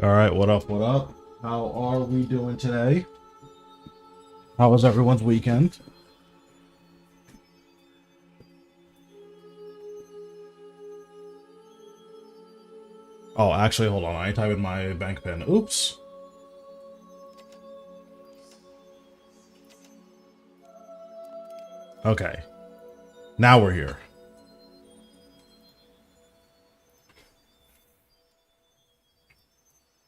All right, what up? What up? How are we doing today? How was everyone's weekend? Oh, actually, hold on. I type in my bank pin. Oops. Okay. Now we're here.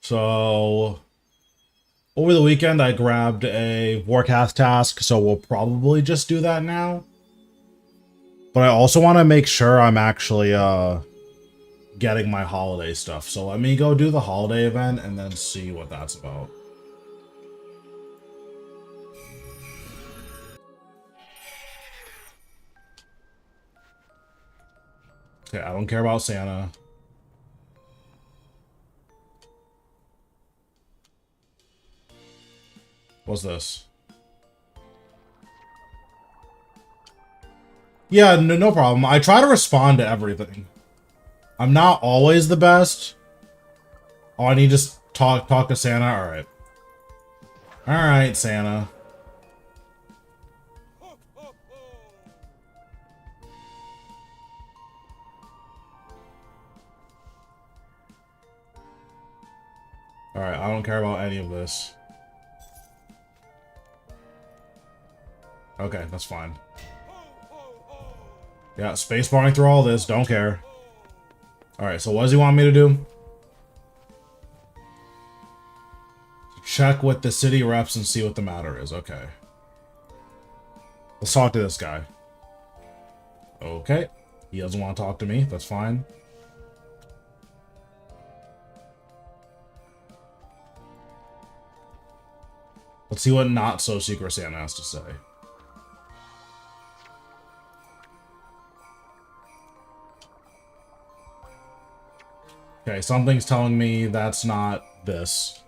So, over the weekend, I grabbed a Warcast task, so we'll probably just do that now. But I also want to make sure I'm actually, getting my holiday stuff. So let me go do the holiday event and then see what that's about. Okay, I don't care about Santa. What's this? Yeah, no problem. I try to respond to everything. I'm not always the best. Oh, I need to just talk to Santa? Alright. Alright, Santa. Alright, I don't care about any of this. Okay, that's fine. Yeah, spacebarring through all this, don't care. Alright, so what does he want me to do? Check with the city reps and see what the matter is. Okay. Let's talk to this guy. Okay. He doesn't want to talk to me. That's fine. Let's see what not so secret Santa has to say. Okay, something's telling me that's not this.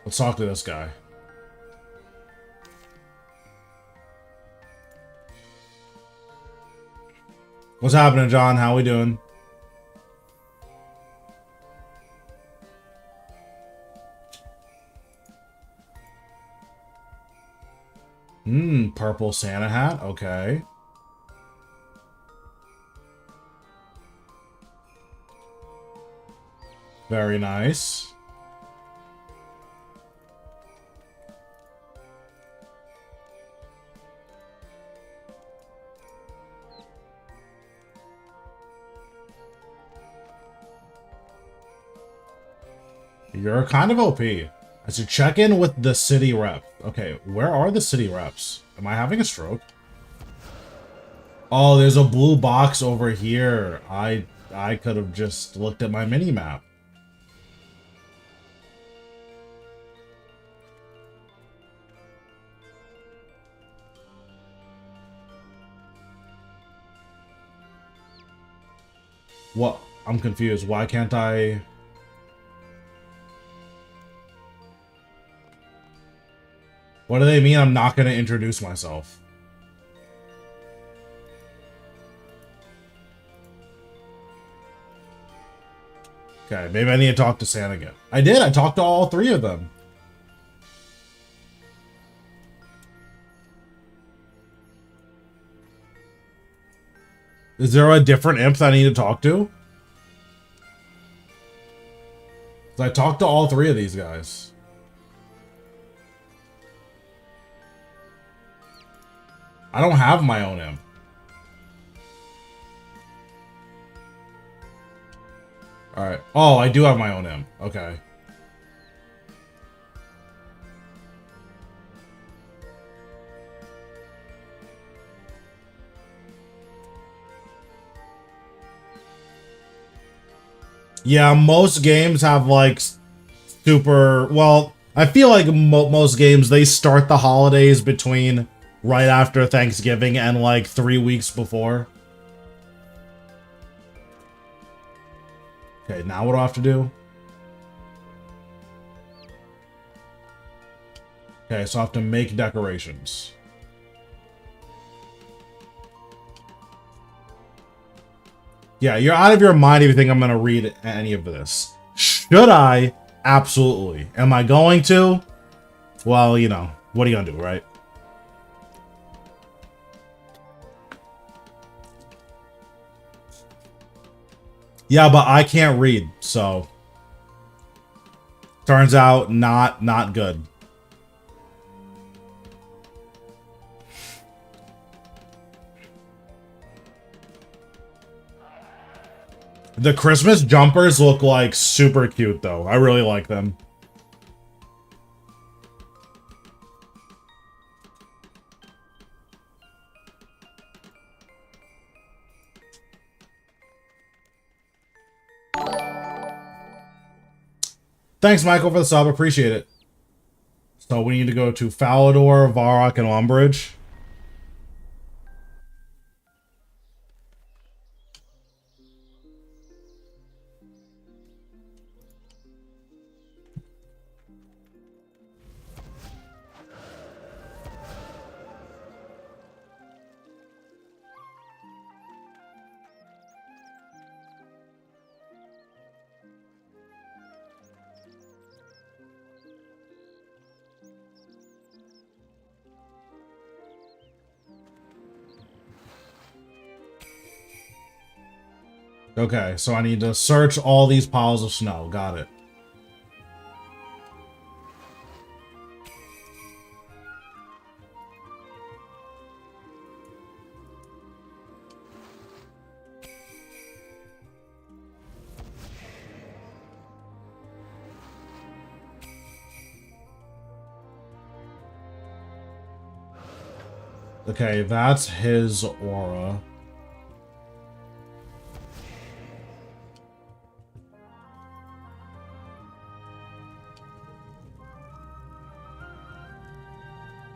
Let's talk to this guy. What's happening, John? How we doing? Purple Santa hat. Okay. Very nice. You're kind of OP. I should check in with the city rep. Okay, where are the city reps? Am I having a stroke? Oh, there's a blue box over here. I could have just looked at my mini-map. What? I'm confused. Why can't I... What do they mean I'm not going to introduce myself? Okay, maybe I need to talk to Santa again. I did. I talked to all three of them. Is there a different imp that I need to talk to? 'Cause I talked to all three of these guys. I don't have my own imp. Alright. Oh, I do have my own imp. Okay. Yeah, most games have, like, super... Well, I feel like most games, they start the holidays between right after Thanksgiving and, like, 3 weeks before. Okay, now what do I have to do? Okay, so I have to make decorations. Yeah, you're out of your mind if you think I'm gonna read any of this. Should I? Absolutely. Am I going to? Well, you know, what are you gonna do, right? Yeah, but I can't read, so turns out not good. The Christmas jumpers look like super cute though. I really like them. Thanks, Michael, for the sub. Appreciate it. So we need to go to Falador, Varrock, and Umbridge. Okay, so I need to search all these piles of snow. Got it. Okay, that's his aura.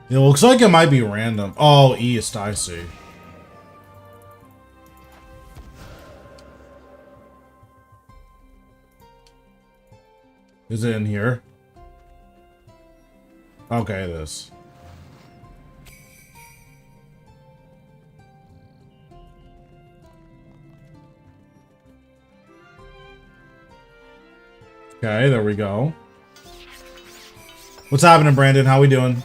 It looks like it might be random. Oh, east, I see. Is it in here? Okay, this. Okay, there we go. What's happening, Brandon? How we doing?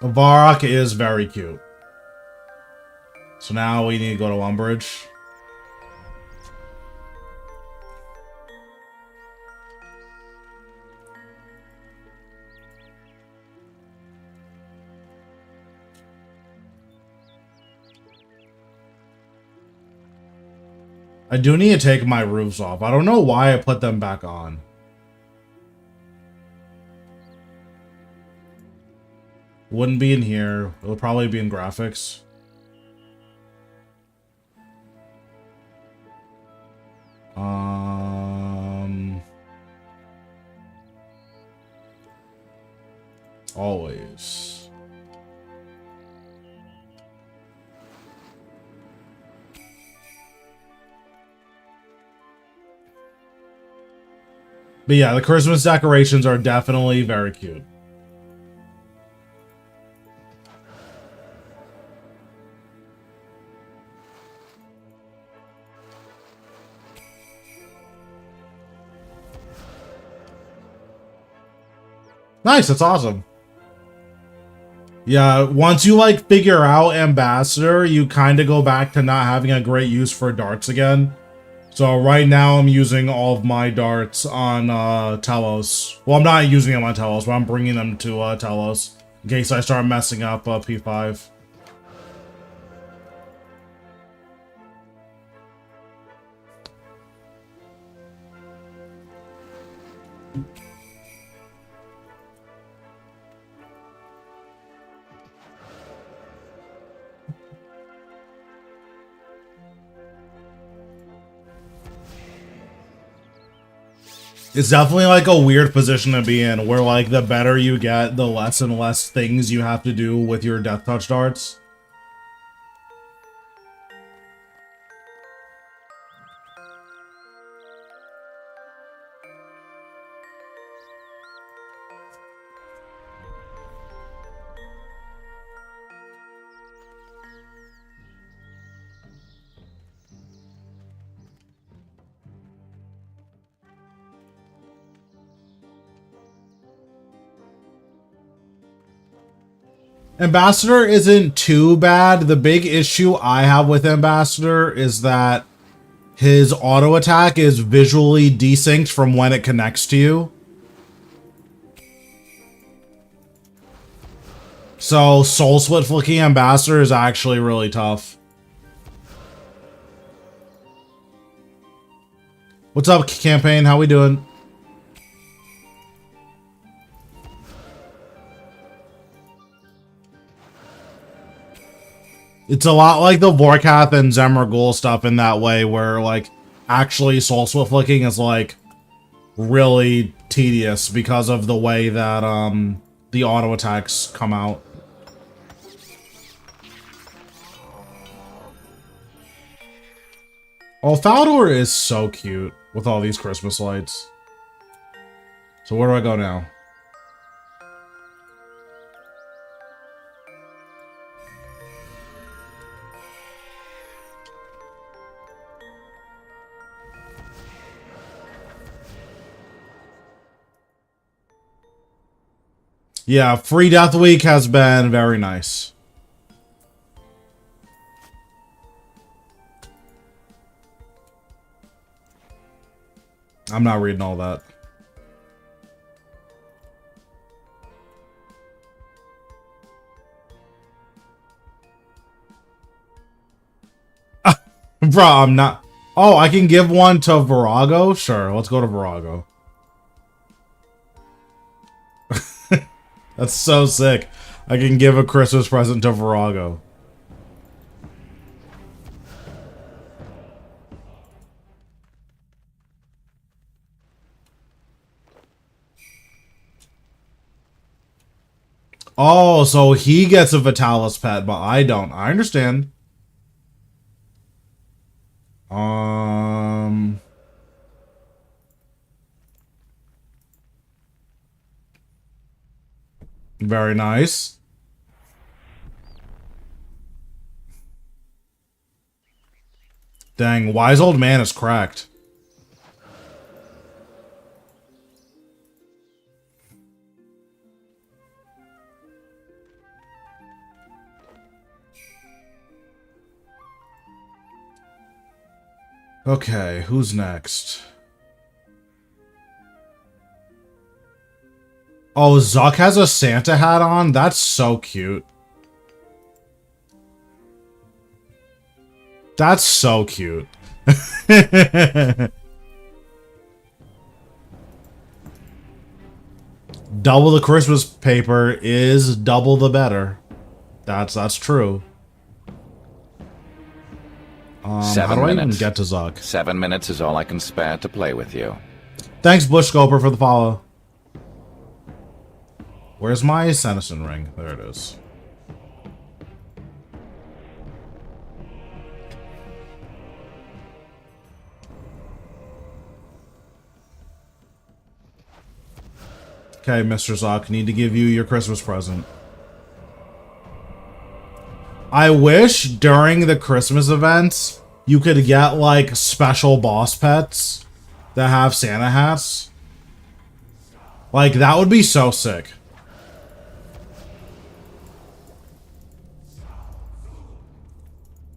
Varrock is very cute. So now we need to go to Umbridge. I do need to take my roofs off. I don't know why I put them back on. Wouldn't be in here. It'll probably be in graphics. Always. But yeah, the Christmas decorations are definitely very cute. Nice, that's awesome. Yeah, once you like figure out Ambassador, you kind of go back to not having a great use for darts again. So right now I'm using all of my darts on Telos. Well, I'm not using them on Telos, but I'm bringing them to Telos in case I start messing up P5. It's definitely like a weird position to be in, where like the better you get, the less and less things you have to do with your Death Touch darts. Ambassador isn't too bad. The big issue I have with Ambassador is that his auto attack is visually desynced from when it connects to you. So Soul Split flicking Ambassador is actually really tough. What's up, campaign? How we doing? It's a lot like the Warcast and Zemragul stuff in that way, where, like, actually Soul Split flicking is, like, really tedious because of the way that, the auto attacks come out. Oh, Faldor is so cute with all these Christmas lights. So where do I go now? Yeah, Free Death Week has been very nice. I'm not reading all that. Bro, I'm not... Oh, I can give one to Virago? Sure, let's go to Virago. That's so sick. I can give a Christmas present to Virago. Oh, so he gets a Vitalis pet, but I don't. I understand. Very nice. Dang, wise old man is cracked. Okay, who's next? Oh, Zuck has a Santa hat on? That's so cute. That's so cute. Double the Christmas paper is double the better. That's true. How do I even get to Zuck? 7 minutes is all I can spare to play with you. Thanks, Bush Scoper, for the follow. Where's my Senesin ring? There it is. Okay, Mr. Zuck, need to give you your Christmas present. I wish during the Christmas events you could get, like, special boss pets that have Santa hats. Like, that would be so sick.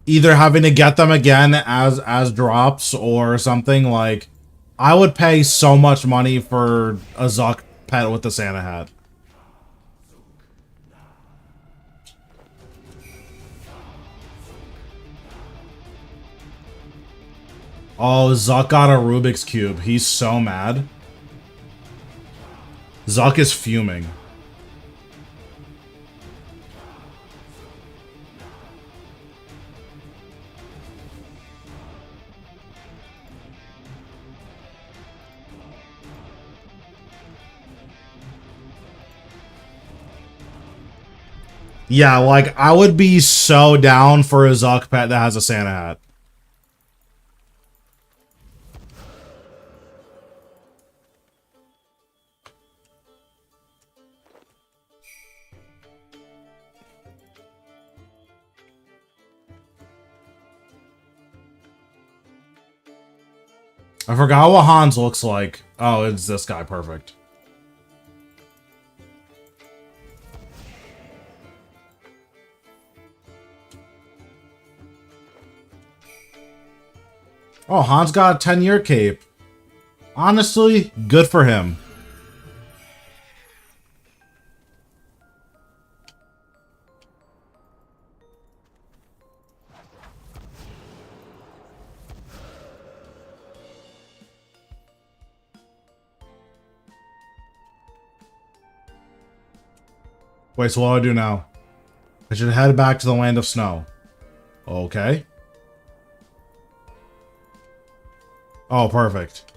Either having to get them again as drops or something. Like, I would pay so much money for a Zuck pet with the Santa hat. Oh, Zuck got a Rubik's Cube. He's so mad. Zuck is fuming. Yeah, like, I would be so down for a Zuck pet that has a Santa hat. I forgot what Hans looks like. Oh, it's this guy. Perfect. Oh, Han's got a 10-year cape. Honestly, good for him. Wait, so what do I do now? I should head back to the land of snow. Okay. Oh, perfect.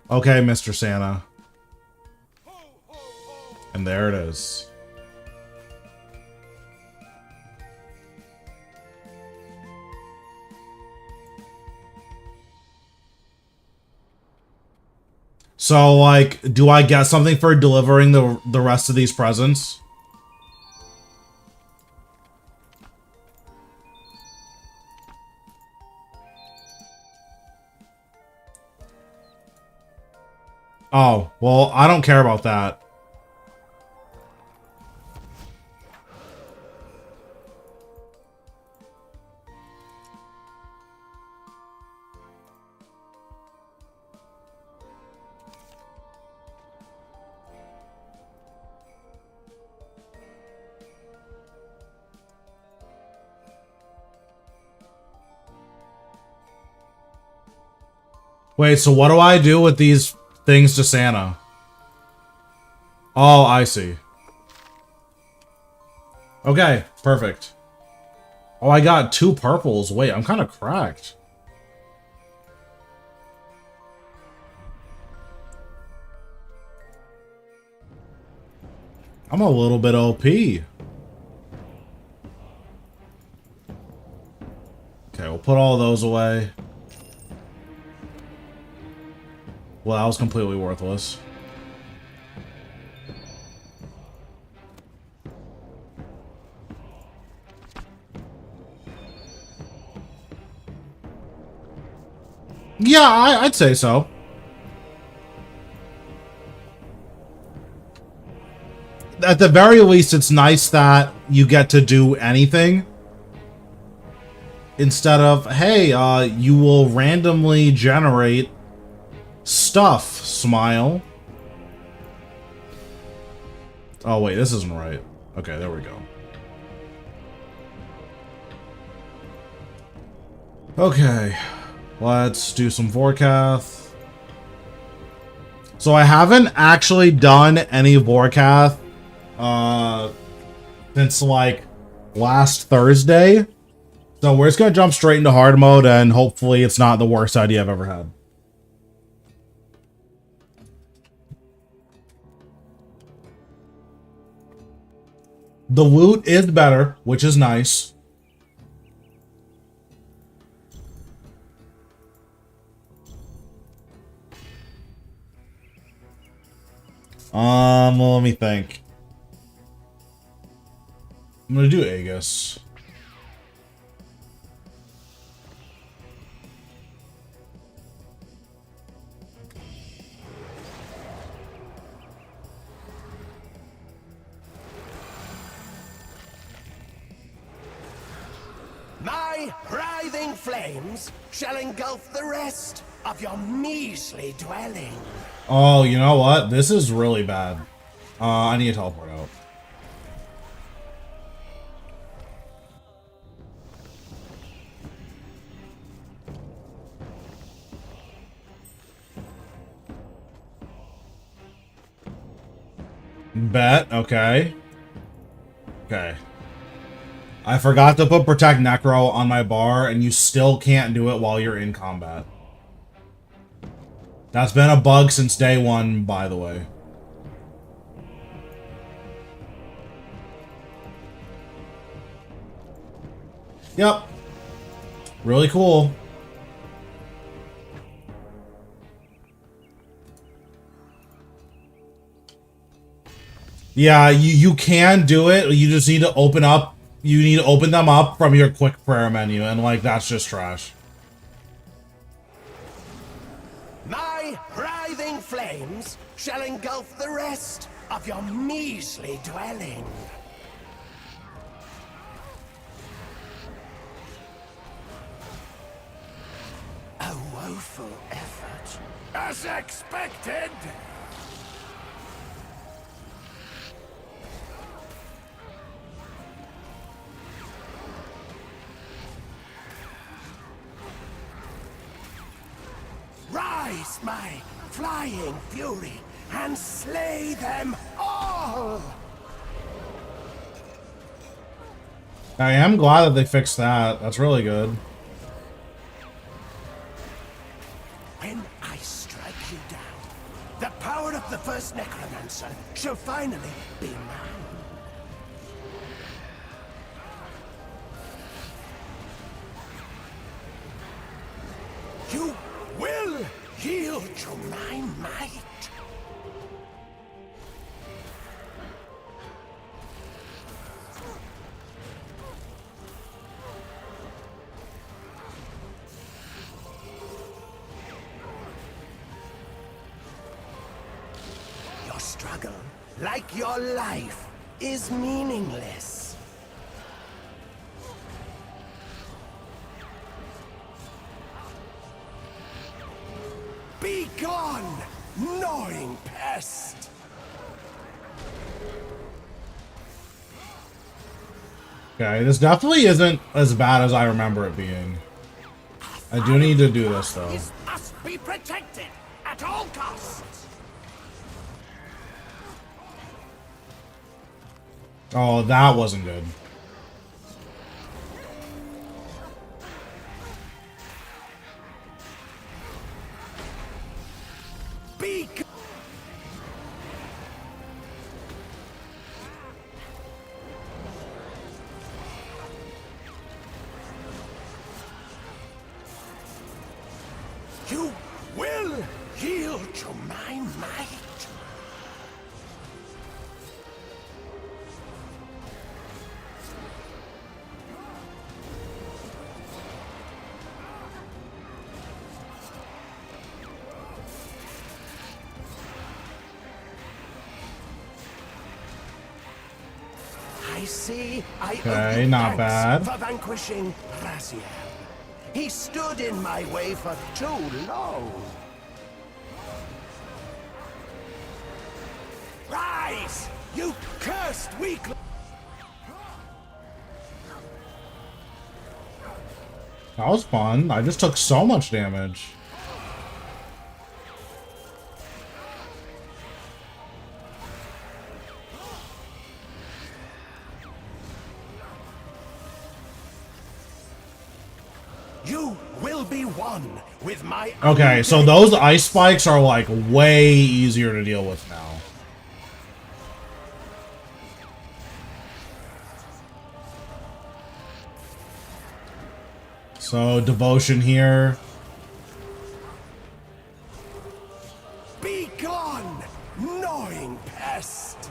Okay, Mr. Santa. And there it is. So, like, do I get something for delivering the rest of these presents? Oh, well, I don't care about that. Wait, so what do I do with these things to Santa? Oh, I see. Okay, perfect. Oh, I got 2 purples. Wait, I'm kind of cracked. I'm a little bit OP. Okay, we'll put all those away. Well, that was completely worthless. Yeah, I'd say so. At the very least, it's nice that you get to do anything. Instead of, hey, you will randomly generate stuff, smile. Oh, wait, this isn't right. Okay, there we go. Okay, let's do some Warcast. So I haven't actually done any Warcast since like last Thursday. So we're just gonna jump straight into hard mode, and hopefully it's not the worst idea I've ever had. The loot is better, which is nice. Well, let me think. I'm gonna do Aegis. My writhing flames shall engulf the rest of your measly dwelling. Oh, you know what? This is really bad. I need to teleport out. Bet, okay. Okay. I forgot to put Protect Necro on my bar, and you still can't do it while you're in combat. That's been a bug since day 1, by the way. Yep. Really cool. Yeah, you can do it. You just need to open up. You need to open them up from your quick prayer menu, and like that's just trash. My writhing flames shall engulf the rest of your measly dwelling. A wonderful effort. As expected! Rise, my flying fury, and slay them all! I am glad that they fixed that. That's really good. When I strike you down, the power of the first necromancer shall finally be mine. You will yield to my might. Your struggle, like your life, is meaningless. Be gone, gnawing pest! Okay, this definitely isn't as bad as I remember it being. I do need to do this, though. This must be protected at all costs. Oh, that wasn't good. Be gone. You will yield to my might. I see. I owe Okay, you not thanks bad. for vanquishing Raziel. He stood in my way for too long. Rise, you cursed weakling! That was fun. I just took so much damage. You will be one with my. Okay, so those ice spikes are like way easier to deal with now. So devotion here. Be gone, gnawing pest!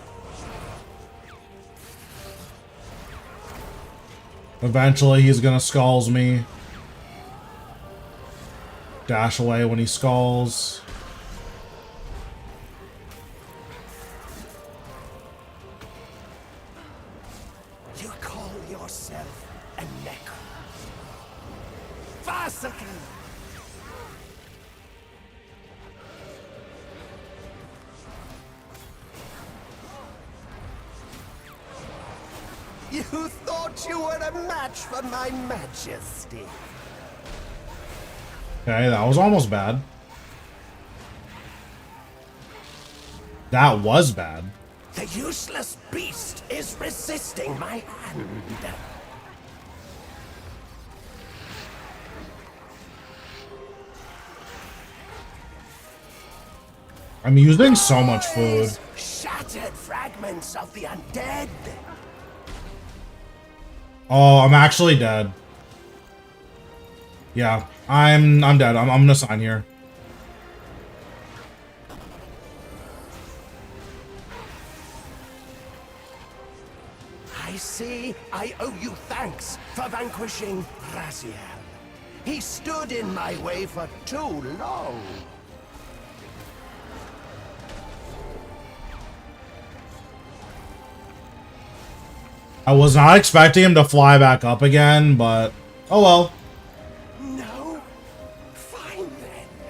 Eventually he's gonna skulls me. Dash away when he skulls. You call yourself a necro. Farcical! You thought you were a match for my majesty. Okay, that was almost bad. That was bad. The useless beast is resisting my hand. I'm using so much food. Rise, shattered fragments of the undead. Oh, I'm actually dead. Yeah, I'm dead. I'm gonna sign here. I see. I owe you thanks for vanquishing Raziel. He stood in my way for too long. I was not expecting him to fly back up again, but oh well. No? Fine then.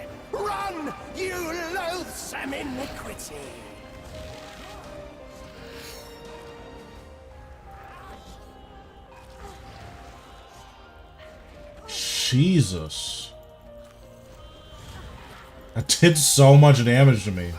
Jesus. That did so much damage to me.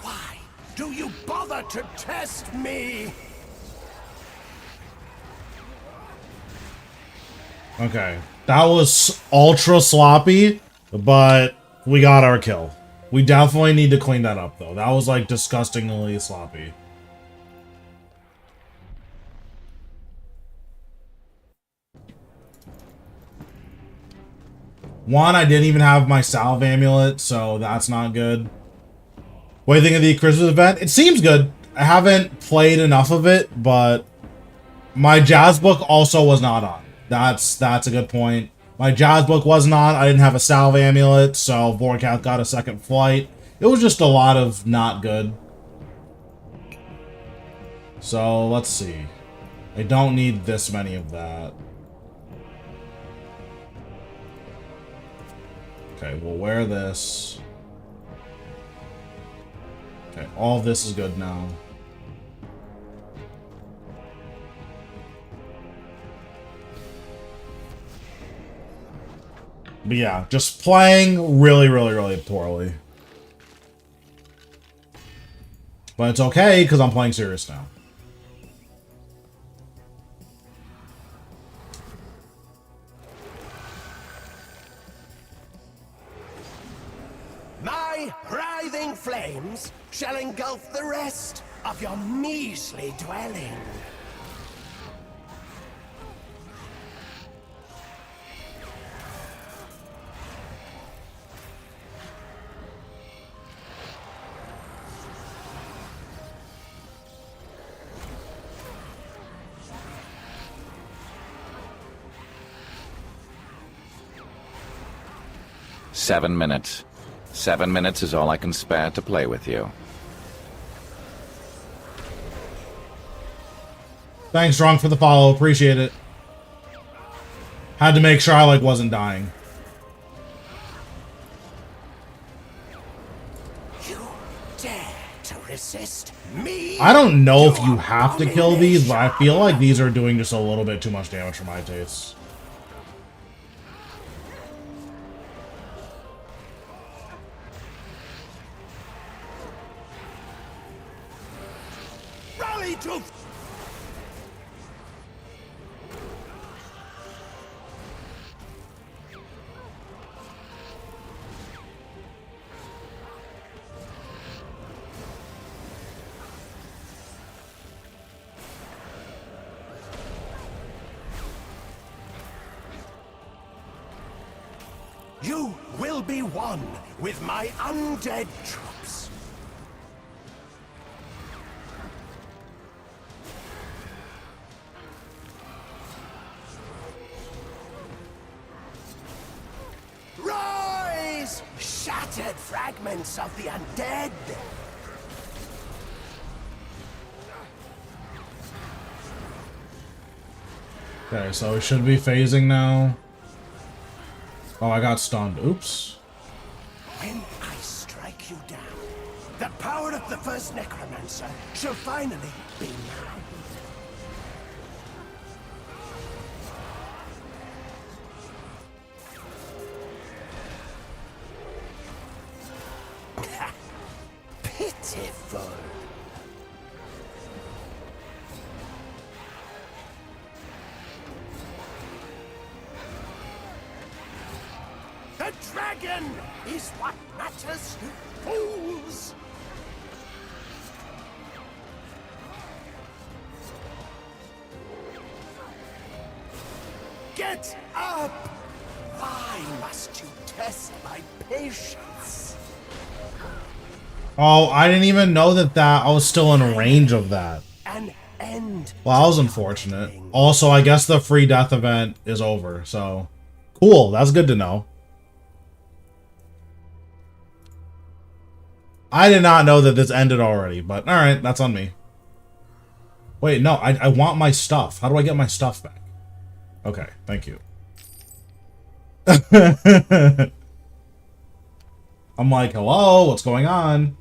Why do you bother to test me? Okay. That was ultra sloppy, but we got our kill. We definitely need to clean that up, though. That was, like, disgustingly sloppy. One, I didn't even have my salve amulet, so that's not good. What do you think of the Christmas event? It seems good. I haven't played enough of it, but my jazz book also was not on. That's a good point. My jazz book wasn't on. I didn't have a salve amulet, so Warcast got a second flight. It was just a lot of not good. So, let's see. I don't need this many of that. Okay, we'll wear this. Okay, all of this is good now. But yeah, just playing really, really, really poorly. But it's okay, because I'm playing serious now. My writhing flames shall engulf the rest of your measly dwelling. Seven minutes. 7 minutes is all I can spare to play with you. Thanks, Drunk, for the follow. Appreciate it. Had to make sure I, like, wasn't dying. You dare to resist me? I don't know if you have to kill these, but I feel like these are doing just a little bit too much damage for my tastes. Rally to... You will be one with my undead troops. Rise, shattered fragments of the undead. Okay, so it should be phasing now. Oh, I got stunned. Oops. When I strike you down, the power of the first necromancer shall finally be mine. Pitiful. The dragon is what matters to fools. Get up! Why must you test my patience? Oh, I didn't even know that I was still in range of that. An end. Well, that was unfortunate. Also, I guess the free death event is over, so... Cool, that's good to know. I did not know that this ended already, but alright, that's on me. Wait, no, I want my stuff. How do I get my stuff back? Okay, thank you. I'm like, hello, what's going on?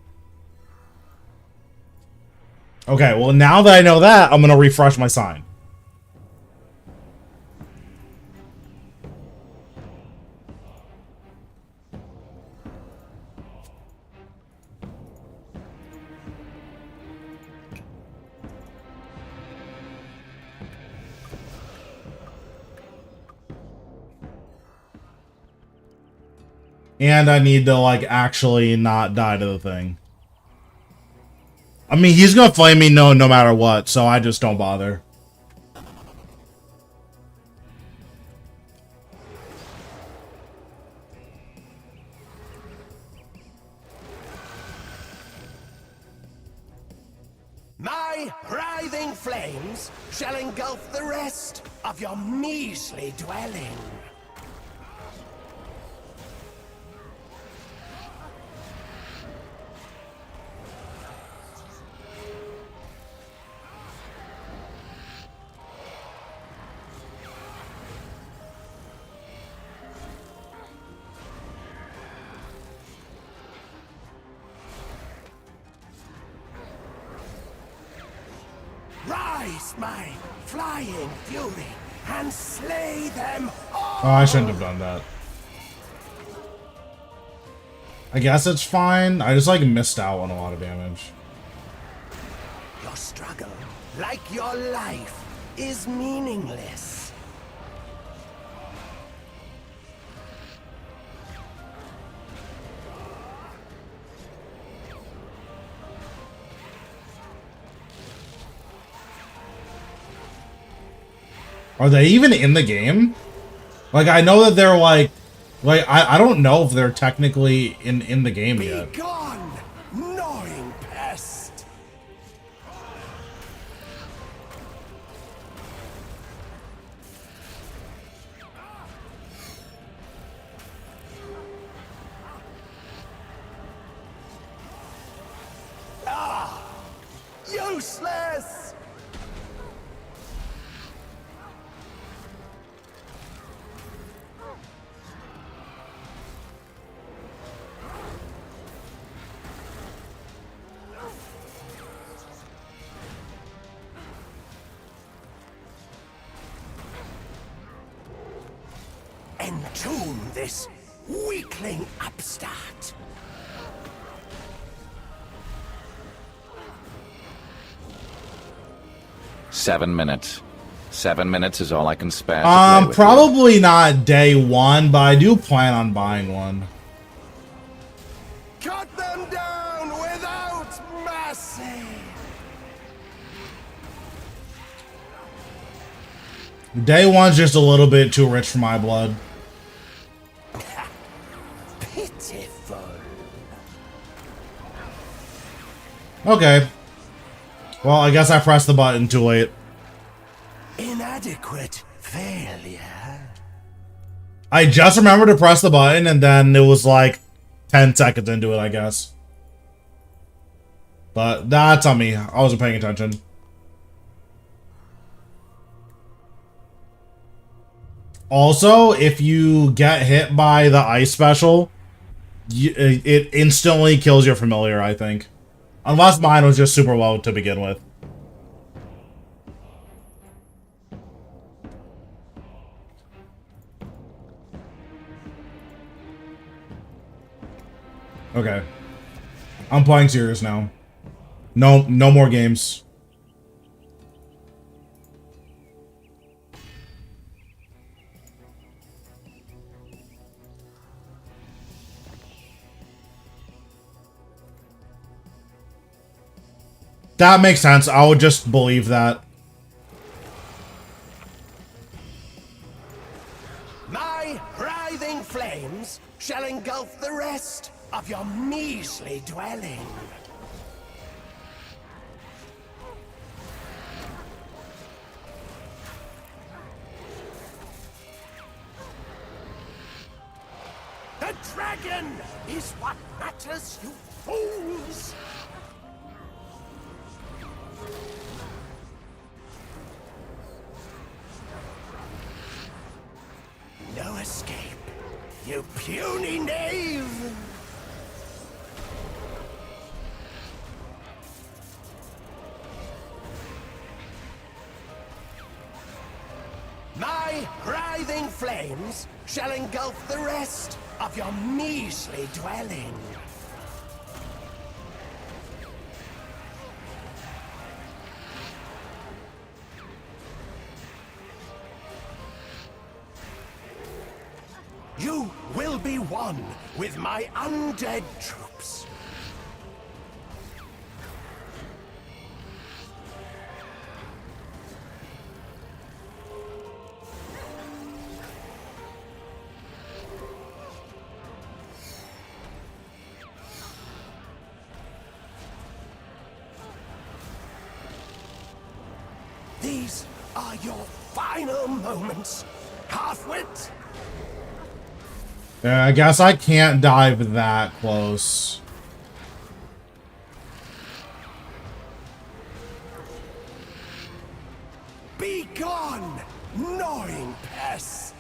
Okay, well, now that I know that, I'm gonna refresh my sign. And I need to, like, actually not die to the thing. I mean, he's gonna flame me no matter what, so I just don't bother. My writhing flames shall engulf the rest of your measly dwelling. Rise, my flying fury, and slay them all! Oh, I shouldn't have done that. I guess it's fine. I just, like, missed out on a lot of damage. Your struggle, like your life, is meaningless. Are they even in the game? Like, I know that they're, like I don't know if they're technically in the game yet. Be gone, gnawing pest! Ah! Useless! Entomb this weakling upstart. Seven minutes. 7 minutes is all I can spare. To play with Probably not day one, but I do plan on buying one. Cut them down without mercy. Day one's just a little bit too rich for my blood. Pitiful. Okay. Well, I guess I pressed the button too late. Inadequate failure. I just remembered to press the button, and then it was like 10 seconds into it, I guess. But that's on me. I wasn't paying attention. Also, if you get hit by the ice special, it instantly kills your familiar, I think. Unless mine was just super low to begin with. Okay. I'm playing serious now. No more games. That makes sense. I would just believe that. My writhing flames shall engulf the rest of your measly dwelling. The dragon is what matters, you fools! No escape, you puny knave! flames shall engulf the rest of your measly dwelling. You will be one with my undead troops. These are your final moments, Halfwit. Yeah, I guess I can't dive that close. Be gone, gnawing pest!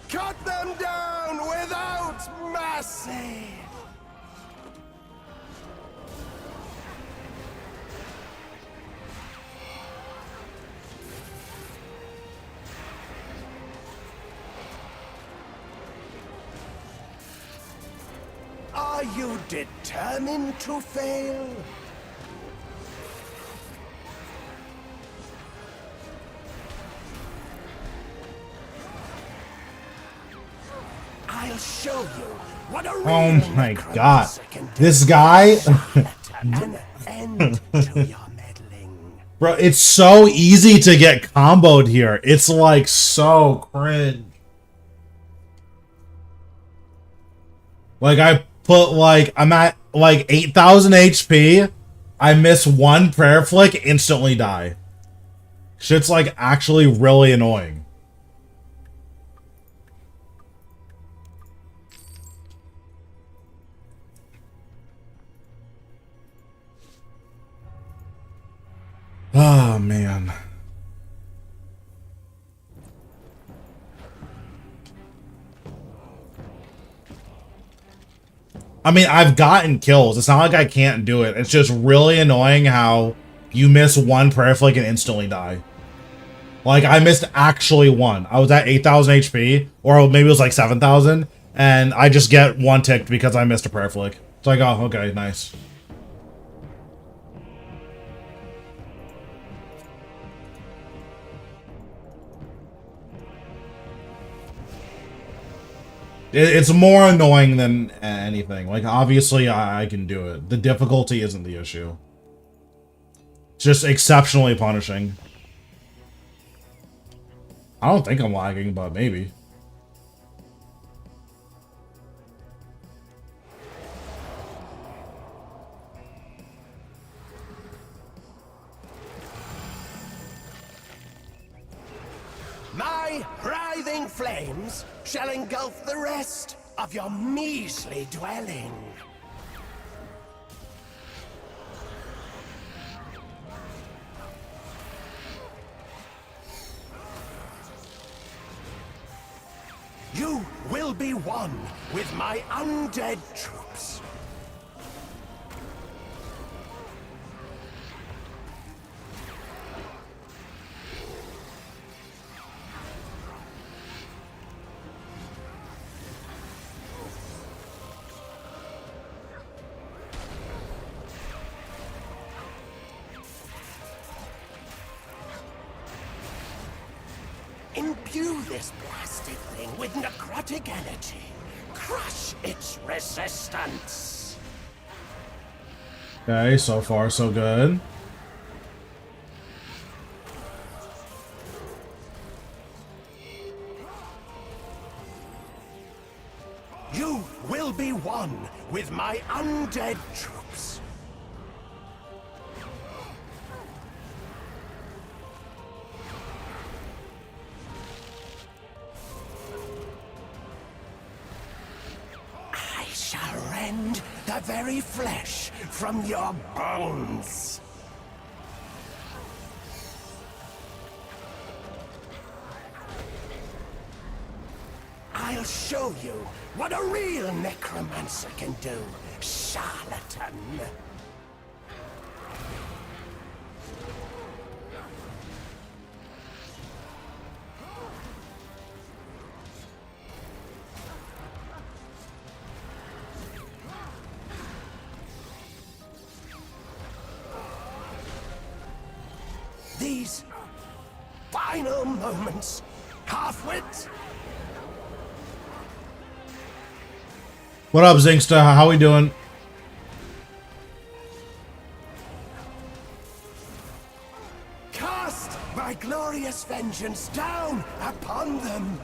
Cut them down without mercy! Are you determined to fail? I'll show you what a real my necromancer god. can do. This guy... An end to your meddling. Bro, it's so easy to get comboed here. It's like so cringe. Like I put like, I'm at like 8,000 HP. I miss one prayer flick, instantly die. Shit's like actually really annoying. Oh, man. I mean, I've gotten kills. It's not like I can't do it. It's just really annoying how you miss one prayer flick and instantly die. Like, I missed actually one. I was at 8,000 HP, or maybe it was like 7,000, and I just get one ticked because I missed a prayer flick. It's like, oh, okay, nice. It's more annoying than anything. Like, obviously, I can do it. The difficulty isn't the issue. It's just exceptionally punishing. I don't think I'm lagging, but maybe. My writhing flames shall engulf the rest of your measly dwelling. You will be one with my undead troops. Imbue this plastic thing with necrotic energy. Crush its resistance. Okay, so far so good. You will be one with my undead troops. I shall rend the very flesh from your bones. I'll I'll show you what a real necromancer can do, charlatan. These final moments, half-wit. What up, Zingsta? How we doing? Cast my glorious vengeance down upon them.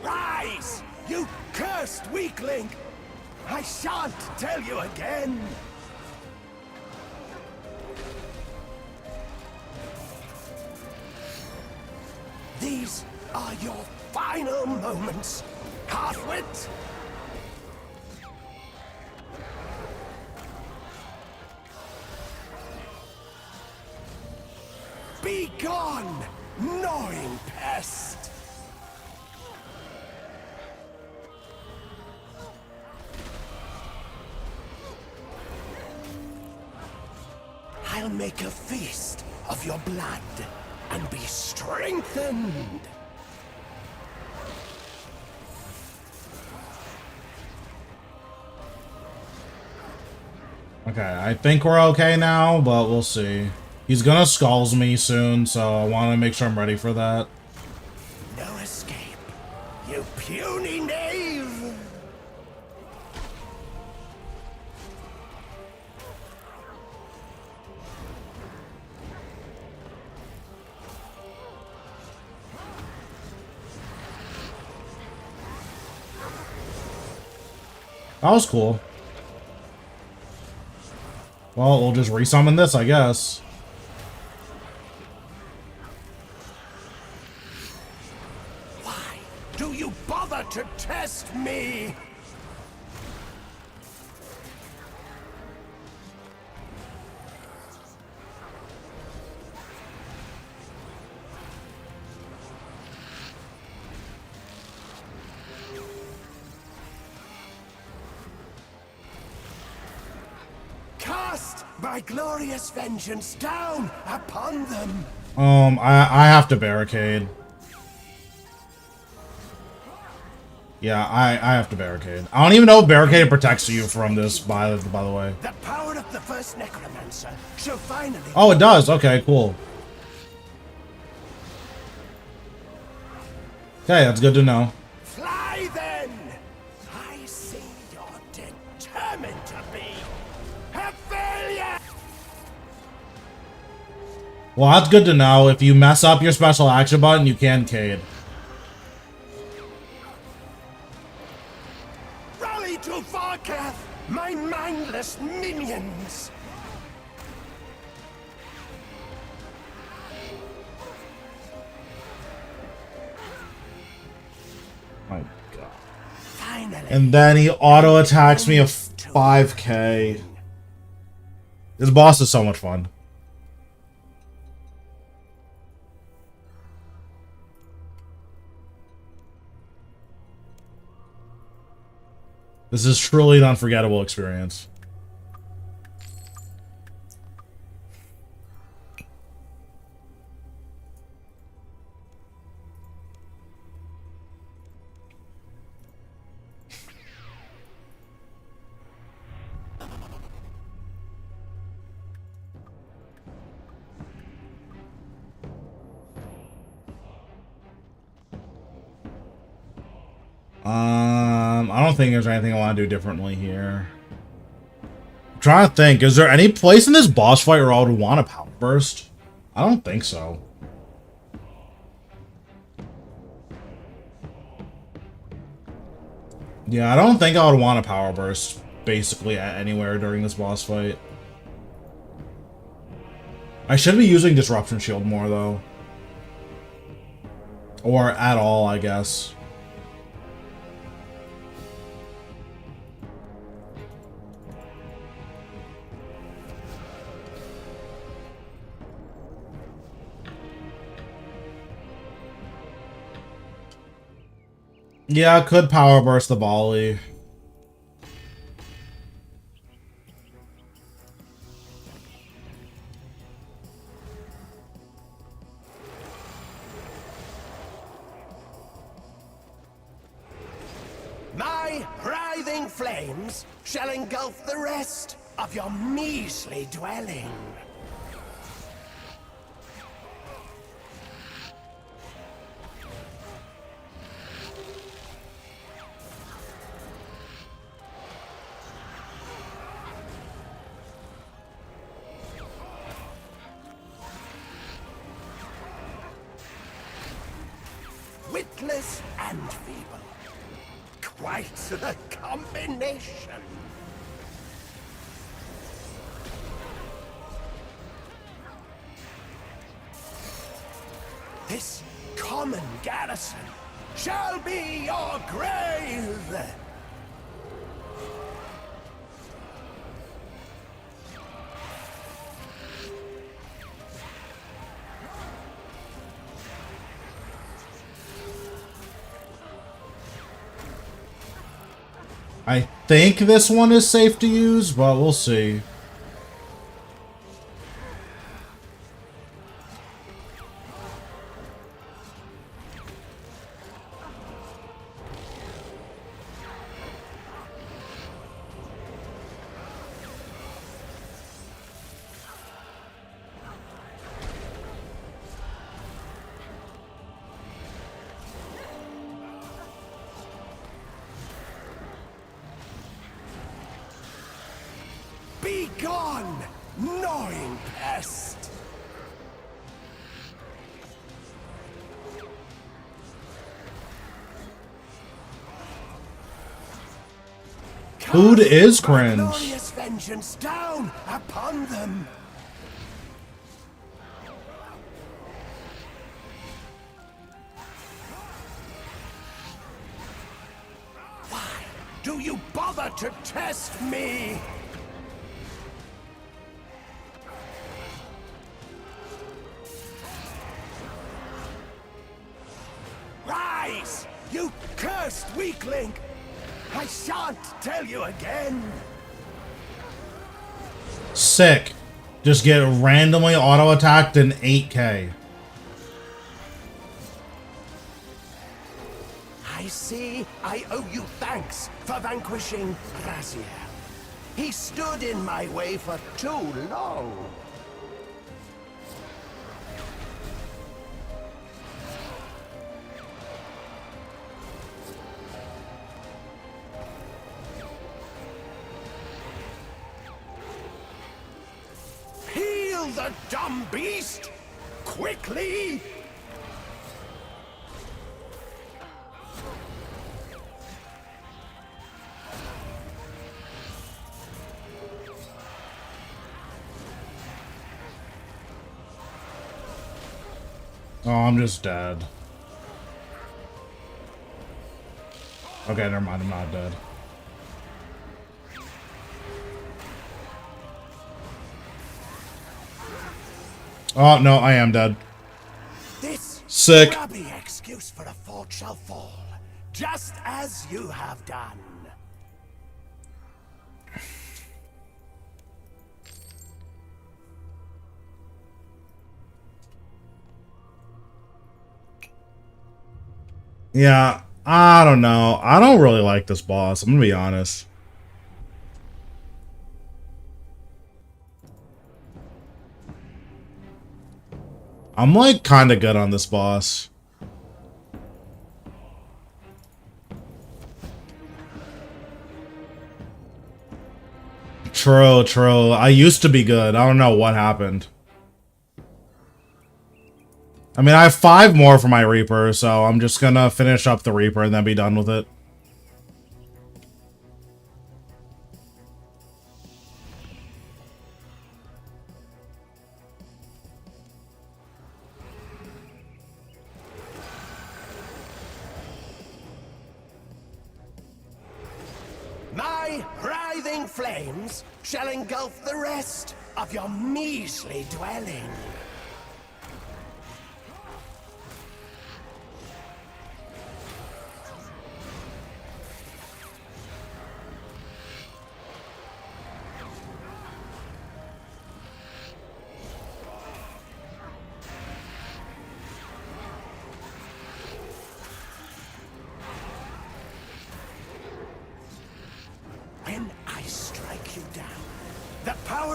Rise, you cursed weakling! I shan't tell you again! These are your final moments, half-wit! Be gone, gnawing pest! I'll make a feast of your blood and be strengthened. Okay, I think we're okay now, but we'll see. He's gonna skulls me soon, so I want to make sure I'm ready for that. No escape, you puny knave! That was cool. Well, we'll just resummon this, I guess. Why do you bother to test me? Cast my glorious vengeance down upon them. I have to barricade. Yeah, I have to barricade. I don't even know if barricade protects you from this, by the way. The power of the first necromancer shall finally. Oh, it does. Okay, cool. Okay, that's good to know. Fly then! I see you're determined to be a failure! Well, that's good to know. If you mess up your special action button, you can Cade. Rally to Warcast, my mindless minions! My God. Finally. And then he auto attacks me a 5k. This boss is so much fun. This is truly an unforgettable experience. I don't think there's anything I want to do differently here. I'm trying to think, is there any place in this boss fight where I would want a power burst? I don't think so. Yeah, I don't think I would want a power burst basically anywhere during this boss fight. I should be using Disruption Shield more though. Or at all, I guess. Yeah, could power burst the volley. My writhing flames shall engulf the rest of your measly dwelling. Witless and feeble. Quite the combination. This common garrison shall be your grave. I think this one is safe to use, but we'll see. Be gone, gnawing pest! Food is Cast my cringe. glorious vengeance down upon them. Why do you bother to test me? Rise, you cursed weakling! I shan't tell you again. Sick. Just get randomly auto-attacked in 8K. I see I owe you thanks for vanquishing Raziel. He stood in my way for too long. Heal the dumb beast! Quickly! Oh, I'm just dead. Okay, never mind, I'm not dead. Oh, no, I am dead. This Sick. grubby excuse for a fort shall fall, just as you have done. Yeah, I don't know. I don't really like this boss, I'm gonna be honest. I'm like kinda good on this boss. True, true. I used to be good. I don't know what happened. I mean, I have 5 more for my Reaper, so I'm just gonna finish up the Reaper and then be done with it. My writhing flames shall engulf the rest of your measly dwelling.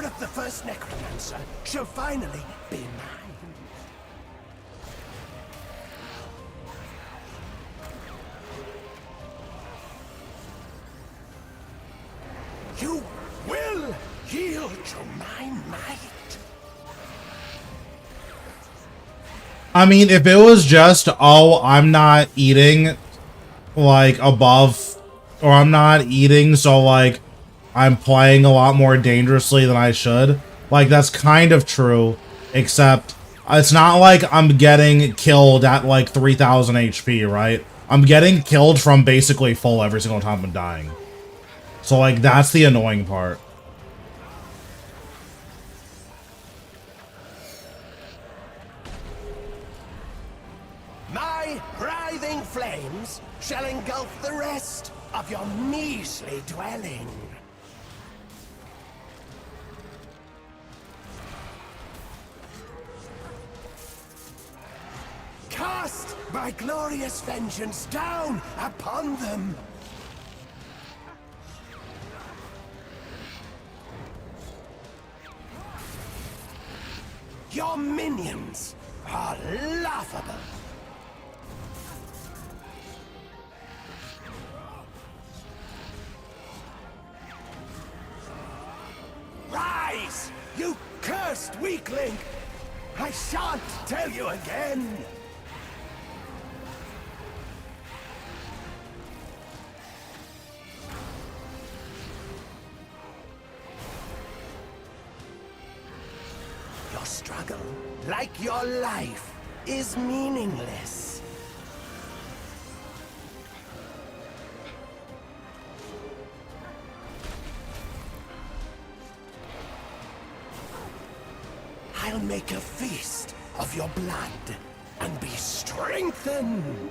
power of the first necromancer shall finally be mine. You will yield to my might. I mean, if it was just, oh, I'm not eating, like, above, or I'm not eating, so, like, I'm playing a lot more dangerously than I should, like, that's kind of true, except it's not like I'm getting killed at, like, 3,000 HP, right? I'm getting killed from basically full every single time I'm dying. So, like, that's the annoying part. My writhing flames shall engulf the rest of your measly dwelling. Cast my glorious vengeance down upon them. Your minions are laughable. Rise, you cursed weakling! I shan't tell you again! Your struggle, like your life, is meaningless. I'll make a feast of your blood and be strengthened.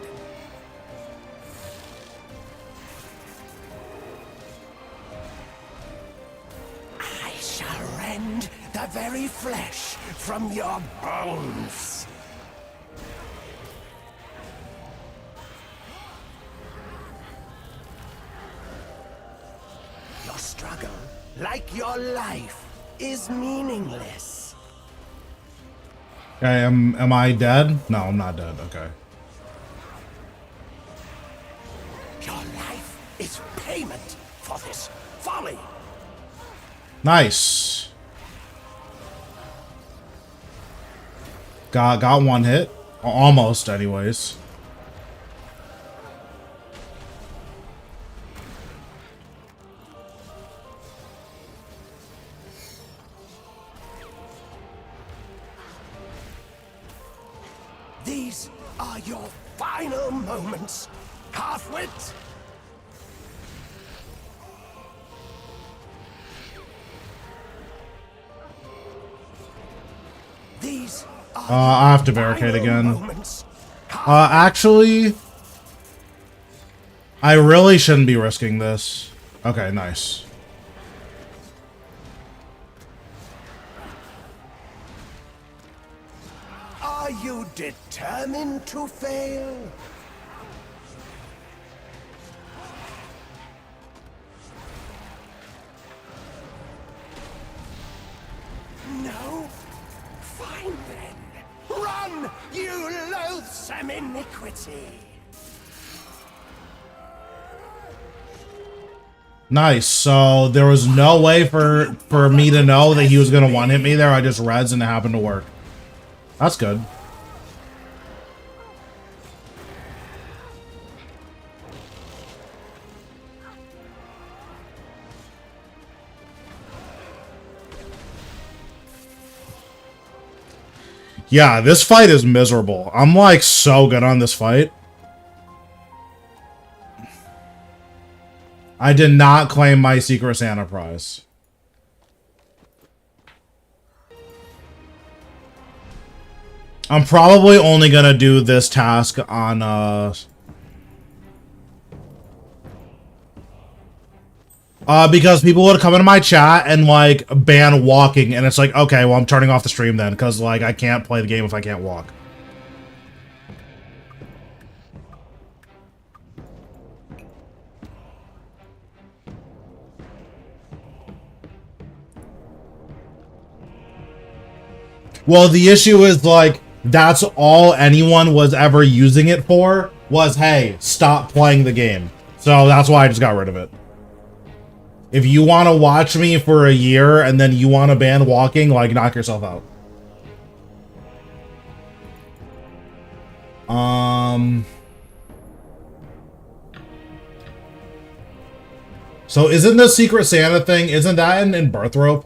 I shall rend the very flesh from your bones. Your struggle, like your life, is meaningless. Okay, am I dead? No, I'm not dead, okay. Your life is payment for this folly. Nice. Got one hit. Almost, anyways. These are your final moments, half-wit. These are I have to barricade again. moments. Actually, I really shouldn't be risking this. Okay, nice. Are you determined to fail? No? Fine then. Run, you loathsome iniquity! Nice. So there was no way for me to know that he was gonna one-hit me there. I just reds and it happened to work. That's good. Yeah, this fight is miserable. I'm like so good on this fight. I did not claim my Secret Santa prize. I'm probably only gonna do this task on because people would come into my chat and like ban walking, and it's like, okay, well I'm turning off the stream then, because like I can't play the game if I can't walk. Well, the issue is, like, that's all anyone was ever using it for, was, hey, stop playing the game. So that's why I just got rid of it. If you want to watch me for a year and then you want to ban walking, like, knock yourself out. So isn't the Secret Santa thing, isn't that in Birth Rope?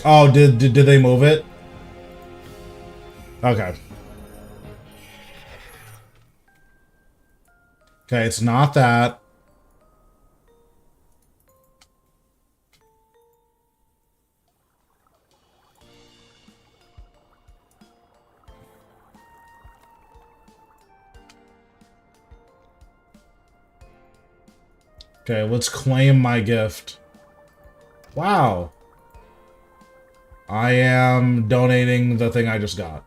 Oh, did they move it? Okay. Okay, it's not that. Okay, let's claim my gift. Wow. I am donating the thing I just got.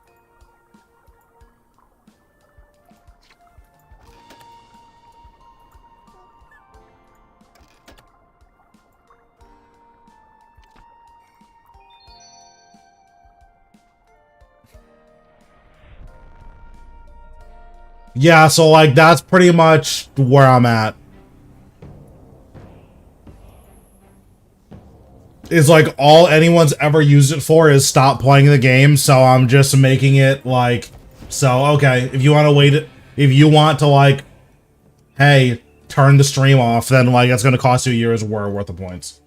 Yeah, so like that's pretty much where I'm at. Is like all anyone's ever used it for is stop playing the game, so I'm just making it like, so okay, if you want to wait, if you want to like, hey, turn the stream off, then like it's gonna cost you a year's worth of points.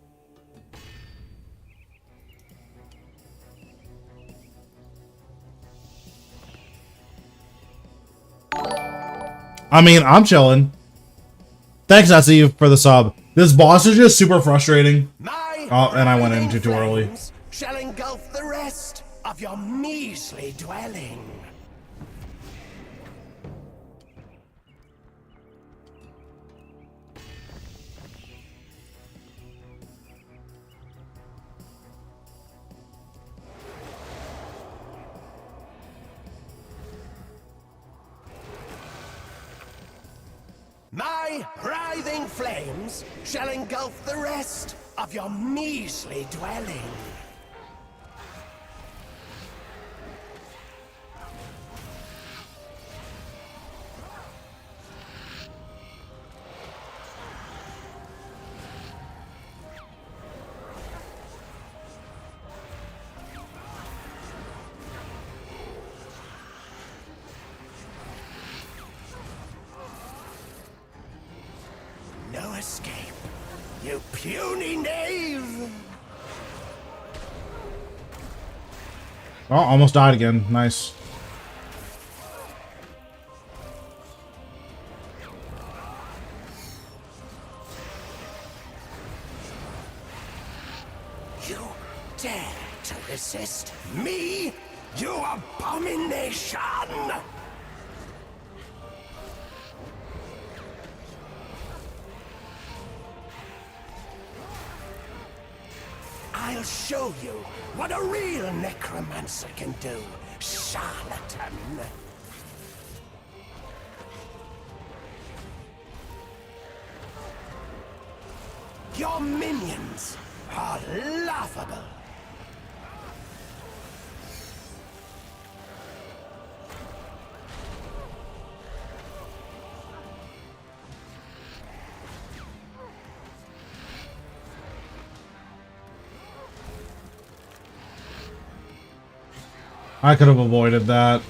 I mean, I'm chilling. Thanks, Etsy, for the sub. This boss is just super frustrating. Oh, and I went in too early. Shall engulf the rest of your measly dwelling. My writhing flames shall engulf the rest of your measly dwelling. No escape, you puny knave! Oh, almost died again. Nice. You dare to resist me, you abomination! I'll show you what a real necromancer can do, charlatan. Your minions are laughable. I could have avoided that.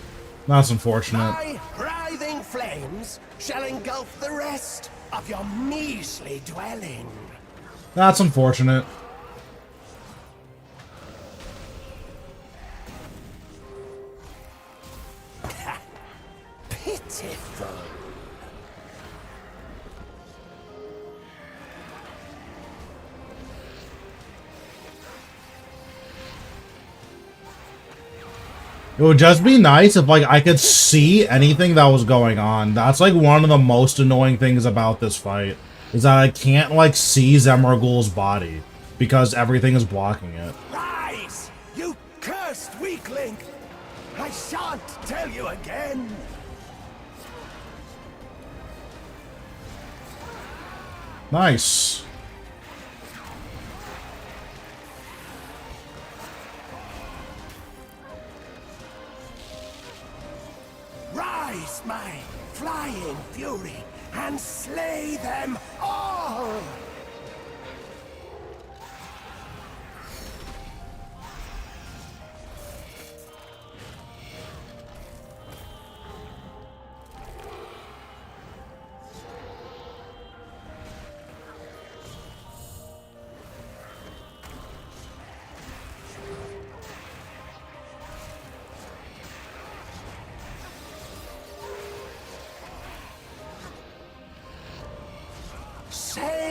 That's unfortunate. My writhing flames shall engulf the rest of your measly dwelling. That's unfortunate. Pitiful. It would just be nice if like I could see anything that was going on. That's like one of the most annoying things about this fight. Is that I can't like see Zemragul's body because everything is blocking it. Rise, you cursed weakling! I shan't tell you again. Nice.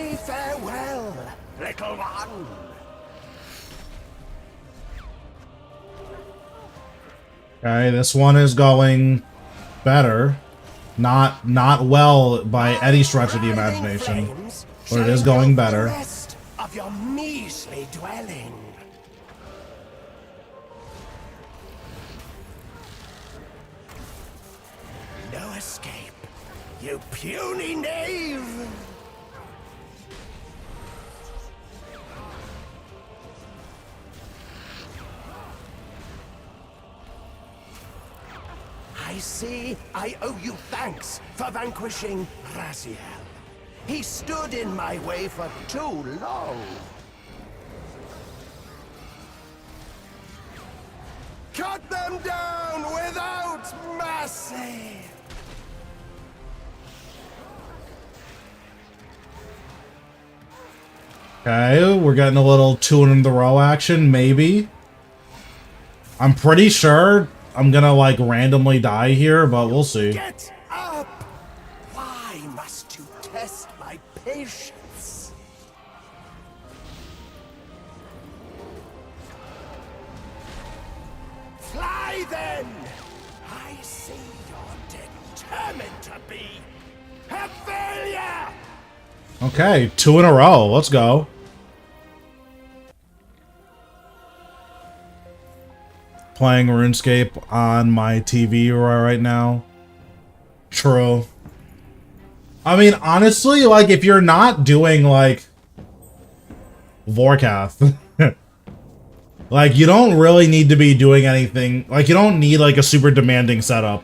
say farewell, little one. Okay, this one is going better. Not well by any stretch of the imagination, but it is going better. The rest of your measly dwelling. No escape, you puny knave! I see I owe you thanks for vanquishing Raziel. He stood in my way for too long. Cut them down without mercy! Okay, we're getting a little two in the row action, maybe. I'm pretty sure I'm gonna, like, randomly die here, but we'll see. Get up! Why must you test my patience? Fly then! I see you're determined to be a failure! Okay, two in a row. Let's go. Playing RuneScape on my TV right now. True. I mean, honestly, like, if you're not doing, like, Warcast, like, you don't really need to be doing anything. Like, you don't need, like, a super demanding setup.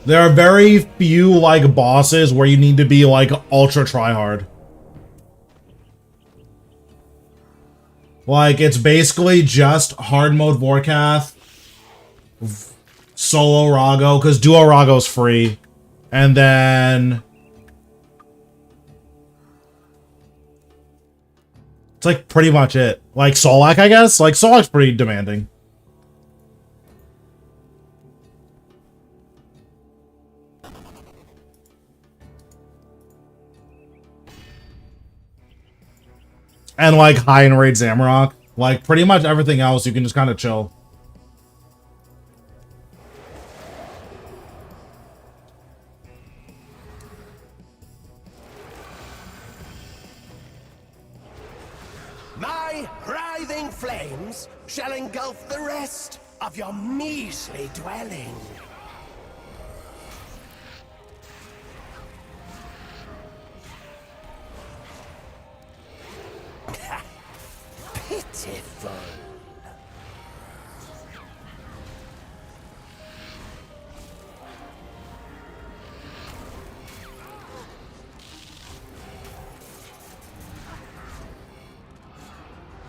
There are very few, like, bosses where you need to be, like, ultra tryhard. Like, it's basically just hard mode Warcast, solo Rago, because duo Rago's free, and then it's, like, pretty much it. Like, Solak, I guess? Like, Solak's pretty demanding. And, like, high and raid Zamorak. Like, pretty much everything else, you can just kind of chill. My writhing flames shall engulf the rest of your measly dwelling. Pitiful.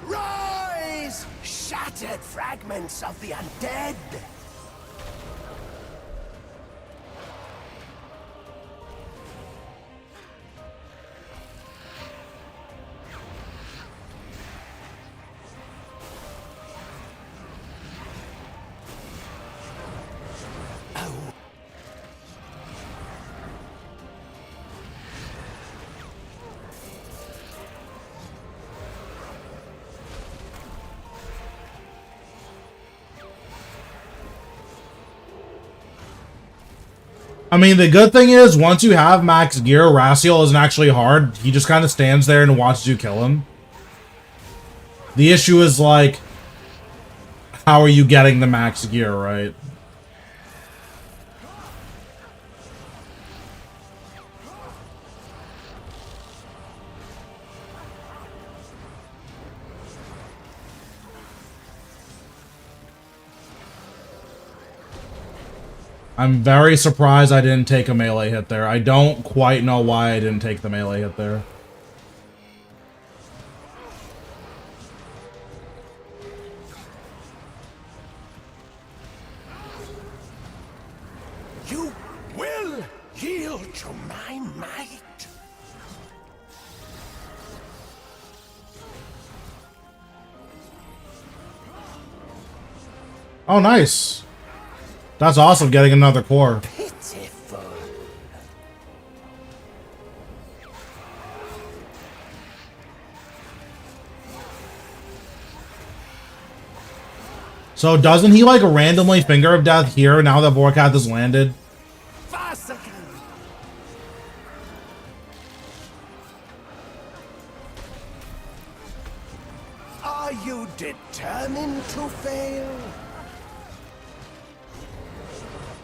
Rise, shattered fragments of the undead. I mean, the good thing is, once you have max gear, Raziel isn't actually hard. He just kind of stands there and watches you kill him. The issue is, like, how are you getting the max gear, right? I'm very surprised I didn't take a melee hit there. I don't quite know why I didn't take the melee hit there. You will yield to my might. Oh, nice. That's awesome, getting another core. Pitiful. So doesn't he, like, randomly Finger of Death here now that Warcast has landed? Farcical. Are you determined to fail?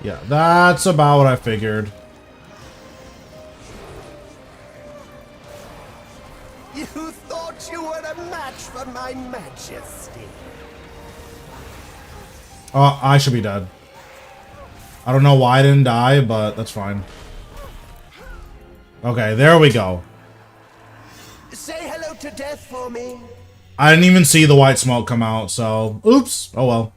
Yeah, that's about what I figured. You thought you were a match for my majesty. Oh, I should be dead. I don't know why I didn't die, but that's fine. Okay, there we go. Say hello to death for me. I didn't even see the white smoke come out, so... Oops. Oh well.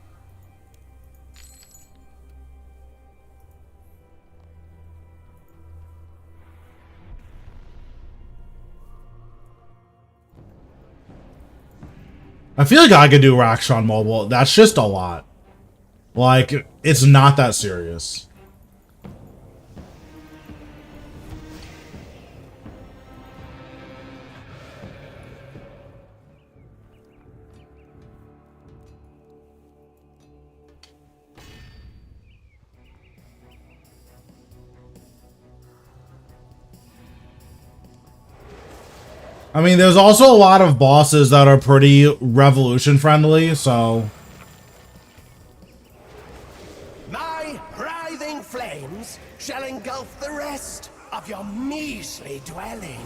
I feel like I could do Raksha on mobile. That's just a lot. Like, it's not that serious. I mean, there's also a lot of bosses that are pretty revolution friendly, so... My writhing flames shall engulf the rest of your measly dwelling.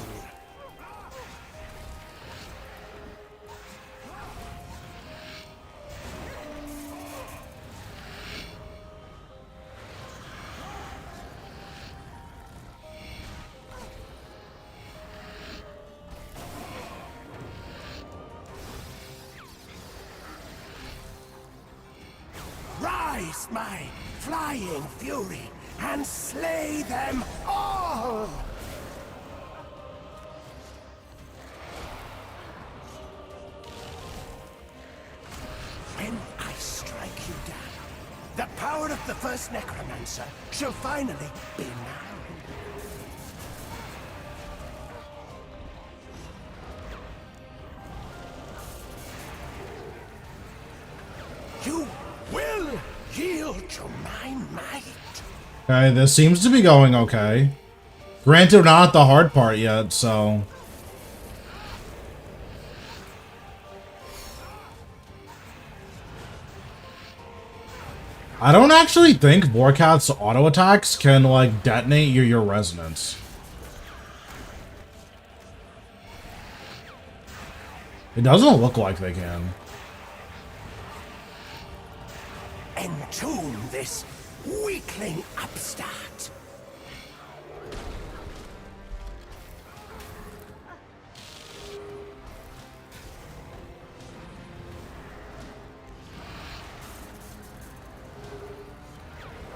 Rise, my flying fury, and slay them all! When I strike you down, the power of the first necromancer shall finally be known. You will yield to my might. Okay, this seems to be going okay. Granted, we're not at the hard part yet, so... I don't actually think Warcast's auto attacks can, like, detonate your resonance. It doesn't look like they can. Entomb this weakling upstart.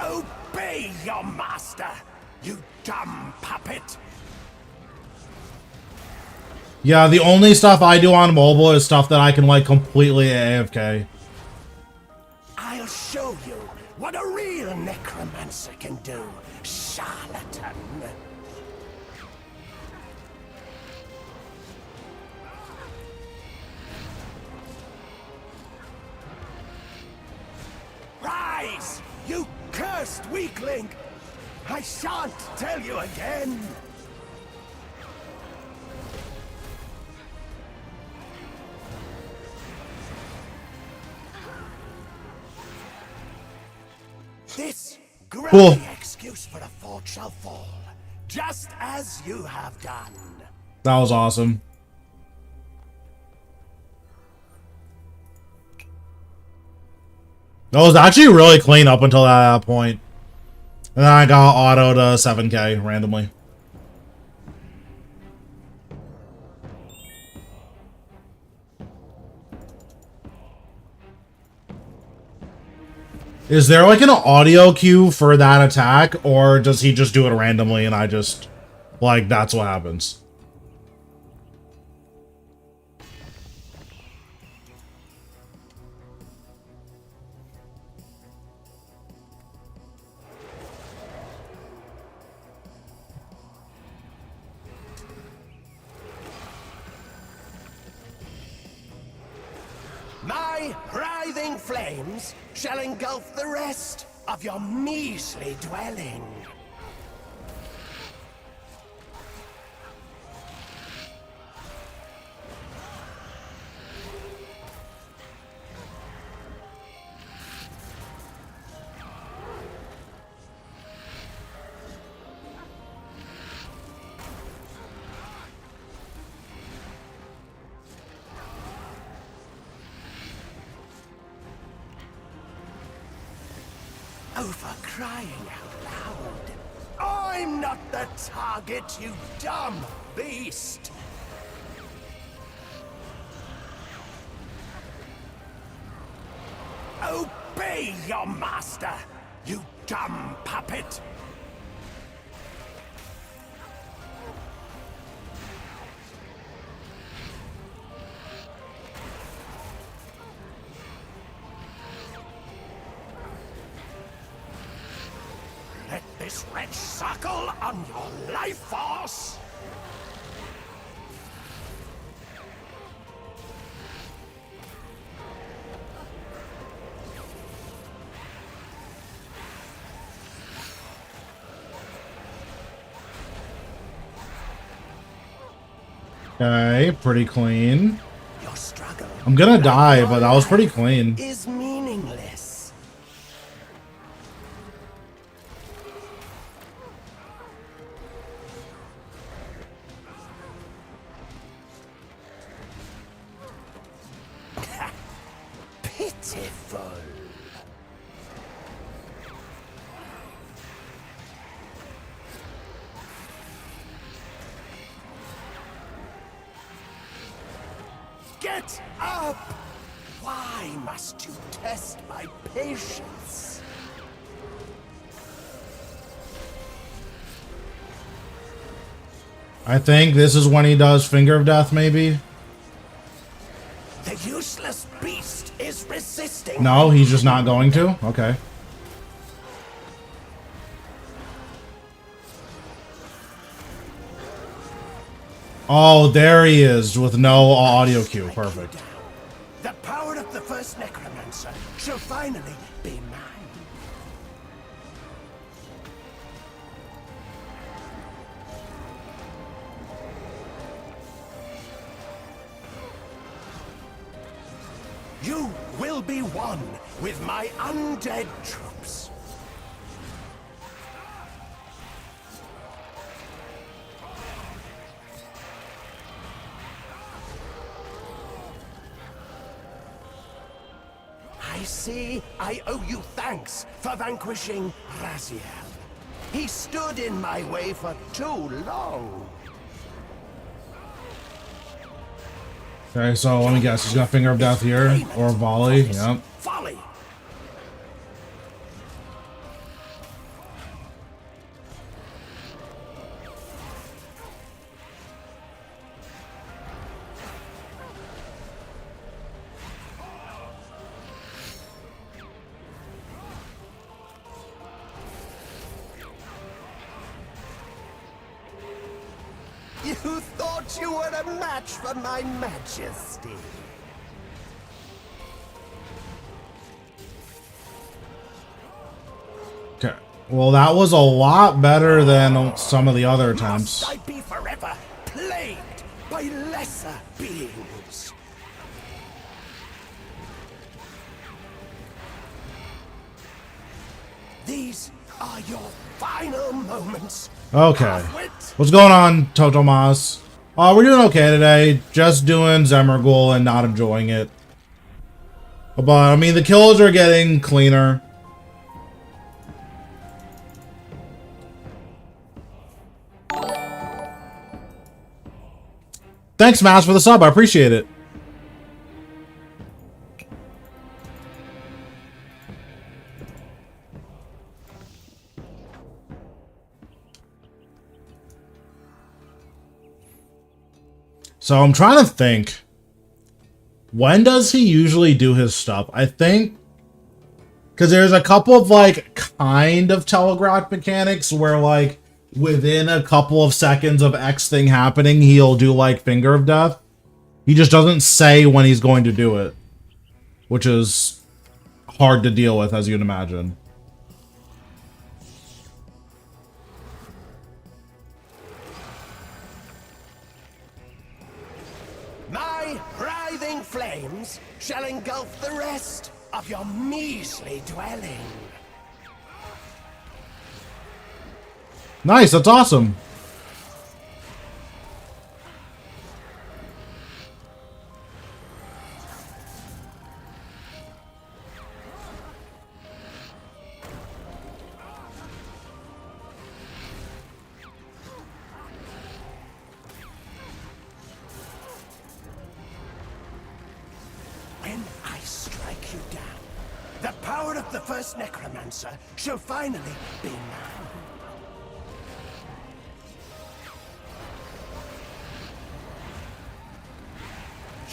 Obey your master, you dumb puppet. Yeah, the only stuff I do on mobile is stuff that I can, like, completely AFK. I'll show you what a real necromancer can do, charlatan. Rise, you cursed weakling! I shan't tell you again! This grubby excuse for a fort shall fall, just as you have done. That was awesome. That was actually really clean up until that point. And then I got auto to 7k randomly. Is there like an audio cue for that attack, or does he just do it randomly and I just, like, that's what happens? My writhing flames shall engulf the rest of your measly dwelling. Oh, for crying out loud. I'm not the target, you dumb beast! Obey your master, you dumb puppet! Let this wretch suckle on your life force! Okay, pretty clean. Your struggle, I'm gonna die, but that was pretty clean. is meaningless. Pitiful. Get up! Why must you test my patience? I think this is when he does Finger of Death, maybe? The useless beast is resisting. No, he's just not going to? Okay. Oh, there he is, with no audio cue. Perfect. The power of the first necromancer shall finally be mine. You will be one with my undead troops. I see I owe you thanks for vanquishing Raziel. He stood in my way for too long. Okay, so let me guess. He's got Finger of Death here, or Volley. Yep. Folly. You thought you were a match for my majesty. Okay. Well, that was a lot better than some of the other attempts. Must I be forever plagued by lesser beings? These are your final moments. Okay. Wit. What's going on, Totomas? We're doing okay today. Just doing Zemergul and not enjoying it. But, I mean, the kills are getting cleaner. Thanks, Mass, for the sub. I appreciate it. So I'm trying to think. When does he usually do his stuff? I think because there's a couple of like kind of telegraph mechanics where like within a couple of seconds of X thing happening, he'll do like Finger of Death. He just doesn't say when he's going to do it. which is hard to deal with, as you'd imagine. My writhing flames shall engulf the rest of your measly dwelling. Nice, that's awesome. When I strike you down, the power of the first necromancer shall finally be mine.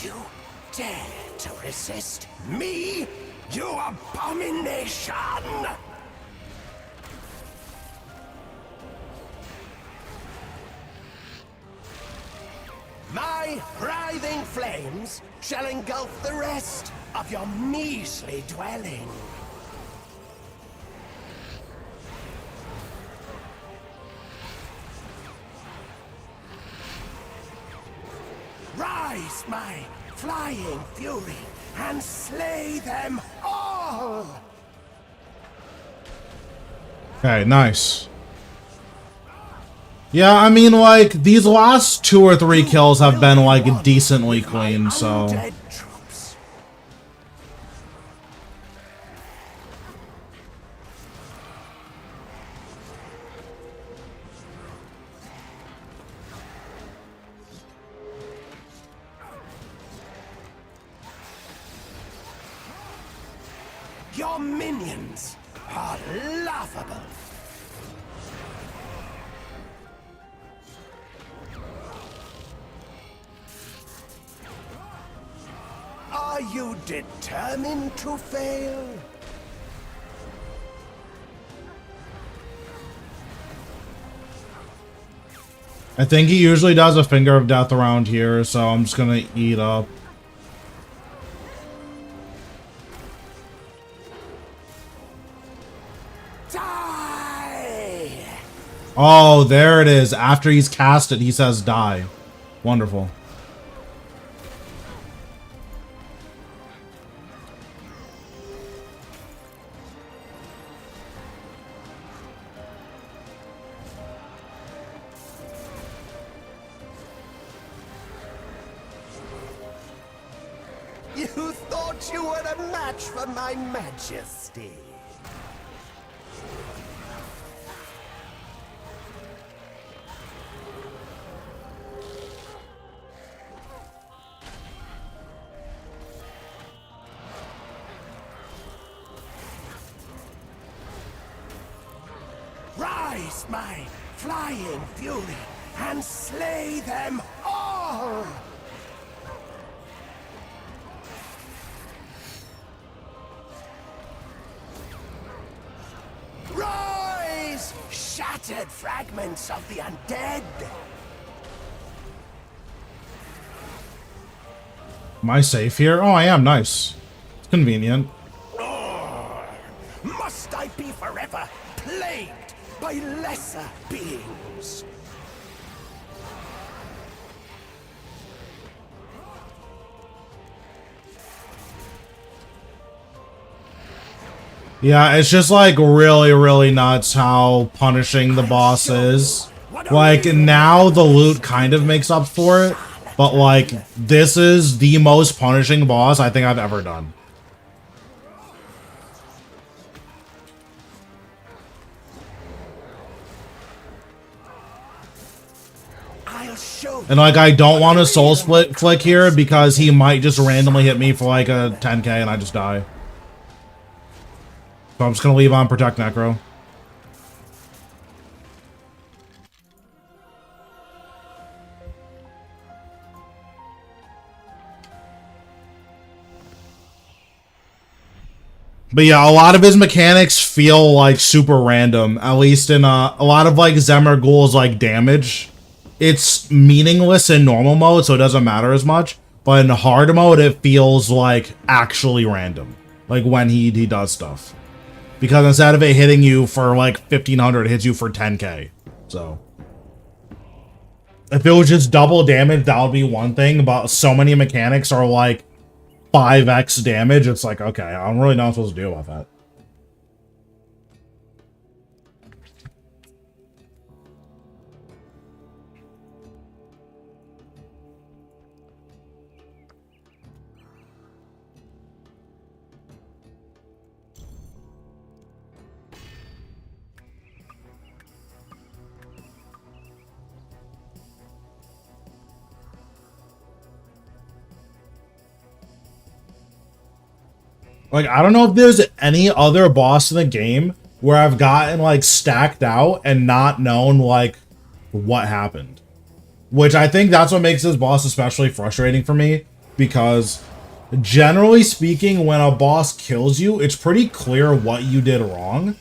You dare to resist me, you abomination! My writhing flames shall engulf the rest of your measly dwelling. Rise, my flying fury, and slay them all! Okay, nice. Yeah, I mean, like, these last 2 or 3 kills have been, like, decently clean, so... Undead troops. Your minions are laughable. Are you determined to fail? I think he usually does a finger of death around here, so I'm just gonna eat up. Die! Oh, there it is. After he's cast it, he says die. Wonderful. You thought you were a match for my majesty. Rise, my flying fury, and slay them all! Rise, shattered fragments of the undead! Am I safe here? Oh, I am. Nice. It's convenient. Must I be forever plagued by lesser beings? Yeah, it's just like really, really nuts how punishing the boss is. Like, now the loot kind of makes up for it, but like, this is the most punishing boss I think I've ever done. I'll show And like, I don't want to soul split flick here because he might just randomly hit me for like a 10k and I just die. So I'm just gonna leave on Protect Necro. But yeah, a lot of his mechanics feel like super random. At least in a lot of like Zemmergul's like damage. It's meaningless in normal mode, so it doesn't matter as much. But in hard mode, it feels like actually random. Like when he does stuff. Because instead of it hitting you for like 1500, it hits you for 10k. So if it was just double damage, that would be one thing. But so many mechanics are like 5x damage. It's like, okay, I don't really know what I'm supposed to do about that. Like, I don't know if there's any other boss in the game where I've gotten, like, stacked out and not known, like, what happened. Which I think that's what makes this boss especially frustrating for me. Because, generally speaking, when a boss kills you, it's pretty clear what you did wrong.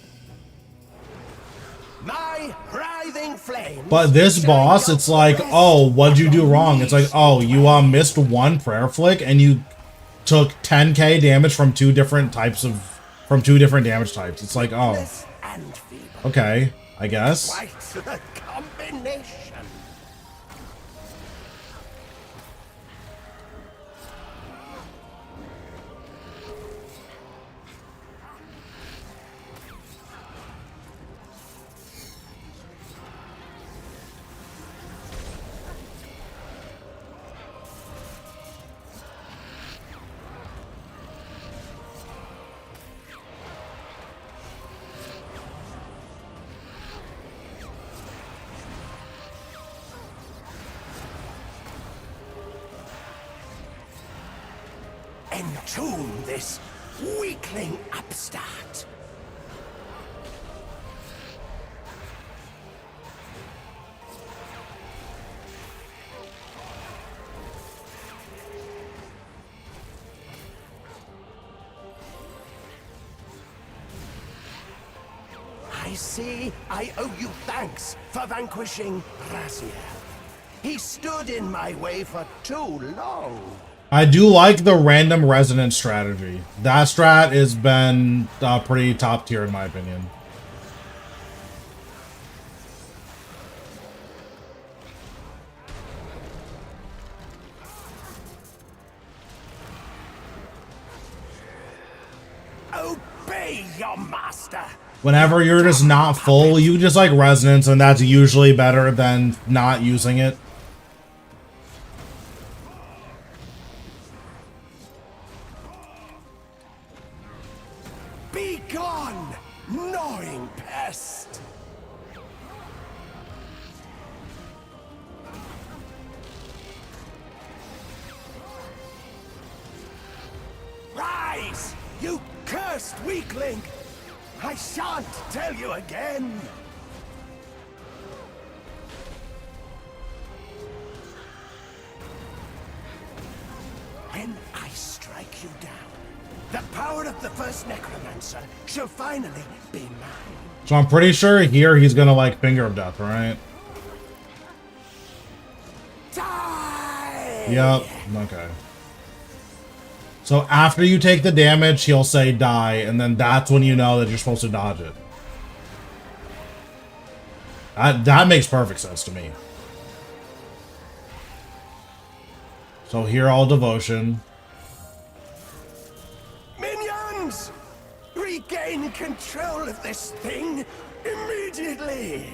My writhing flames. But this boss, it's like, oh, what'd you do wrong? It's like, oh, you missed one prayer flick and you took 10k damage from two different damage types. It's like, oh, okay, I guess. Quite the combination. Entomb this weakling upstart. I see I owe you thanks for vanquishing Raziel. He stood in my way for too long. I do like the random resonance strategy. That strat has been pretty top tier in my opinion. Obey your master. Whenever you're just not full, you just like resonance, and that's usually better than not using it. Be gone, gnawing pest! Rise, you cursed weakling! I shan't tell you again! When I strike you down, the power of the first necromancer shall finally be mine. So I'm pretty sure here he's gonna like finger of death, right? Die! Yep. Okay. So after you take the damage, he'll say die, and then that's when you know that you're supposed to dodge it. That makes perfect sense to me. So here, all devotion. Minions! Regain control of this thing immediately!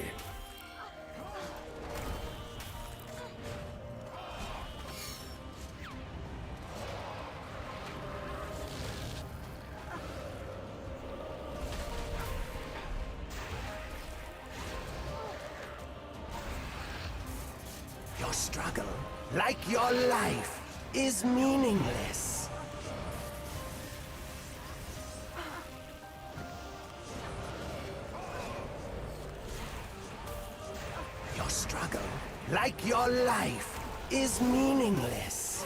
Your struggle, like your life, is meaningless. Your struggle, like your life, is meaningless.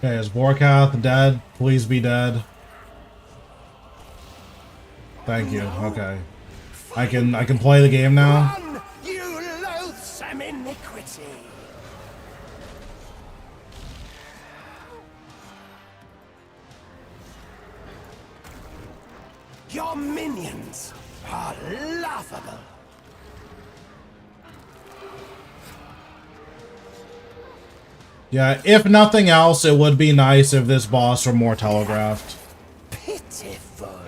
Okay, is Warcast dead? Please be dead. Thank you. Okay. I can play the game now. Run, you loathsome iniquity! Your minions are laughable. Yeah, if nothing else, it would be nice if this boss were more telegraphed. Pitiful.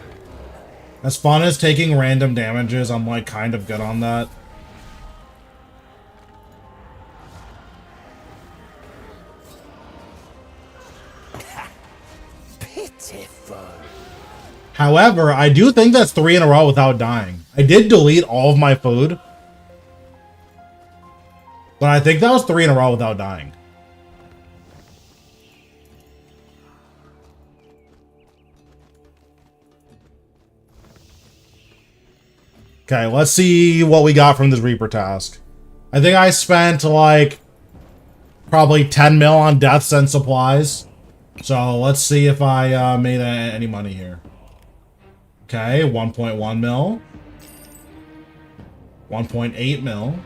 As fun as taking random damages, I'm like kind of good on that. Pitiful. However, I do think that's 3 in a row without dying. I did delete all of my food. But I think that was 3 in a row without dying. Okay, let's see what we got from this Reaper task. I think I spent like probably 10 mil on deaths and supplies. So let's see if I made any money here. Okay, 1.1 mil. 1.8 mil.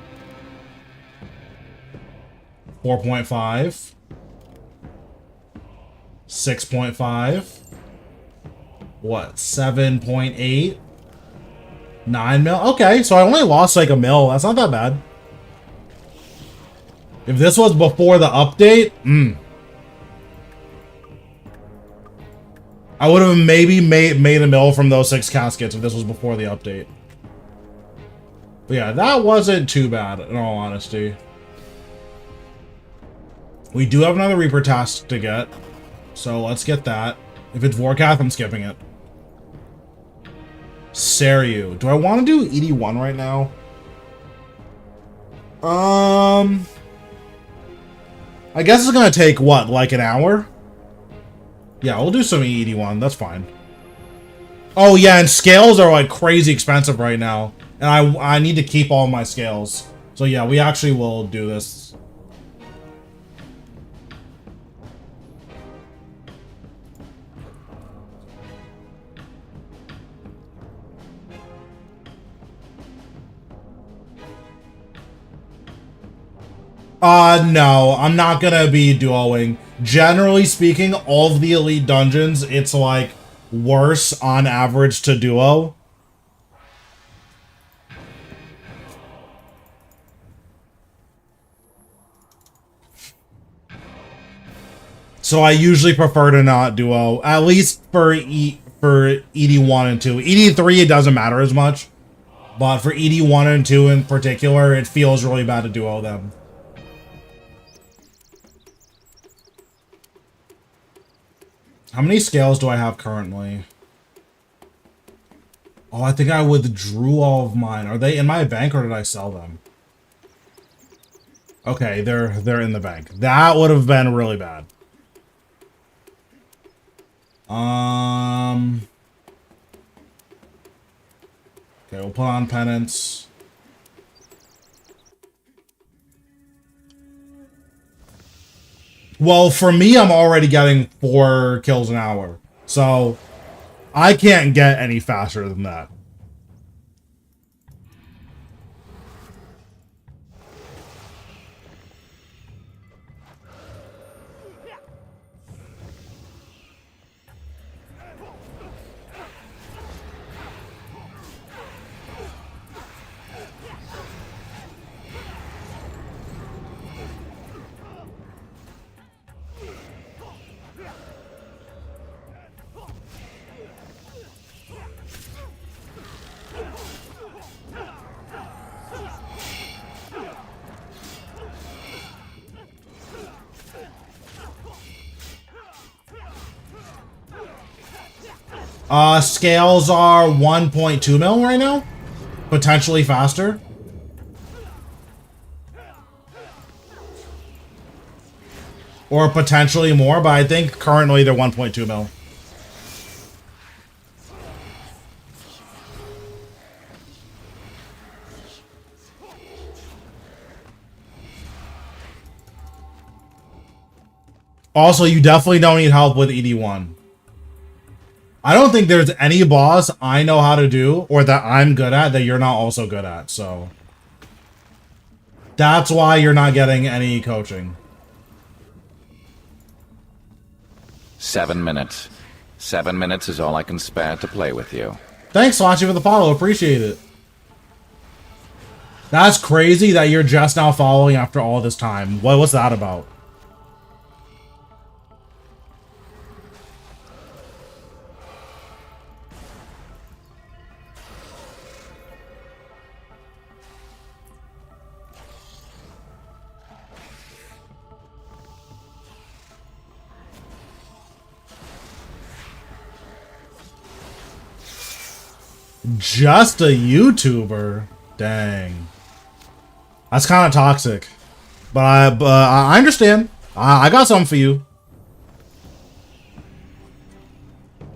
4.5. 6.5. What? 7.8. 9 mil? Okay, so I only lost like a mil. That's not that bad. If this was before the update, I would have maybe made a mil from those 6 caskets if this was before the update. But yeah, that wasn't too bad, in all honesty. We do have another Reaper task to get, so let's get that. If it's Warcast, I'm skipping it. Seryu. Do I want to do ED1 right now? I guess it's gonna take, what, like an hour? Yeah, we'll do some ED1, that's fine. Oh yeah, and scales are like crazy expensive right now. And I need to keep all my scales. So yeah, we actually will do this. No, I'm not gonna be duoing. Generally speaking, all of the elite dungeons, it's like worse on average to duo. So I usually prefer to not duo, at least for ED1 and 2. ED3, it doesn't matter as much. But for ED1 and 2 in particular, it feels really bad to duo them. How many scales do I have currently? Oh, I think I withdrew all of mine. Are they in my bank or did I sell them? Okay, they're in the bank. That would have been really bad. Okay, we'll put on penance. Well, for me, I'm already getting 4 kills an hour. So, I can't get any faster than that. Scales are 1.2 mil right now. Potentially faster. Or potentially more, but I think currently they're 1.2 mil. Also, you definitely don't need help with ED1. I don't think there's any boss I know how to do or that I'm good at that you're not also good at, so that's why you're not getting any coaching. 7 minutes. 7 minutes is all I can spare to play with you. Thanks, Slachi, for the follow. Appreciate it. That's crazy that you're just now following after all this time. What's that about? Just a YouTuber? Dang. That's kind of toxic. But I understand. I got something for you.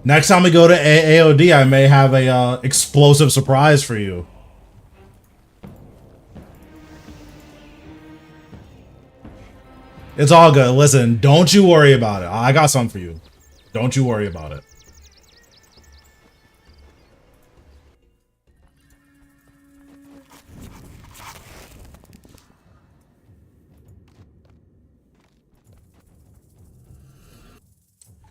Next time we go to AOD, I may have a explosive surprise for you. It's all good. Listen, don't you worry about it. I got something for you. Don't you worry about it.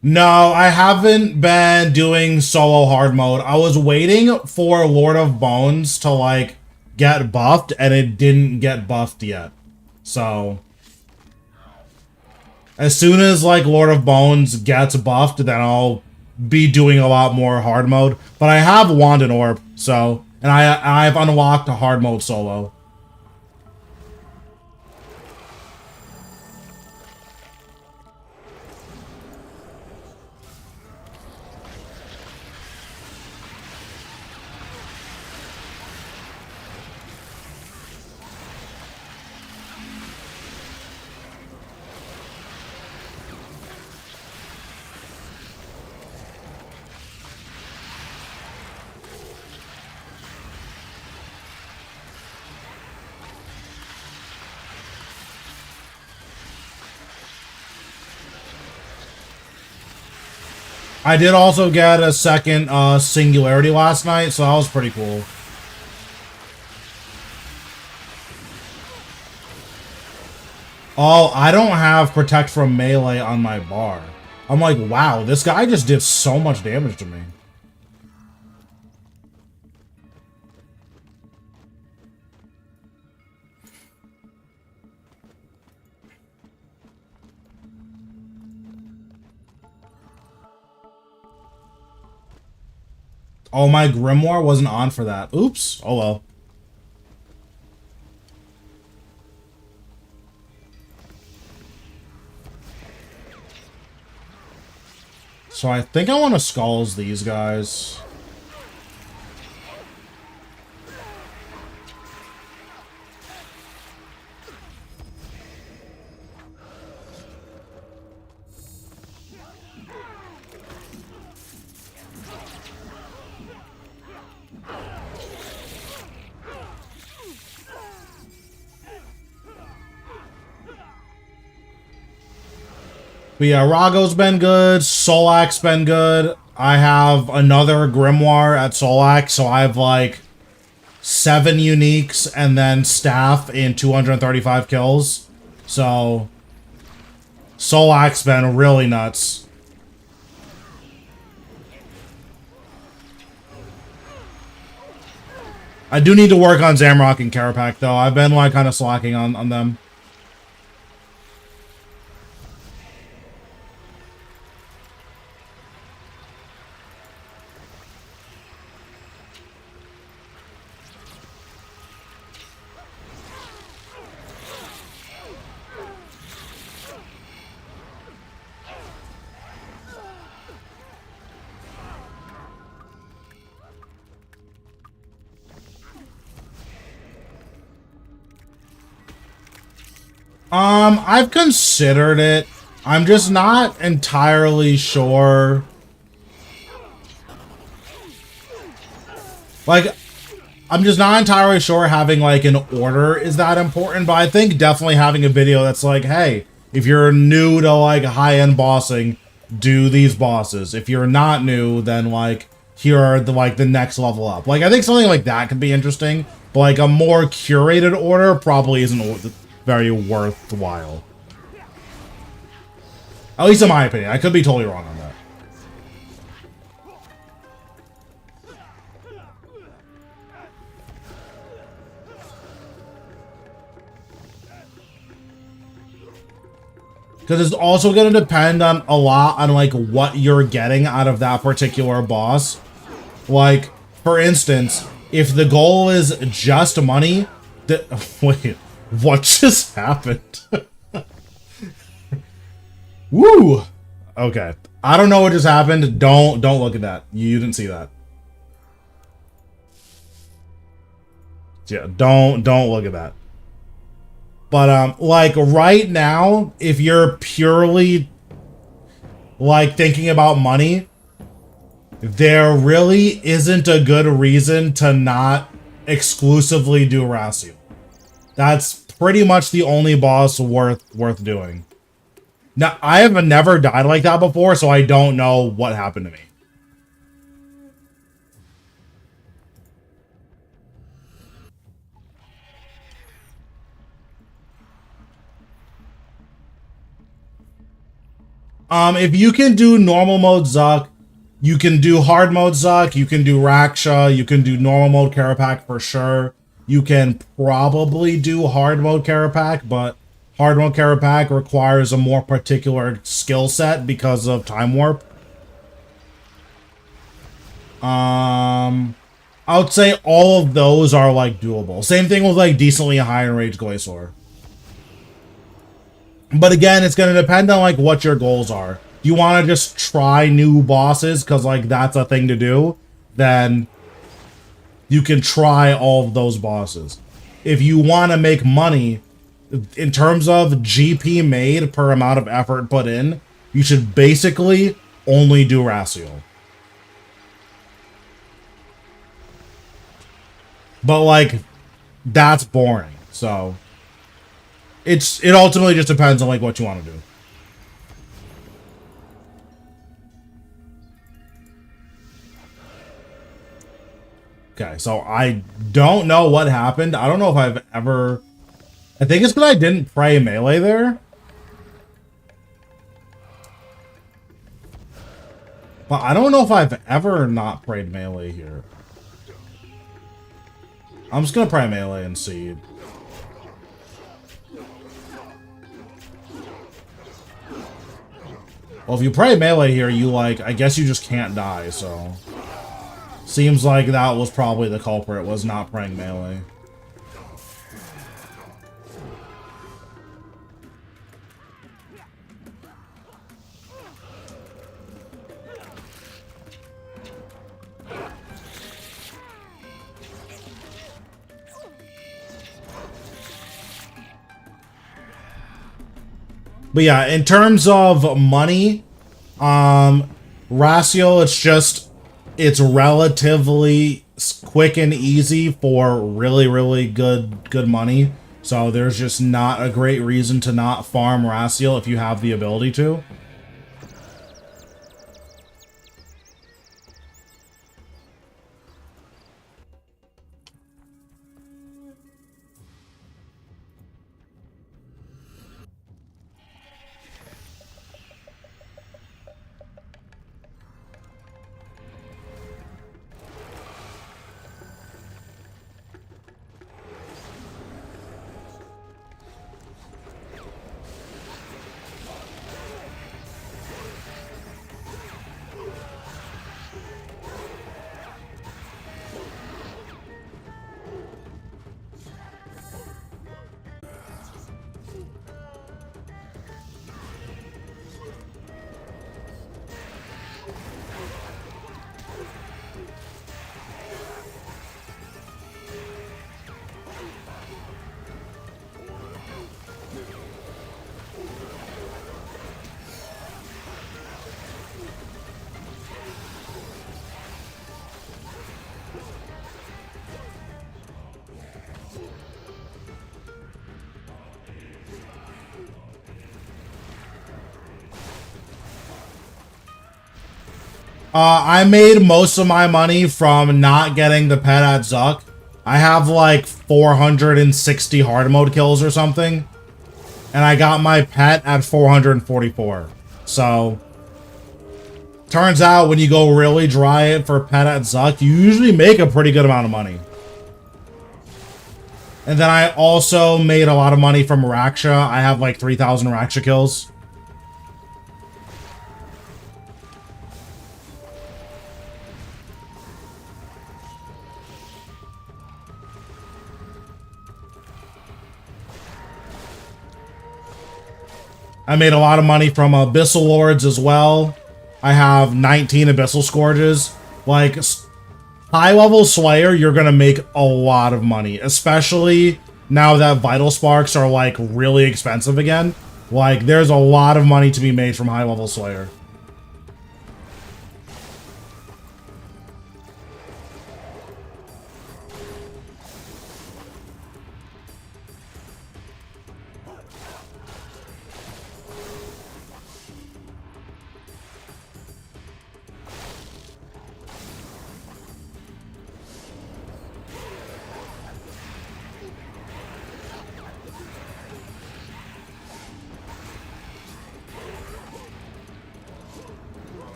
No, I haven't been doing solo hard mode. I was waiting for Lord of Bones to, like, get buffed, and it didn't get buffed yet. So, as soon as, like, Lord of Bones gets buffed, then I'll be doing a lot more hard mode. But I have Wand and Orb, so, and I've unlocked a hard mode solo. I did also get a second singularity last night, so that was pretty cool. Oh, I don't have Protect from Melee on my bar. I'm like, wow, this guy just did so much damage to me. Oh, my Grimoire wasn't on for that. Oops. Oh, well. So I think I want to Skulls these guys. But yeah, Rago's been good. Solak's been good. I have another Grimoire at Solak, so I have like 7 uniques and then Staff in 235 kills. So Solak's been really nuts. I do need to work on Zamrock and Carapac though. I've been like kind of slacking on them. I've considered it. I'm just not entirely sure. Like, I'm just not entirely sure having, like, an order is that important, but I think definitely having a video that's like, hey, if you're new to like high-end bossing, do these bosses. If you're not new, then like here are the next level up. Like I think something like that could be interesting, but like a more curated order probably isn't very worthwhile. At least in my opinion. I could be totally wrong on that. Because it's also going to depend on a lot on like what you're getting out of that particular boss. Like, for instance, if the goal is just money, wait, what just happened? Woo! Okay. I don't know what just happened. Don't look at that. You didn't see that. Yeah, don't look at that. But, like, right now, if you're purely, like, thinking about money, there really isn't a good reason to not exclusively do Ratio. That's pretty much the only boss worth doing. Now, I have never died like that before, so I don't know what happened to me. If you can do normal mode Zuck, you can do hard mode Zuck, you can do Raksha, you can do normal mode Karapak for sure. You can probably do hard mode Karapak, but hard mode Karapak requires a more particular skill set because of Time Warp. I would say all of those are like doable. Same thing with like decently high enraged Glacior. But again, it's going to depend on like what your goals are. If you want to just try new bosses because like that's a thing to do, then you can try all of those bosses. If you want to make money, in terms of GP made per amount of effort put in, you should basically only do Ratio. But like, that's boring, so it ultimately just depends on like what you want to do. Okay, so I don't know what happened. I don't know if I've ever... I think it's because I didn't pray melee there. But I don't know if I've ever not prayed melee here. I'm just gonna pray melee and see. Well, if you pray melee here, you like, I guess you just can't die, so. Seems like that was probably the culprit, was not praying melee. But yeah, in terms of money, Ratio, it's relatively quick and easy for really good money. So there's just not a great reason to not farm Ratio if you have the ability to. I made most of my money from not getting the pet at Zuck. I have like 460 hard mode kills or something. And I got my pet at 444. So, turns out when you go really dry it for pet at Zuck, you usually make a pretty good amount of money. And then I also made a lot of money from Raksha. I have like 3,000 Raksha kills. I made a lot of money from Abyssal Lords as well. I have 19 Abyssal Scourges. Like, high-level Slayer, you're gonna make a lot of money. Especially now that Vital Sparks are, like, really expensive again. Like, there's a lot of money to be made from high-level Slayer.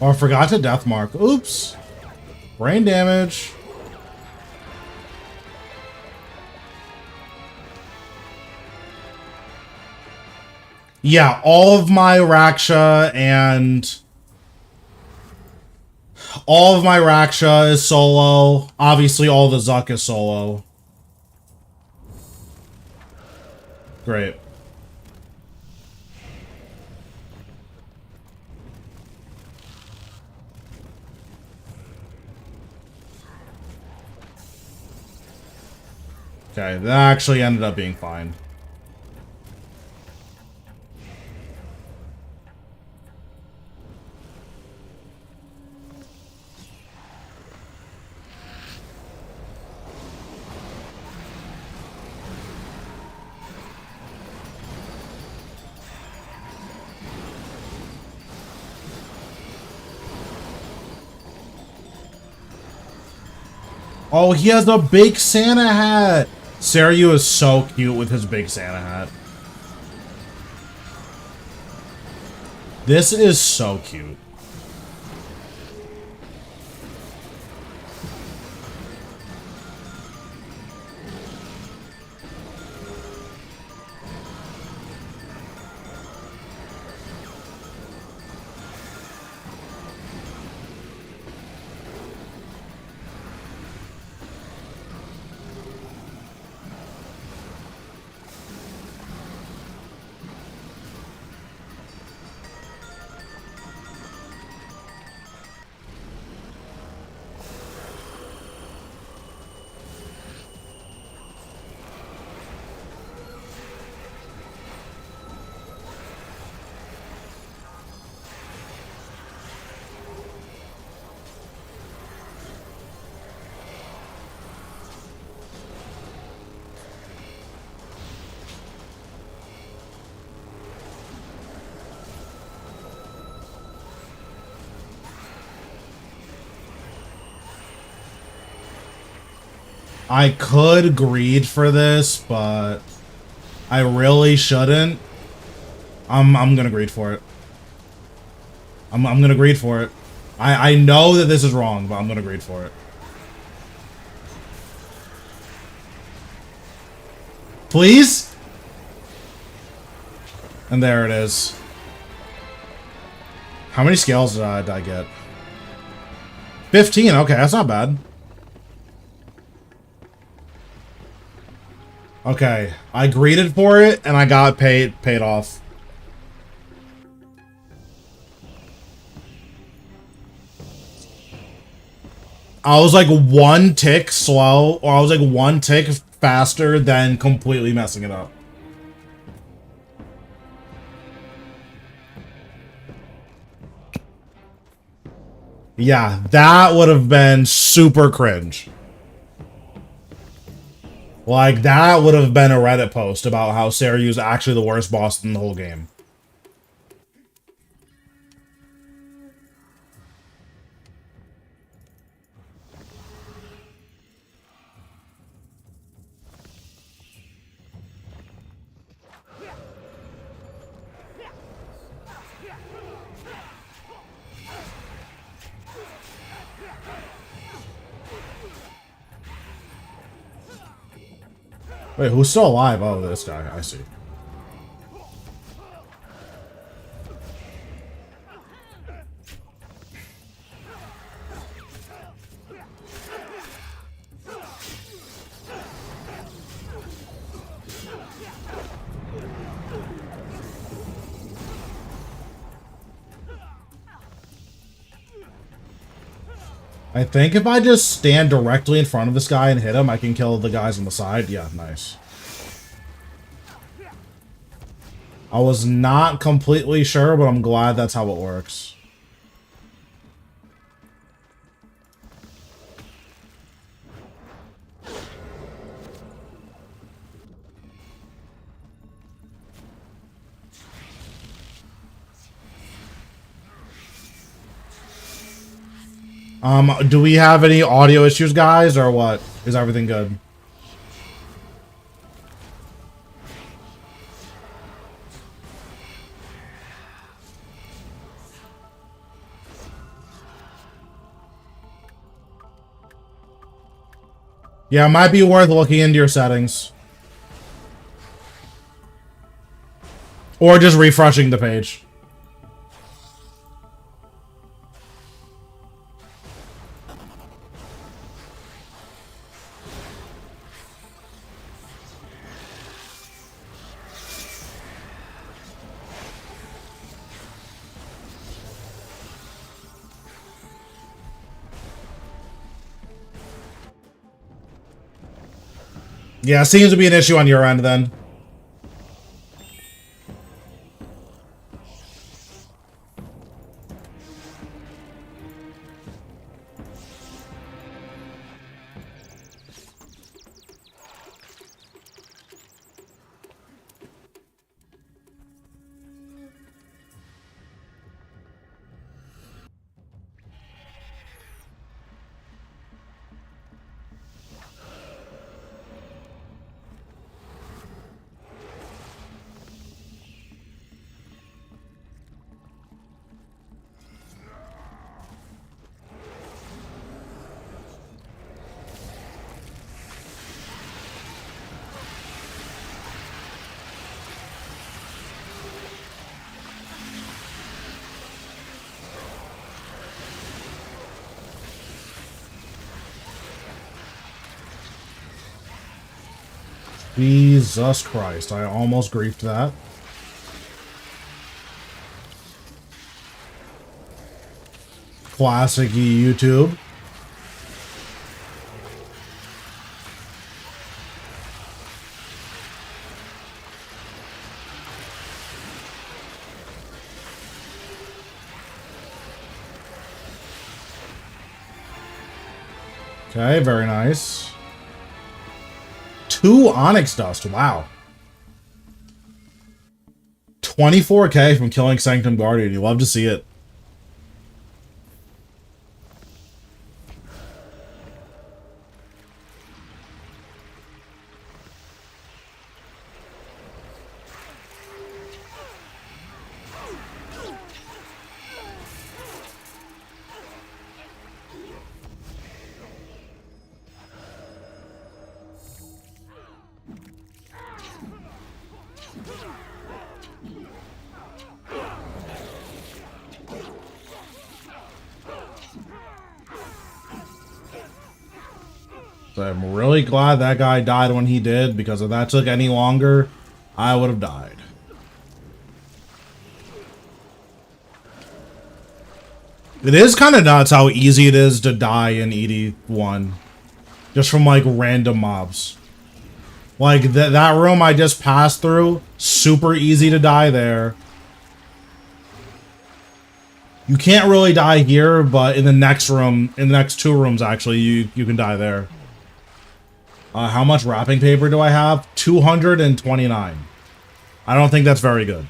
Oh, I forgot to death mark. Oops. Brain damage. Yeah, all of my Raksha and... all of my Raksha is solo. Obviously, all the Zuck is solo. Great. Okay, that actually ended up being fine. Oh, he has a big Santa hat! Saryu is so cute with his big Santa hat. This is so cute. I could greed for this, but I really shouldn't. I'm gonna greed for it. I'm gonna greed for it. I know that this is wrong, but I'm gonna greed for it. Please? And there it is. How many scales did I get? 15, okay, that's not bad. Okay, I greeted for it, and I got paid off. I was like one tick slow, or I was like one tick faster than completely messing it up. Yeah, that would have been super cringe. Like, that would have been a Reddit post about how Seiryu is actually the worst boss in the whole game. Wait, who's still alive? Oh, this guy. I see. I think if I just stand directly in front of this guy and hit him, I can kill the guys on the side. Yeah, nice. I was not completely sure, but I'm glad that's how it works. Do we have any audio issues, guys, or what? Is everything good? Yeah, it might be worth looking into your settings. Or just refreshing the page. Yeah, seems to be an issue on your end then. Jesus Christ, I almost griefed that. Classic YouTube. Okay, very nice. 2 Onyx Dust, wow. 24k from killing Sanctum Guardian, you love to see it. So I'm really glad that guy died when he did, because if that took any longer, I would have died. It is kind of nuts how easy it is to die in ED1. Just from, like, random mobs. Like, that room I just passed through, super easy to die there. You can't really die here, but in the next room, in the next 2 rooms, actually, you can die there. How much wrapping paper do I have? 229. I don't think that's very good.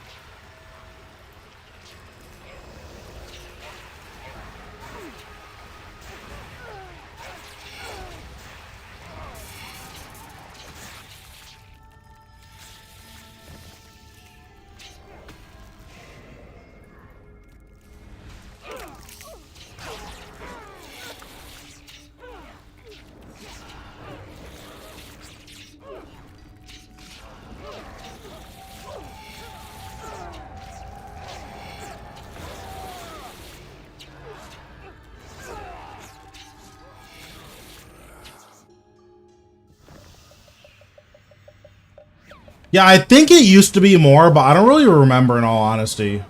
Yeah, I think it used to be more, but I don't really remember in all honesty.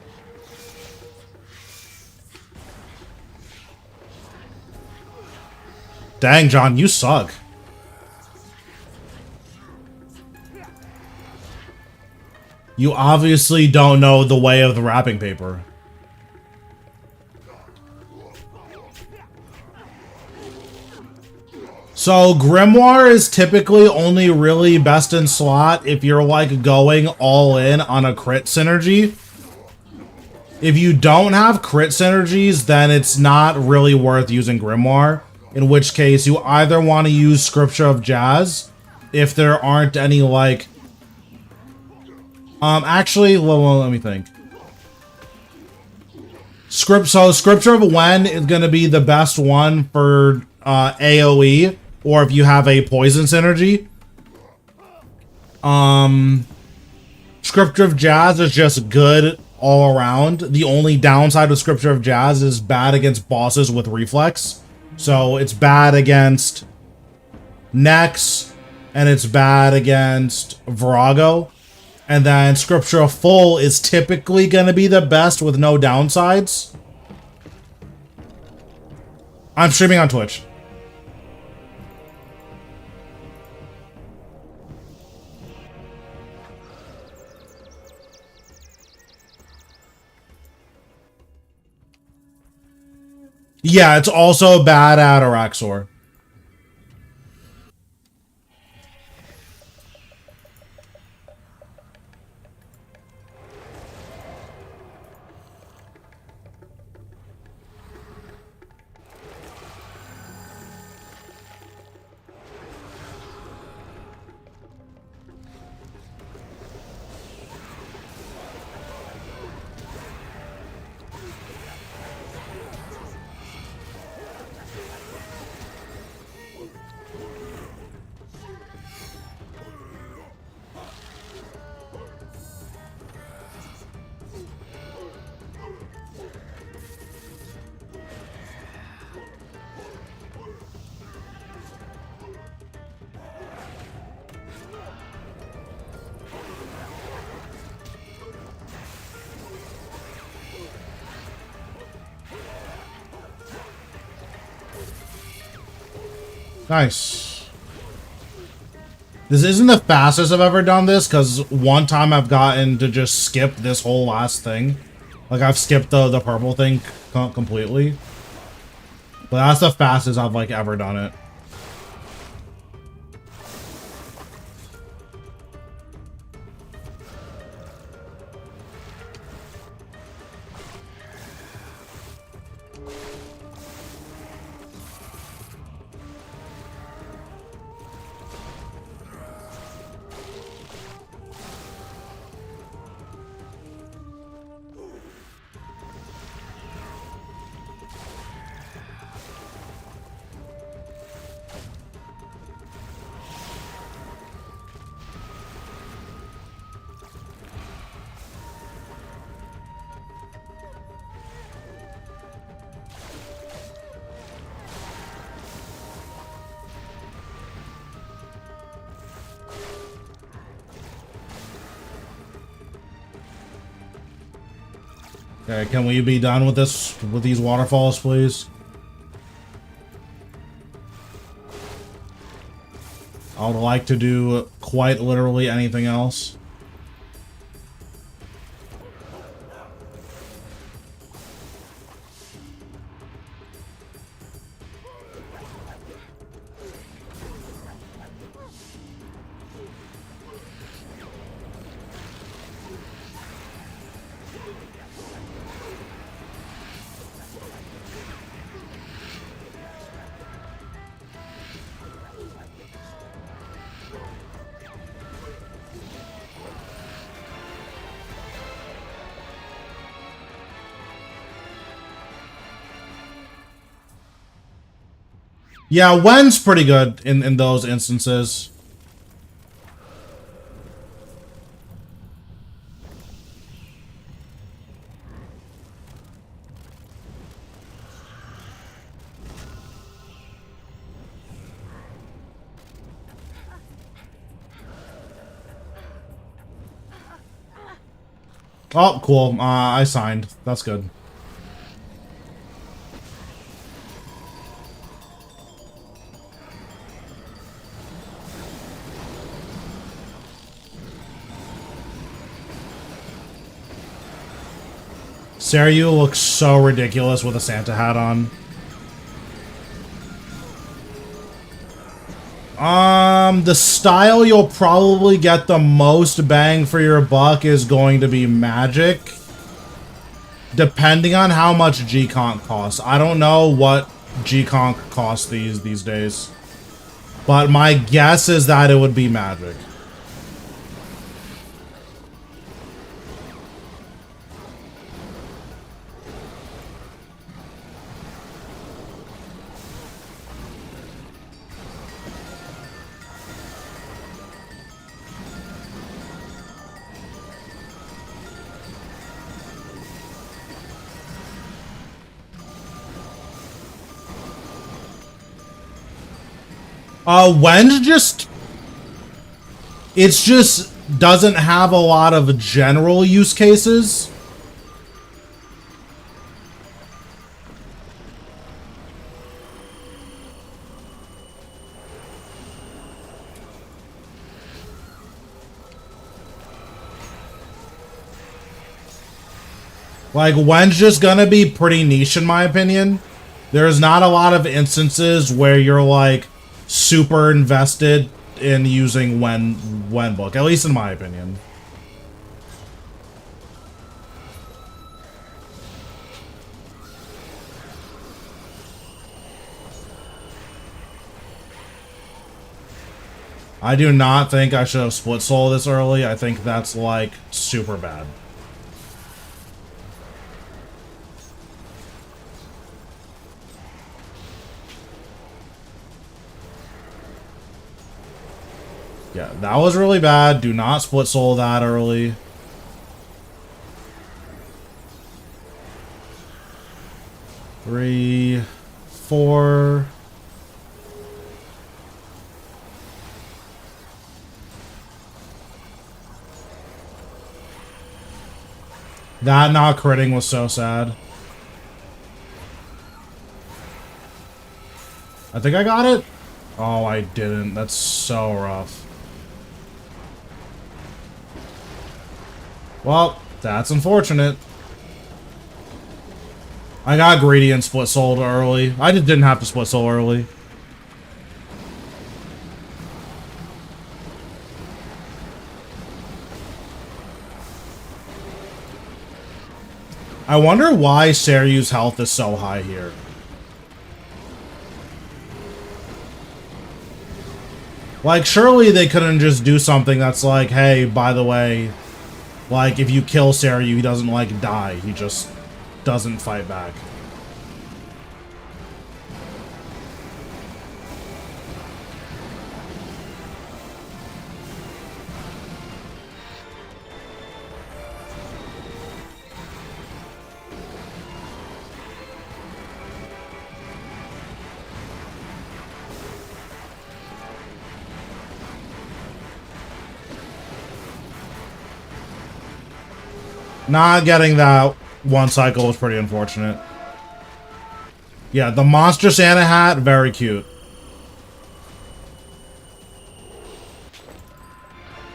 Dang, John, you suck. You obviously don't know the way of the wrapping paper. So, Grimoire is typically only really best in slot if you're, like, going all in on a crit synergy. If you don't have crit synergies, then it's not really worth using Grimoire. In which case, you either want to use Scripture of Jazz, if there aren't any, like... actually, let me think. Scripture of Wen is going to be the best one for AoE. Or if you have a poison synergy. Scripture of Jazz is just good all around. The only downside of Scripture of Jazz is bad against bosses with reflex. So it's bad against Nex, and it's bad against Virago. And then Scripture of Full is typically going to be the best with no downsides. I'm streaming on Twitch. Yeah, it's also bad at Araxor. Nice. This isn't the fastest I've ever done this, because one time I've gotten to just skip this whole last thing. Like, I've skipped the purple thing completely. But that's the fastest I've, like, ever done it. Okay, can we be done with this, with these waterfalls, please? I would like to do quite literally anything else. Yeah, when's pretty good in those instances. Oh, cool. I signed. That's good. Saryu looks so ridiculous with a Santa hat on. The style you'll probably get the most bang for your buck is going to be magic. Depending on how much G-Conk costs. I don't know what G-Conk costs these days. But my guess is that it would be magic. Wen's just... It's just doesn't have a lot of general use cases. Like, Wen's just gonna be pretty niche in my opinion. There's not a lot of instances where you're like super invested in using Wen book, at least in my opinion. I do not think I should have split soul this early. I think that's like super bad. Yeah, that was really bad. Do not split soul that early. Three, four. That not critting was so sad. I think I got it. Oh, I didn't. That's so rough. Well, that's unfortunate. I got greedy and split soul early. I just didn't have to split soul early. I wonder why Saryu's health is so high here. Like, surely they couldn't just do something that's like, hey, by the way, like, if you kill Saryu, he doesn't, like, die. He just doesn't fight back. Not getting that one cycle was pretty unfortunate. Yeah, the Monster Santa hat, very cute.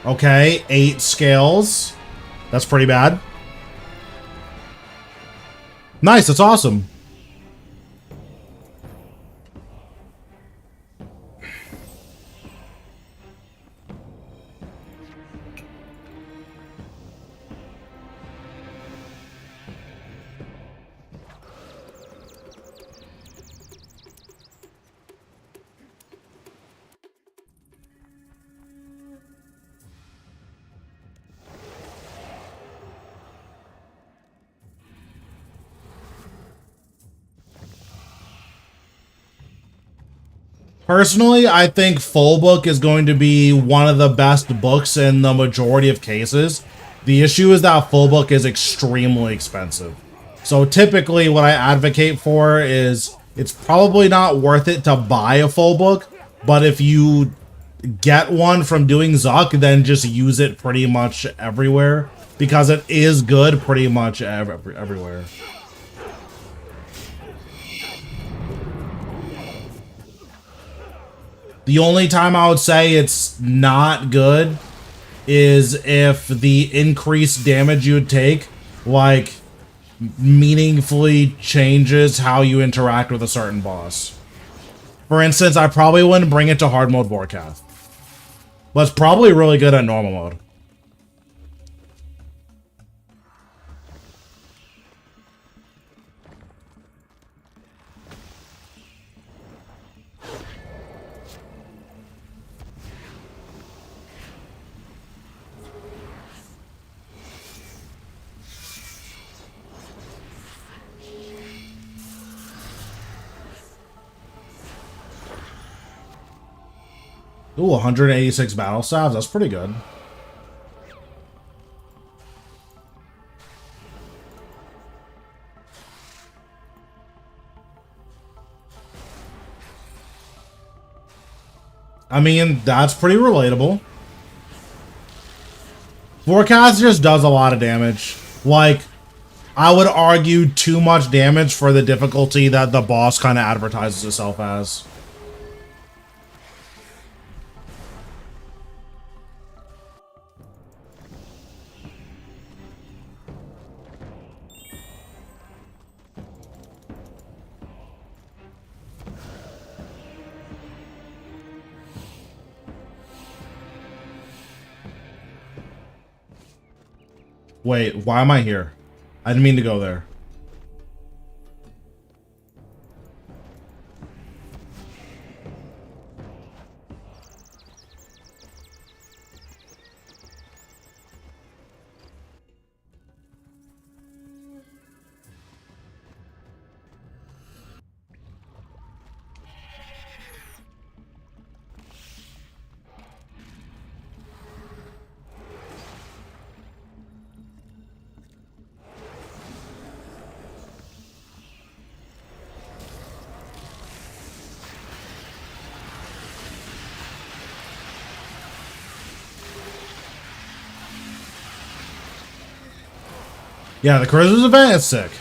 Okay, 8 scales. That's pretty bad. Nice, that's awesome. Personally, I think full book is going to be one of the best books in the majority of cases. The issue is that full book is extremely expensive. So typically what I advocate for is it's probably not worth it to buy a full book, but if you get one from doing Zuck, then just use it pretty much everywhere because it is good pretty much everywhere. The only time I would say it's not good is if the increased damage you would take, like, meaningfully changes how you interact with a certain boss. For instance, I probably wouldn't bring it to hard mode Warcast. But it's probably really good at normal mode. Ooh, 186 battle stabs. That's pretty good. I mean, that's pretty relatable. Warcast just does a lot of damage. Like, I would argue too much damage for the difficulty that the boss kind of advertises itself as. Wait, why am I here? I didn't mean to go there. Yeah, the Christmas event is sick.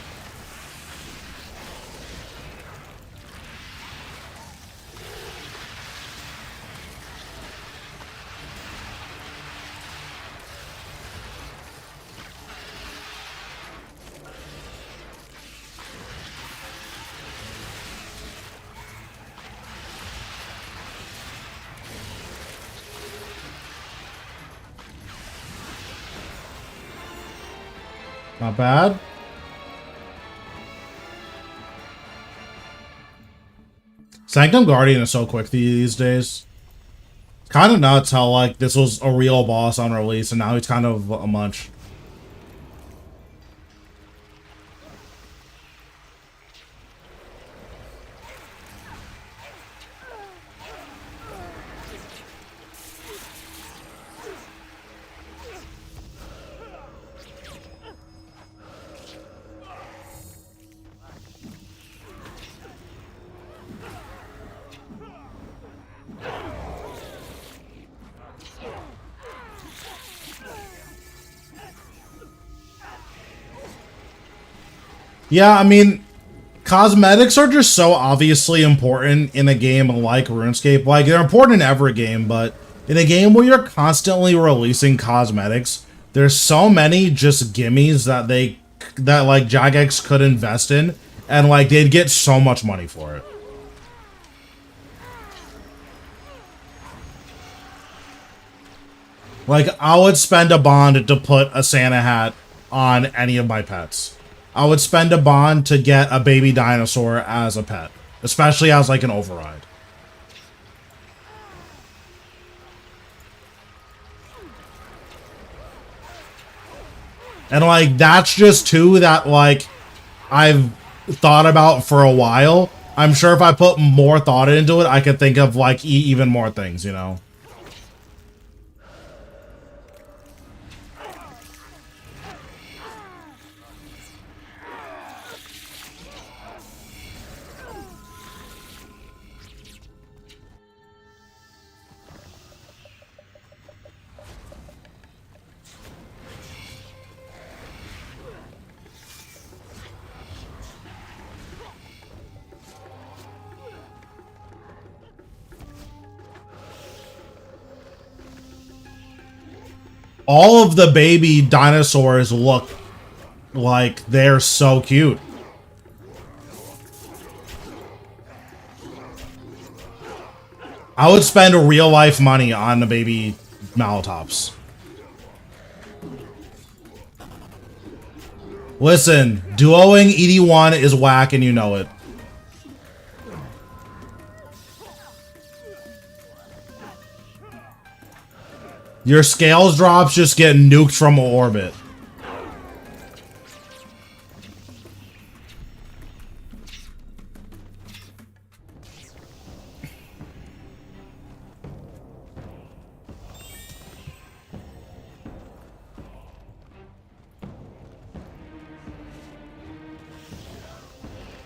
Not bad. Sanctum Guardian is so quick these days. It's kind of nuts how, like, this was a real boss on release, and now he's kind of a munch. Yeah, I mean, cosmetics are just so obviously important in a game like RuneScape. Like, they're important in every game, but in a game where you're constantly releasing cosmetics, there's so many just gimmies that like Jagex could invest in, and like they'd get so much money for it. Like, I would spend a bond to put a Santa hat on any of my pets. I would spend a bond to get a baby dinosaur as a pet, especially as like an override. And like, that's just two that like I've thought about for a while, I'm sure if I put more thought into it, I could think of like even more things, you know? All of the baby dinosaurs look like they're so cute. I would spend real life money on the baby Malatops. Listen, duoing ED1 is whack and you know it. Your scales drops just get nuked from orbit.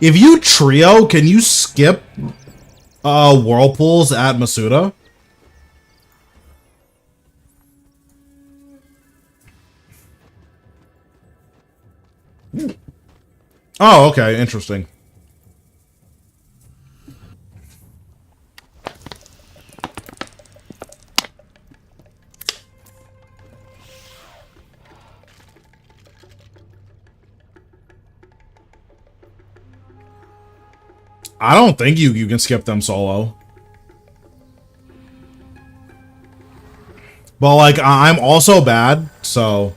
If you trio, can you skip whirlpools at Masuda? Oh, okay, interesting. I don't think you can skip them solo. But like I'm also bad, so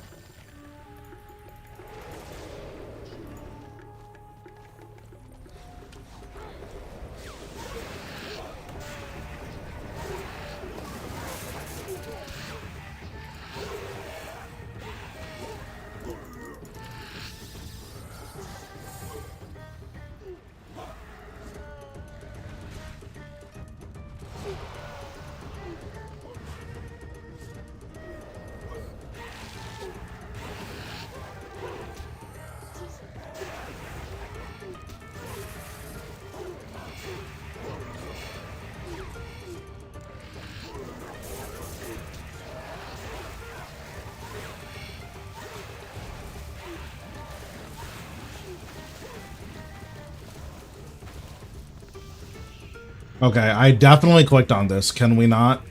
okay, I definitely clicked on this. Can we not?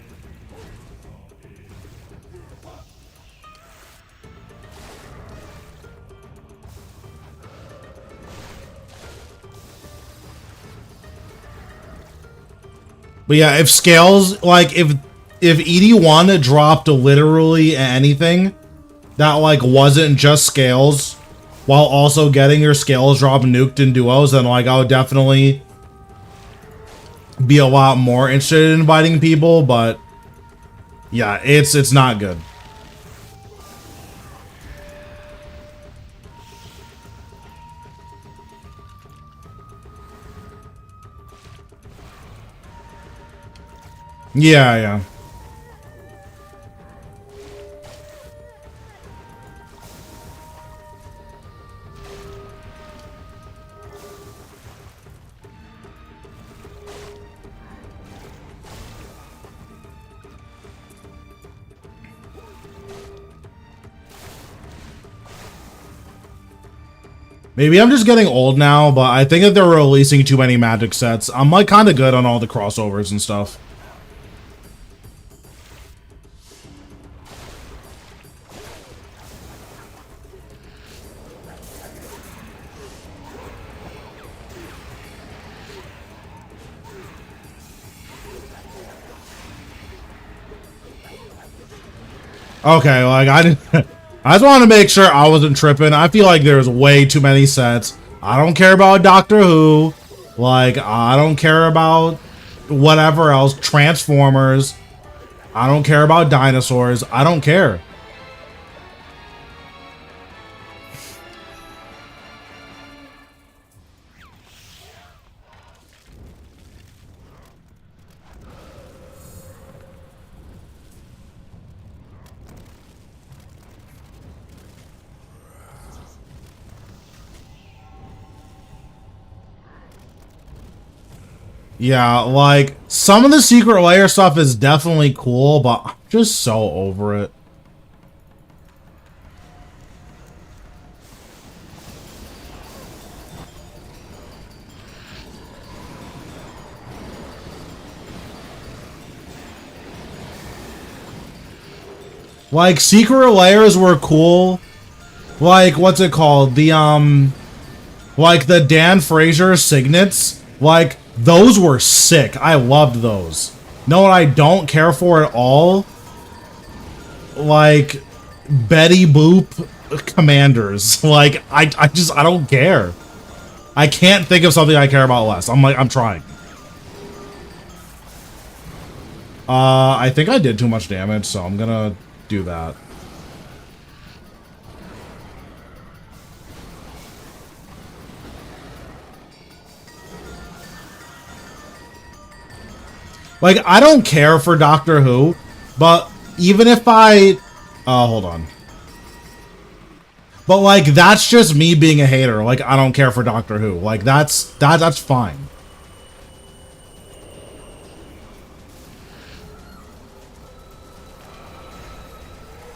But yeah, if scales, like if ED1 dropped literally anything that like wasn't just scales while also getting your scales drop nuked in duos, then like I would definitely be a lot more interested in inviting people, but yeah, it's not good. Yeah, yeah. Maybe I'm just getting old now, but I think that they're releasing too many Magic sets. I'm like kind of good on all the crossovers and stuff. Okay, like I didn't. I just wanted to make sure I wasn't tripping. I feel like there's way too many sets. I don't care about Doctor Who. Like, I don't care about whatever else. Transformers. I don't care about dinosaurs. I don't care. Yeah, like, some of the secret layer stuff is definitely cool, but I'm just so over it. Like, secret layers were cool. Like, what's it called? Like, the Dan Fraser signets. Like, those were sick. I loved those. Know what I don't care for at all? Like, Betty Boop commanders. Like, I don't care. I can't think of something I care about less. I'm trying. I think I did too much damage, so I'm gonna do that. Like, I don't care for Doctor Who, but even if I... hold on. But, like, that's just me being a hater. Like, I don't care for Doctor Who. Like, that's fine.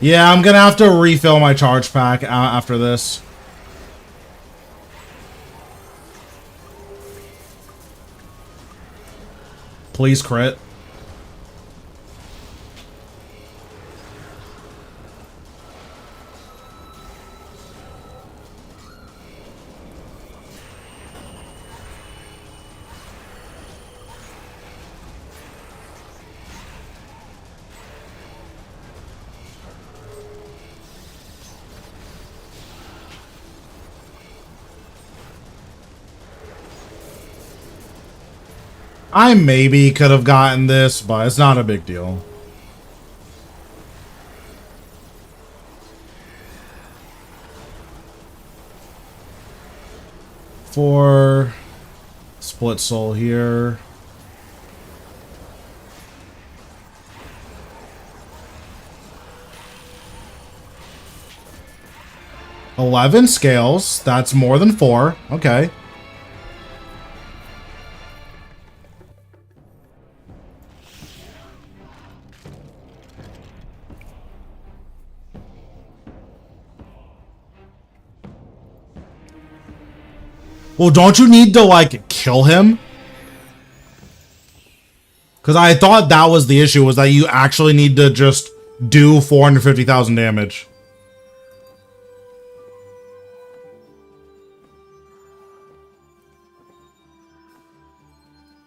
Yeah, I'm gonna have to refill my charge pack after this. Please crit. I maybe could have gotten this, but it's not a big deal. For split soul here. $11 scales. That's more than 4. Okay. Well, don't you need to, like, kill him? Because I thought that was the issue, was that you actually need to just do 450,000 damage.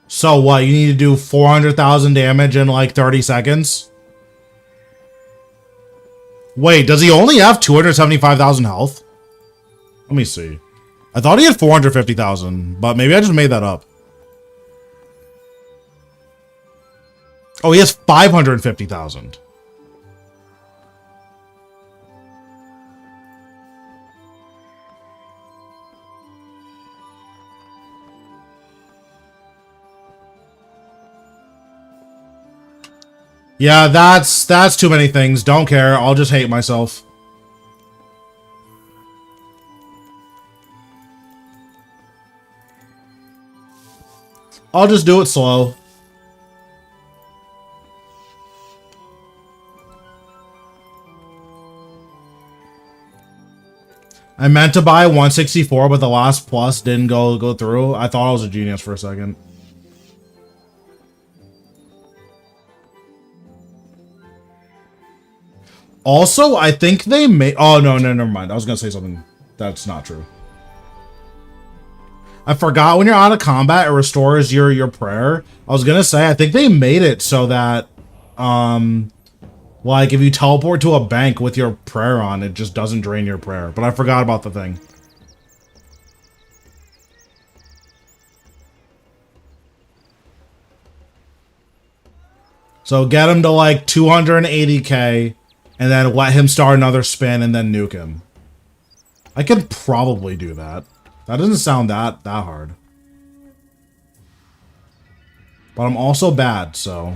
So what, you need to do 400,000 damage in, like, 30 seconds? Wait, does he only have 275,000 health? Let me see. I thought he had 450,000, but maybe I just made that up. Oh, he has 550,000. Yeah, that's too many things. Don't care. I'll just hate myself. I'll just do it slow. I meant to buy 164, but the last plus didn't go through. I thought I was a genius for a second. Also, I think they made... Oh, no, never mind. I was going to say something that's not true. I forgot when you're out of combat, it restores your prayer. I was going to say, I think they made it so that, like, if you teleport to a bank with your prayer on, it just doesn't drain your prayer. But I forgot about the thing. So get him to, like, 280k, and then let him start another spin, and then nuke him. I could probably do that. That doesn't sound that hard. But I'm also bad, so...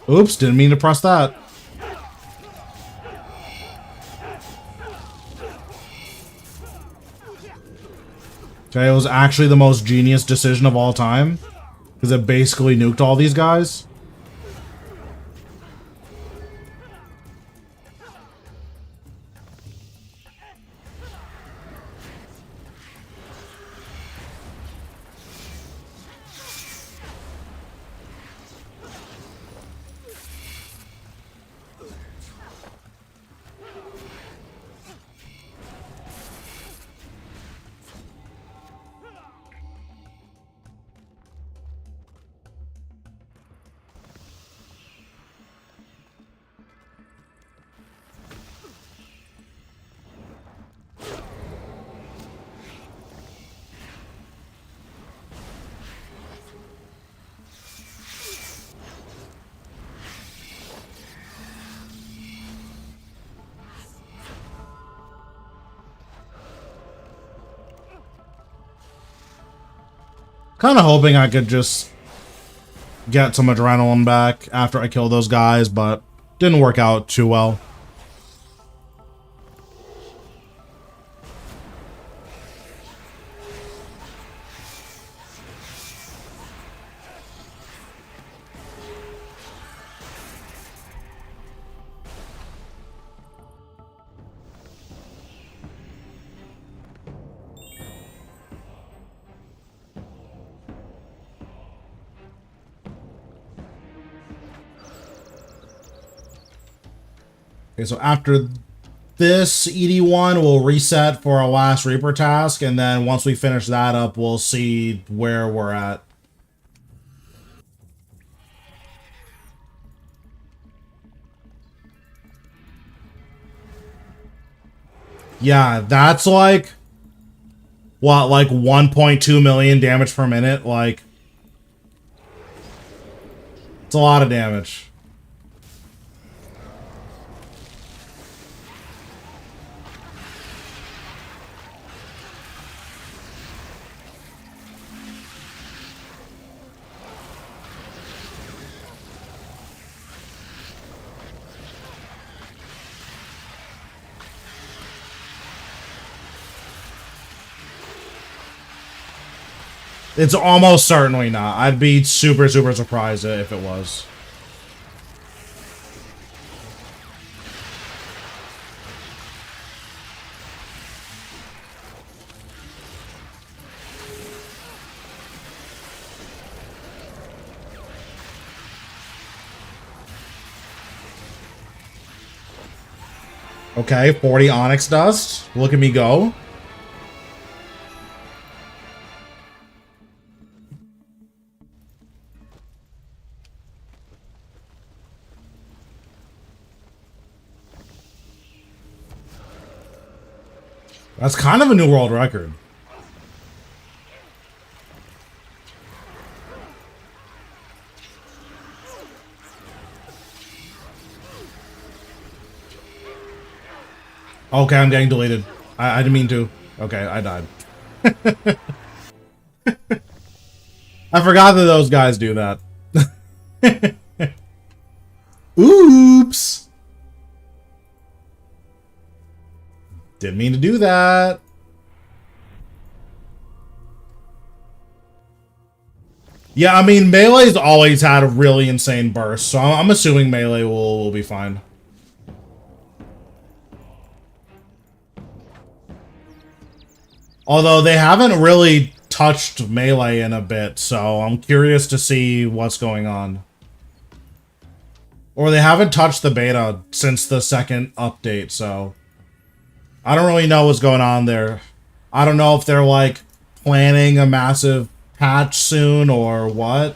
Oops, didn't mean to press that. Okay, it was actually the most genius decision of all time. Because it basically nuked all these guys. Kind of hoping I could just get some adrenaline back after I kill those guys, but didn't work out too well. Okay, so after this ED1, we'll reset for our last Reaper task, and then once we finish that up, we'll see where we're at. Yeah, that's like, what, like 1.2 million damage per minute? Like, it's a lot of damage. It's almost certainly not. I'd be super, super surprised if it was. Okay, 40 Onyx Dust. Look at me go. That's kind of a new world record. Okay, I'm getting deleted. I didn't mean to. Okay, I died. I forgot that those guys do that. Oops. Didn't mean to do that. Yeah, I mean, Melee's always had a really insane burst, so I'm assuming Melee will be fine. Although they haven't really touched Melee in a bit, so I'm curious to see what's going on. Or they haven't touched the beta since the second update, so I don't really know what's going on there. I don't know if they're, like, planning a massive patch soon or what.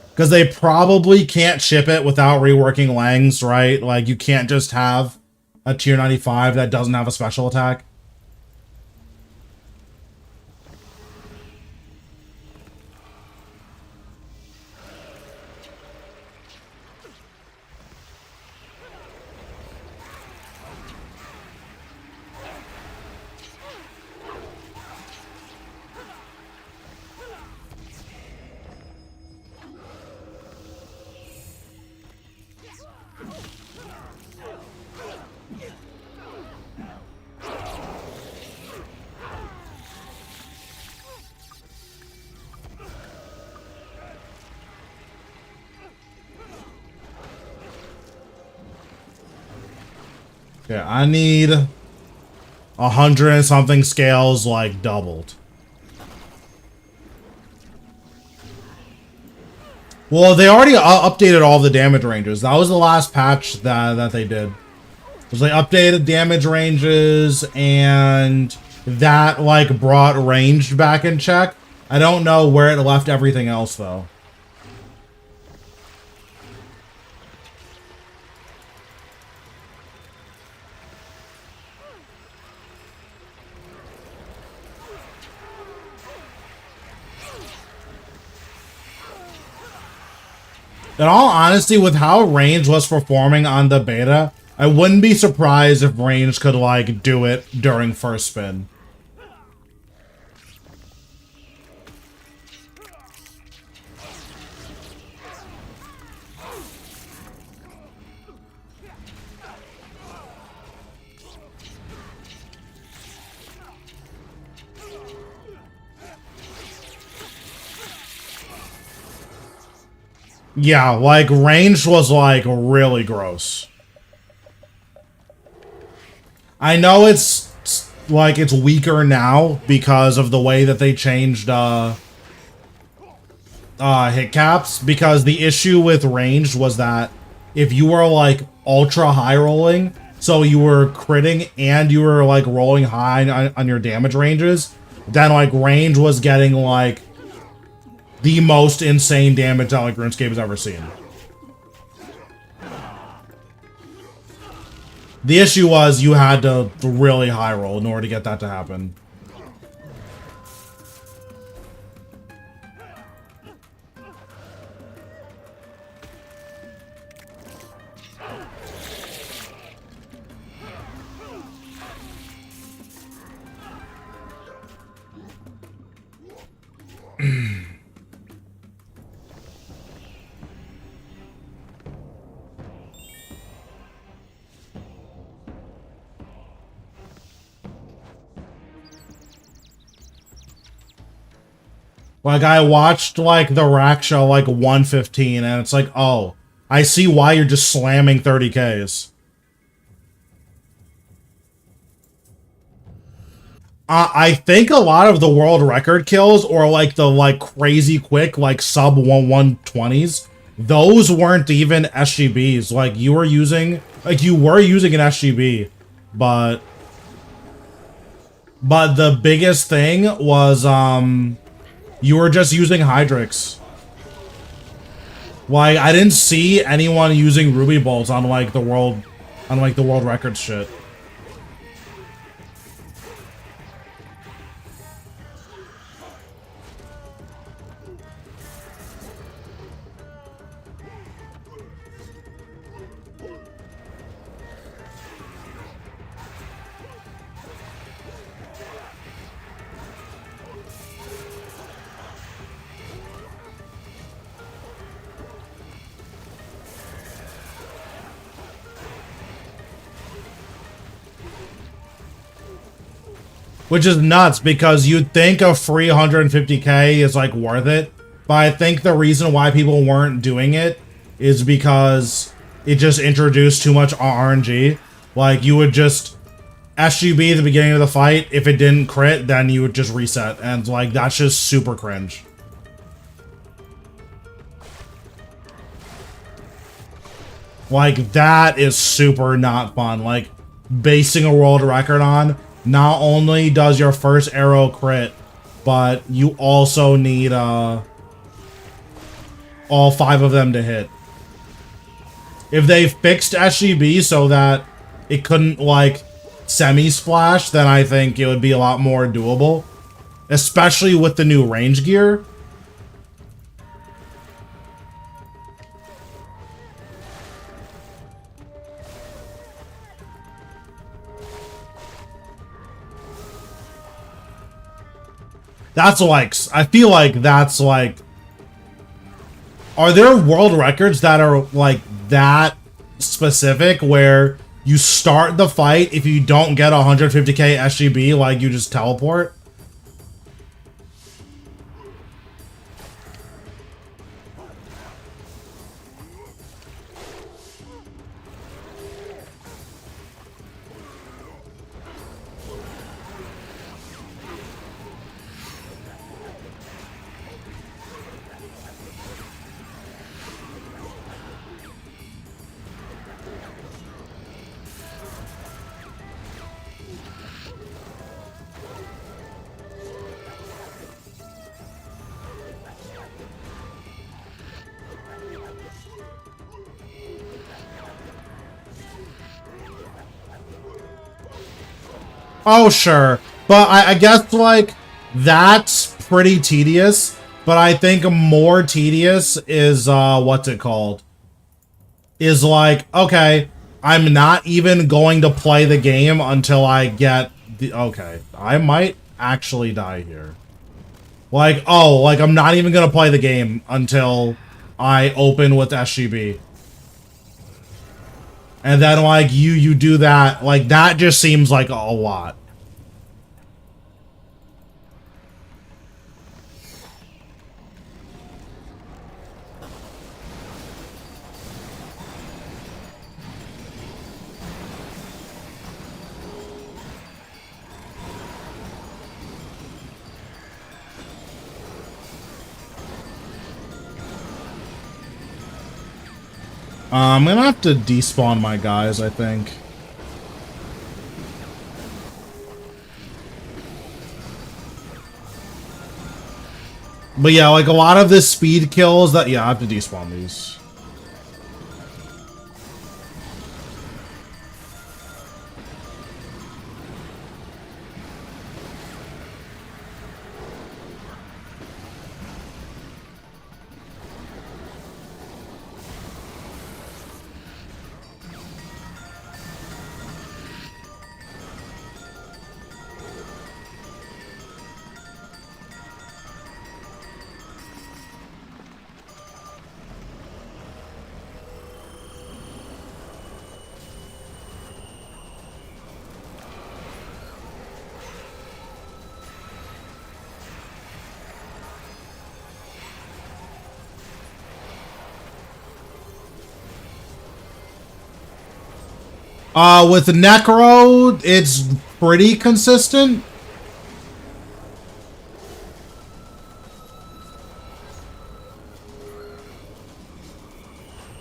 Because they probably can't ship it without reworking Langs, right? Like, you can't just have a tier 95 that doesn't have a special attack. Okay, I need 100 and something scales, like, doubled. Well, they already updated all the damage ranges. That was the last patch that they did. It was, like, updated damage ranges, and that, like, brought ranged back in check. I don't know where it left everything else, though. In all honesty, with how range was performing on the beta, I wouldn't be surprised if range could, like, do it during first spin. Yeah, like, range was, like, really gross. I know it's, like, it's weaker now because of the way that they changed, hit caps, because the issue with range was that if you were, like, ultra high rolling, so you were critting and you were, like, rolling high on your damage ranges, then, like, range was getting, like, the most insane damage that, like, RuneScape has ever seen. The issue was you had to really high roll in order to get that to happen. Like, I watched, like, the rack show, like, 115, and it's like, oh, I see why you're just slamming 30Ks. I think a lot of the world record kills, or, like, the, like, crazy quick, like, sub 120s, those weren't even SGBs. Like, you were using an SGB, but the biggest thing was, you were just using Hydrix. Like, I didn't see anyone using Ruby Bolts on, like, the world record shit. Which is nuts, because you'd think a free 150k is, like, worth it. But I think the reason why people weren't doing it is because it just introduced too much RNG. Like, you would just SGB at the beginning of the fight. If it didn't crit, then you would just reset. And, like, that's just super cringe. Like, that is super not fun. Like, basing a world record on, not only does your first arrow crit, but you also need all 5 of them to hit. If they fixed SGB so that it couldn't, like, semi-splash, then I think it would be a lot more doable. Especially with the new range gear. That's like, I feel like that's like, are there world records that are like that specific where you start the fight, if you don't get 150k SGB, like, you just teleport? Oh, sure. But I guess, like, that's pretty tedious. But I think more tedious is, what's it called? Is like, okay, I'm not even going to play the game until I get the... Okay, I might actually die here. Like, oh, like, I'm not even gonna play the game until I open with SGB. And then, like, you do that. Like, that just seems like a lot. I'm gonna have to despawn my guys, I think. But yeah, like a lot of this speed kills that... Yeah, I have to despawn these. With Necro, it's pretty consistent.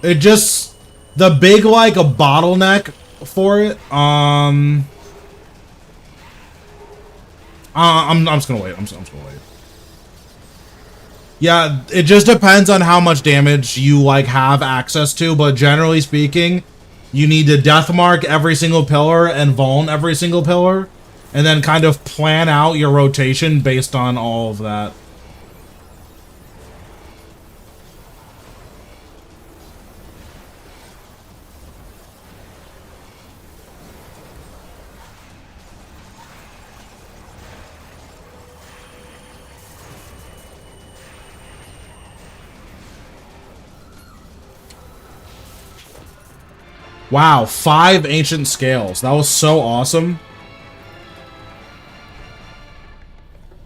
It just... The big, like, a bottleneck for it, I'm just gonna wait. I'm just gonna wait. Yeah, it just depends on how much damage you, like, have access to, but generally speaking, you need to deathmark every single pillar and vuln every single pillar, and then kind of plan out your rotation based on all of that. Wow, 5 ancient scales. That was so awesome.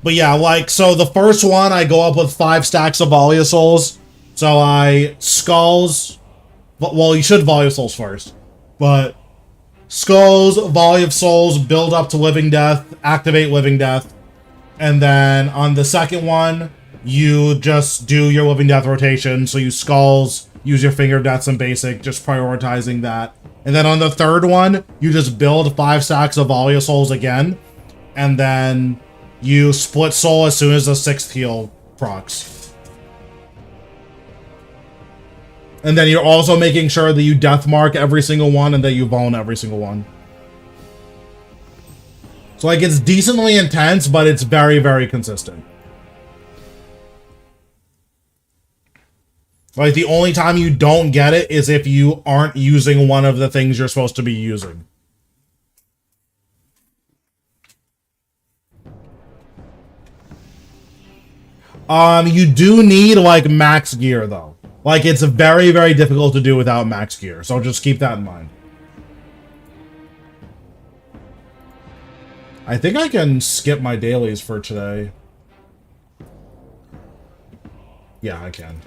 But yeah, like, so the first one, I go up with 5 stacks of Volley of Souls. So I Skulls... Well, you should Volley of Souls first. But Skulls, Volley of Souls, build up to Living Death, activate Living Death. And then on the second one, you just do your Living Death rotation. So you Skulls, use your Finger of Death, some basic, just prioritizing that. And then on the third one, you just build 5 stacks of Volley of Souls again. And then you split soul as soon as the 6th heal procs. And then you're also making sure that you deathmark every single one and that you vuln every single one. So like, it's decently intense, but it's very, very consistent. Like, the only time you don't get it is if you aren't using one of the things you're supposed to be using. You do need, like, max gear, though. Like, it's very, very difficult to do without max gear, so just keep that in mind. I think I can skip my dailies for today. Yeah, I can.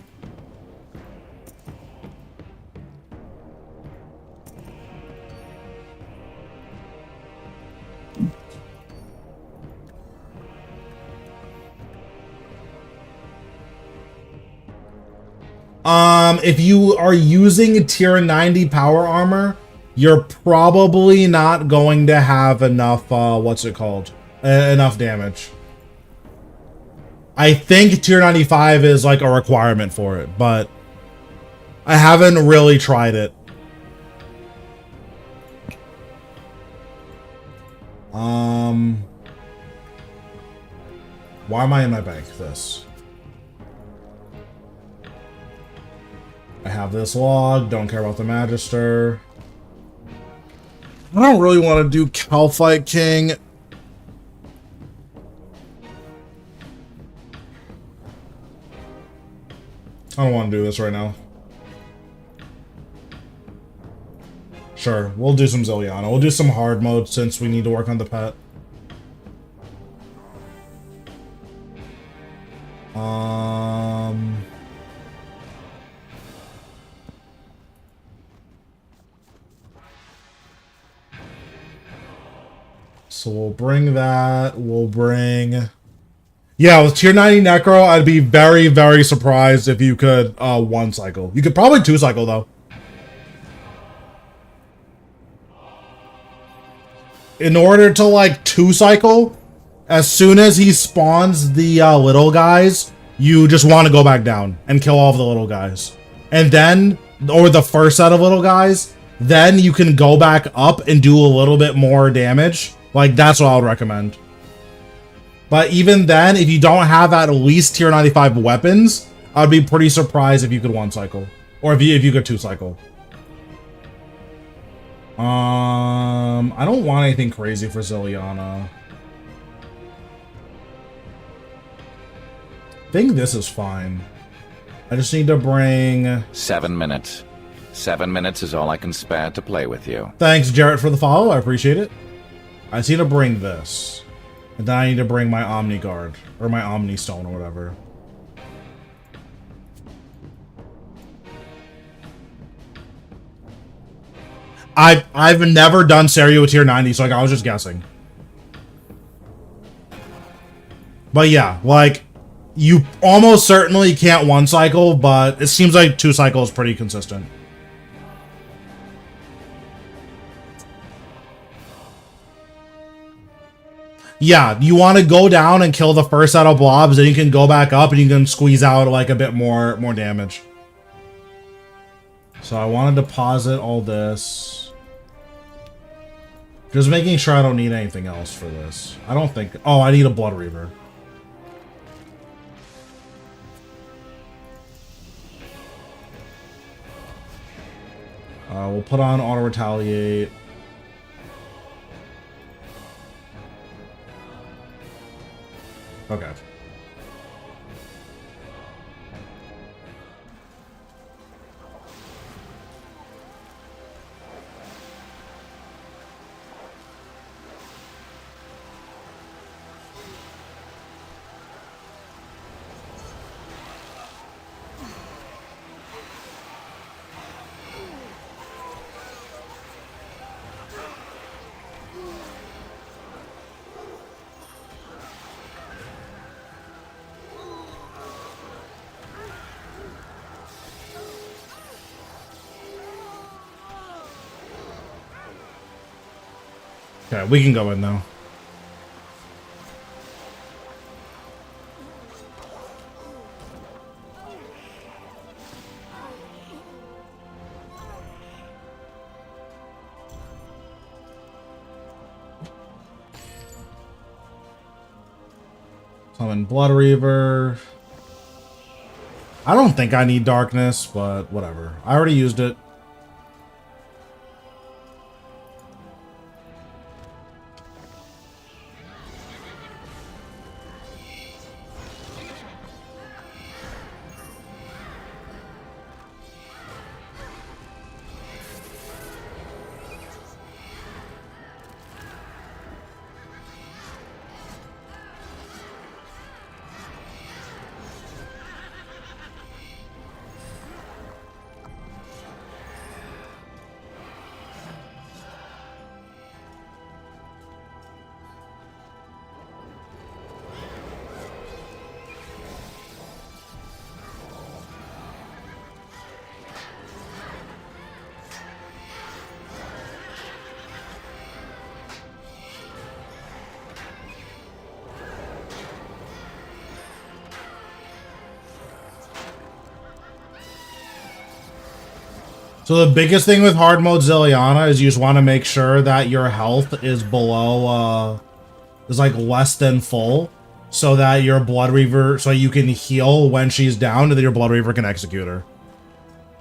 If you are using tier 90 power armor, you're probably not going to have enough, what's it called? Enough damage. I think tier 95 is like a requirement for it, but I haven't really tried it. Why am I in my bank? This. I have this log. Don't care about the Magister. I don't really want to do Calphite King. I don't want to do this right now. Sure, we'll do some Zilliana. We'll do some hard mode since we need to work on the pet. So we'll bring that. We'll bring... Yeah, with tier 90 Necro, I'd be very, very surprised if you could one cycle. You could probably two cycle, though. In order to, like, two cycle, as soon as he spawns the little guys, you just want to go back down and kill all of the little guys. And then, or the first set of little guys, then you can go back up and do a little bit more damage. Like, that's what I would recommend. But even then, if you don't have at least tier 95 weapons, I'd be pretty surprised if you could one cycle. Or if you could two cycle. I don't want anything crazy for Zilliana. I think this is fine. I just need to bring... 7 minutes. 7 minutes is all I can spare to play with you. Thanks, Jarrett, for the follow. I appreciate it. I just need to bring this. And then I need to bring my Omni Guard. Or my Omni Stone or whatever. I've never done Serio tier 90, so like I was just guessing. But yeah, like, you almost certainly can't one cycle, but it seems like two cycle is pretty consistent. Yeah, you want to go down and kill the first set of blobs, then you can go back up and you can squeeze out like a bit more damage. So I want to deposit all this. Just making sure I don't need anything else for this. I don't think... Oh, I need a Blood Reaver. We'll put on Auto Retaliate. Okay. Okay, we can go in now. Summon Blood Reaver. I don't think I need Darkness, but whatever. I already used it. So the biggest thing with hard mode Zilliana is you just want to make sure that your health is below, is like less than full, so that your Blood Reaver, so you can heal when she's down, and then your Blood Reaver can execute her.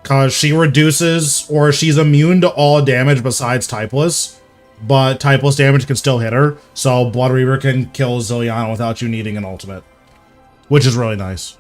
Cause she reduces, or she's immune to all damage besides typeless, but typeless damage can still hit her, so Blood Reaver can kill Zilliana without you needing an ultimate, which is really nice.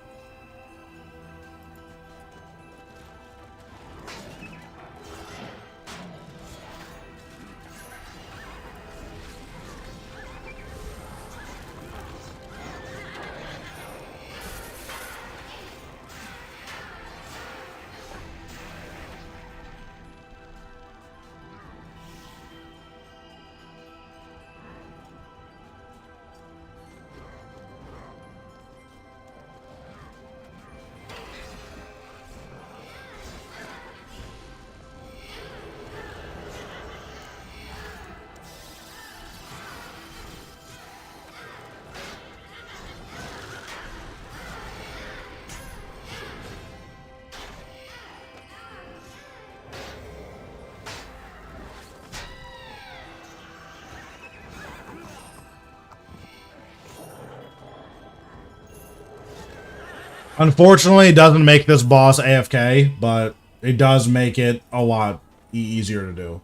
Unfortunately, it doesn't make this boss AFK, but it does make it a lot easier to do.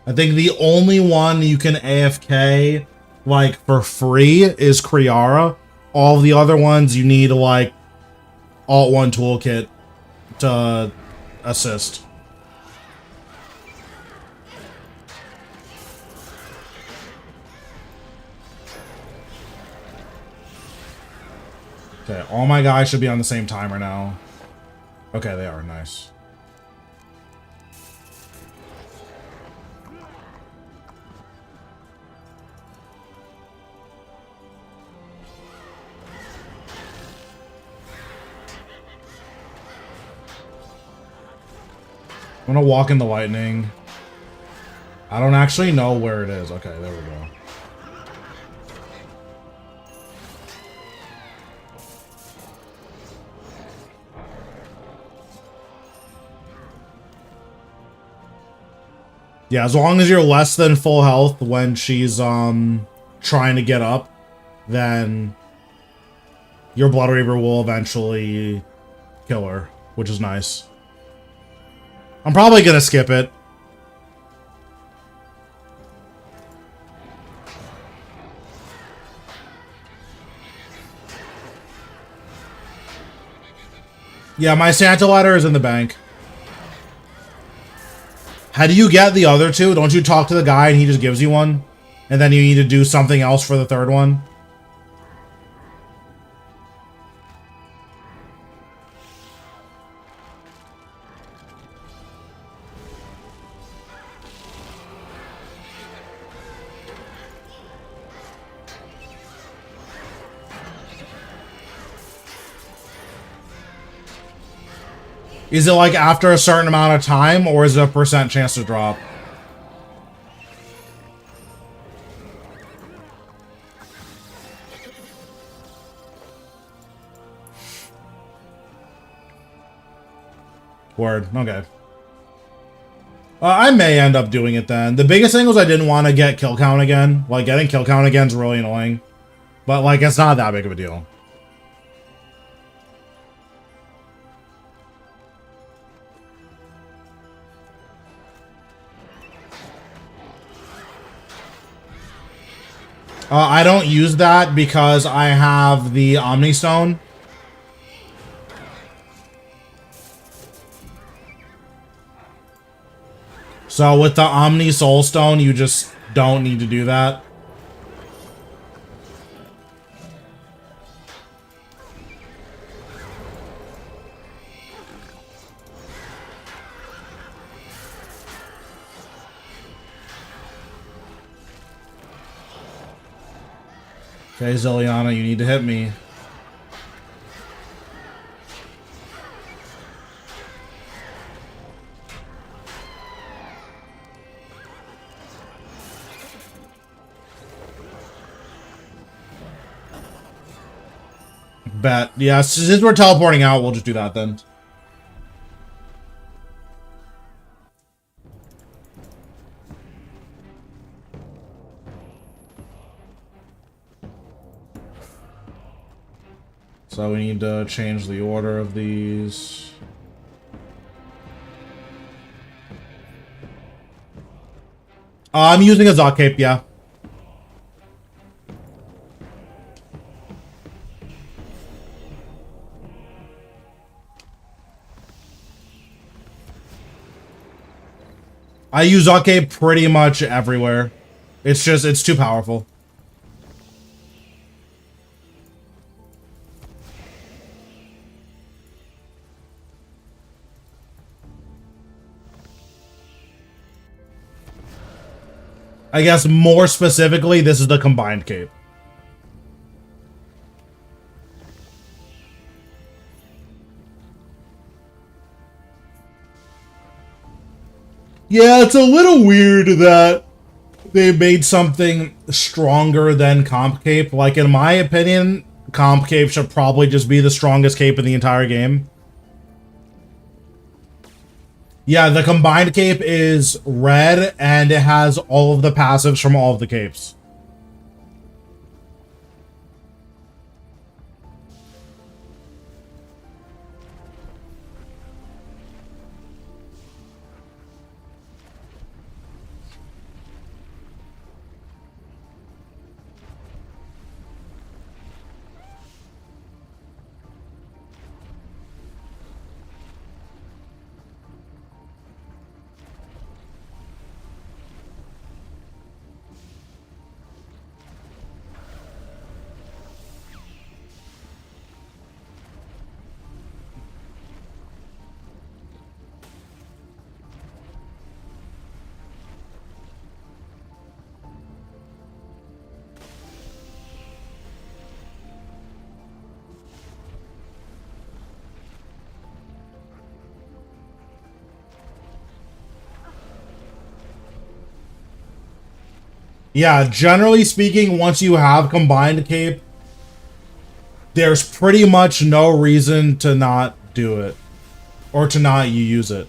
I think the only one you can AFK, like, for free is Kriara. All the other ones, you need, like, Alt-1 toolkit to assist. Okay, all my guys should be on the same timer now. Okay, they are. Nice. I'm gonna walk in the lightning. I don't actually know where it is. Okay, there we go. Yeah, as long as you're less than full health when she's trying to get up, then your Blood Reaver will eventually kill her, which is nice. I'm probably gonna skip it. Yeah, my Santa letter is in the bank. How do you get the other two? Don't you talk to the guy and he just gives you one? And then you need to do something else for the third one? Is it like after a certain amount of time, or is it a percent chance to drop? Word. Okay. I may end up doing it then. The biggest thing was I didn't want to get kill count again. Like, getting kill count again is really annoying. But, like, it's not that big of a deal. I don't use that because I have the Omni Stone. So with the Omni Soul Stone, you just don't need to do that. Okay, Zilliana, you need to hit me. Bet. Yeah, since we're teleporting out, we'll just do that then. So we need to change the order of these. I'm using a Zot Cape, yeah. I use Zot Cape pretty much everywhere. It's just, it's too powerful. I guess more specifically, this is the combined cape. Yeah, it's a little weird that they made something stronger than Comp Cape. Like, in my opinion, Comp Cape should probably just be the strongest cape in the entire game. Yeah, the combined cape is red, and it has all of the passives from all of the capes. Yeah, generally speaking, once you have combined cape, there's pretty much no reason to not do it. Or to not use it.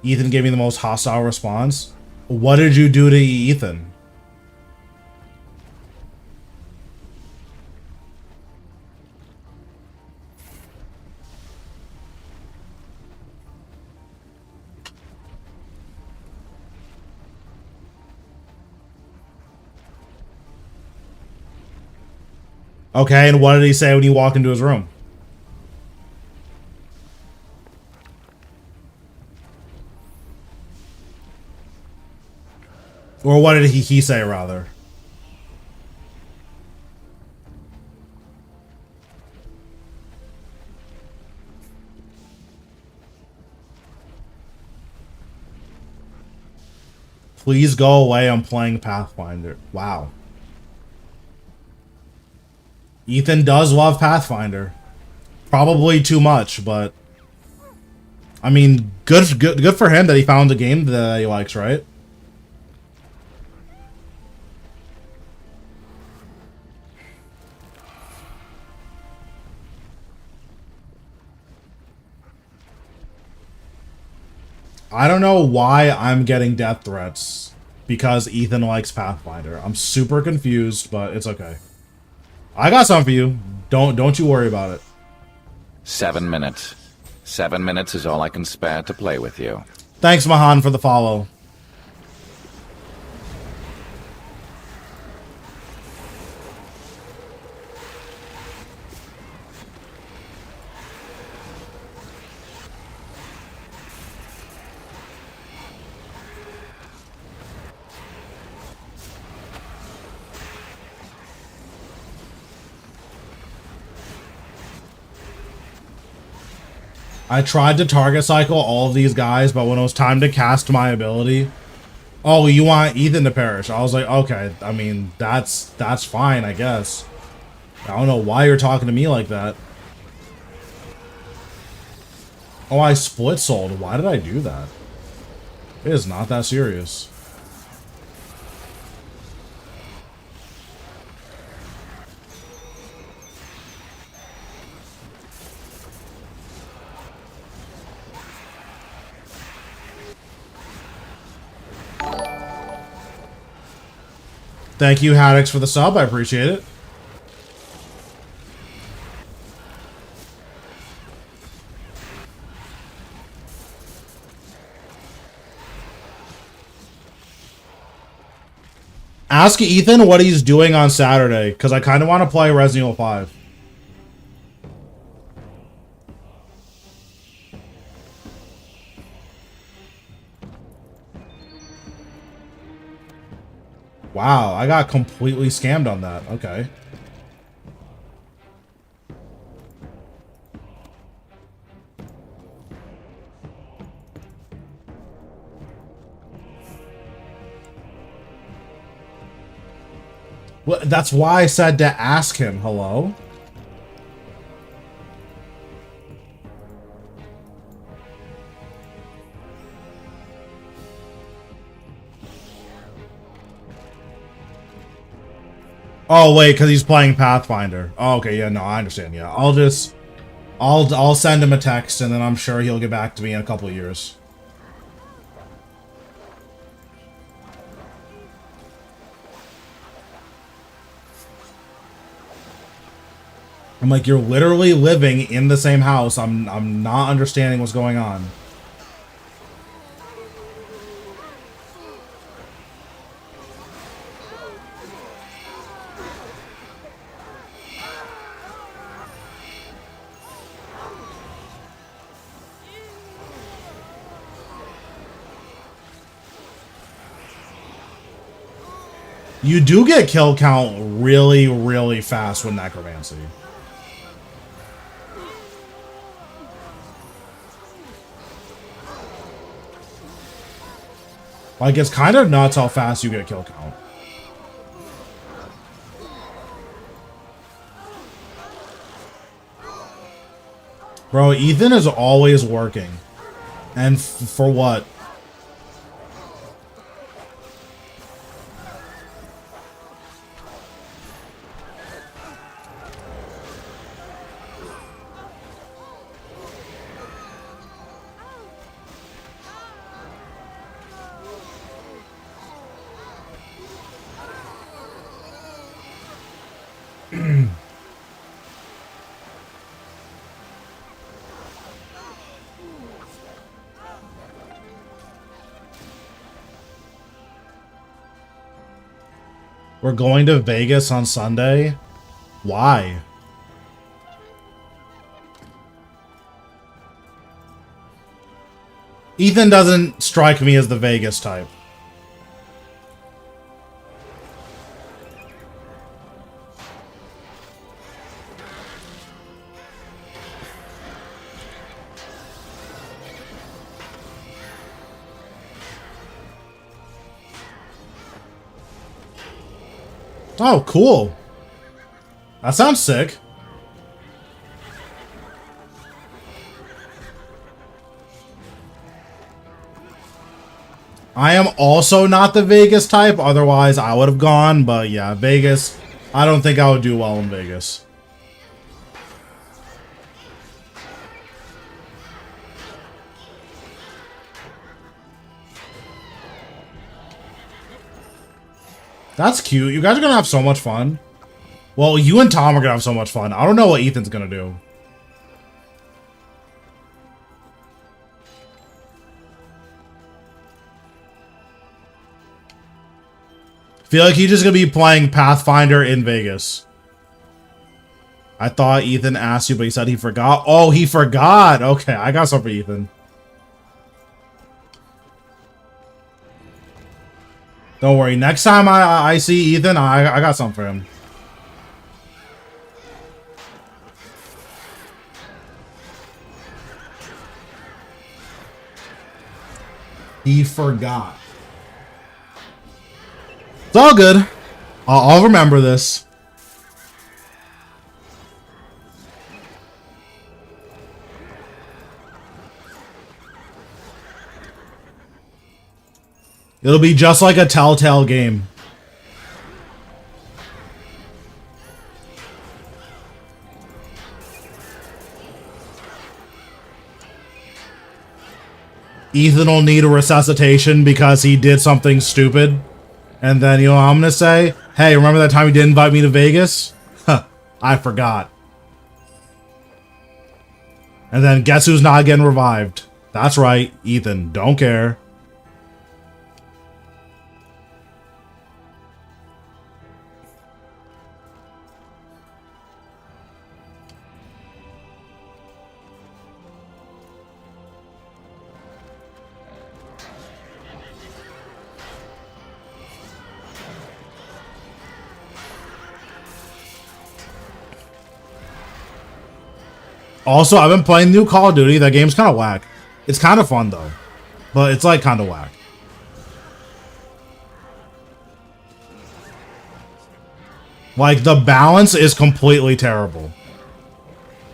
Ethan gave me the most hostile response. What did you do to Ethan? Okay, and what did he say when you walked into his room? Or what did he say, rather? Please go away, I'm playing Pathfinder. Wow. Ethan does love Pathfinder. Probably too much, but... I mean, good for him that he found a game that he likes, right? I don't know why I'm getting death threats because Ethan likes Pathfinder. I'm super confused, but it's okay. I got something for you. Don't you worry about it. 7 minutes. 7 minutes is all I can spare to play with you. Thanks, Mahan, for the follow. I tried to target cycle all of these guys, but when it was time to cast my ability, oh, you want Ethan to perish? I was like, okay, I mean, that's fine, I guess. I don't know why you're talking to me like that. Oh, I split sold. Why did I do that? It is not that serious. Thank you, Haddix, for the sub. I appreciate it. Ask Ethan what he's doing on Saturday, because I kind of want to play Resident Evil 5. Wow, I got completely scammed on that. Okay. Well, that's why I said to ask him. Hello? Oh, wait, because he's playing Pathfinder. Oh, okay, yeah, no, I understand, yeah. I'll send him a text, and then I'm sure he'll get back to me in a couple of years. I'm like, you're literally living in the same house. I'm not understanding what's going on. You do get kill count really, really fast with Necromancy. Like, it's kind of nuts how fast you get kill count. Bro, Ethan is always working. And for what? We're going to Vegas on Sunday? Why? Ethan doesn't strike me as the Vegas type. Oh, cool. That sounds sick. I am also not the Vegas type, otherwise I would have gone, but yeah, Vegas, I don't think I would do well in Vegas. That's cute. You guys are gonna have so much fun. Well, you and Tom are gonna have so much fun. I don't know what Ethan's gonna do. Feel like he's just gonna be playing Pathfinder in Vegas. I thought Ethan asked you, but he said he forgot. Oh, he forgot. Okay, I got something for Ethan. Don't worry. Next time I see Ethan, I got something for him. He forgot. It's all good. I'll remember this. It'll be just like a Telltale game. Ethan will need a resuscitation because he did something stupid. And then, you know what I'm gonna say? Hey, remember that time you didn't invite me to Vegas? Huh, I forgot. And then guess who's not getting revived? That's right, Ethan. Don't care. Also, I've been playing new Call of Duty. That game's kind of whack. It's kind of fun, though. But it's, like, kind of whack. Like, the balance is completely terrible.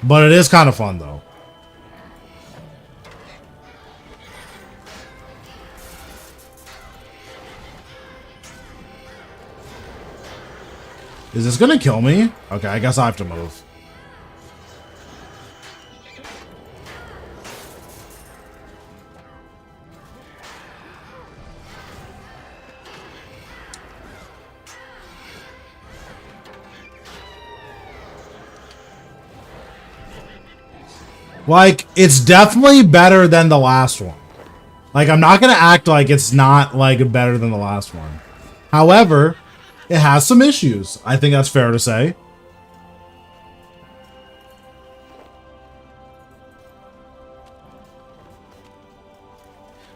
But it is kind of fun, though. Is this gonna kill me? Okay, I guess I have to move. Like, it's definitely better than the last one. Like, I'm not gonna act like it's not, like, better than the last one. However, it has some issues. I think that's fair to say.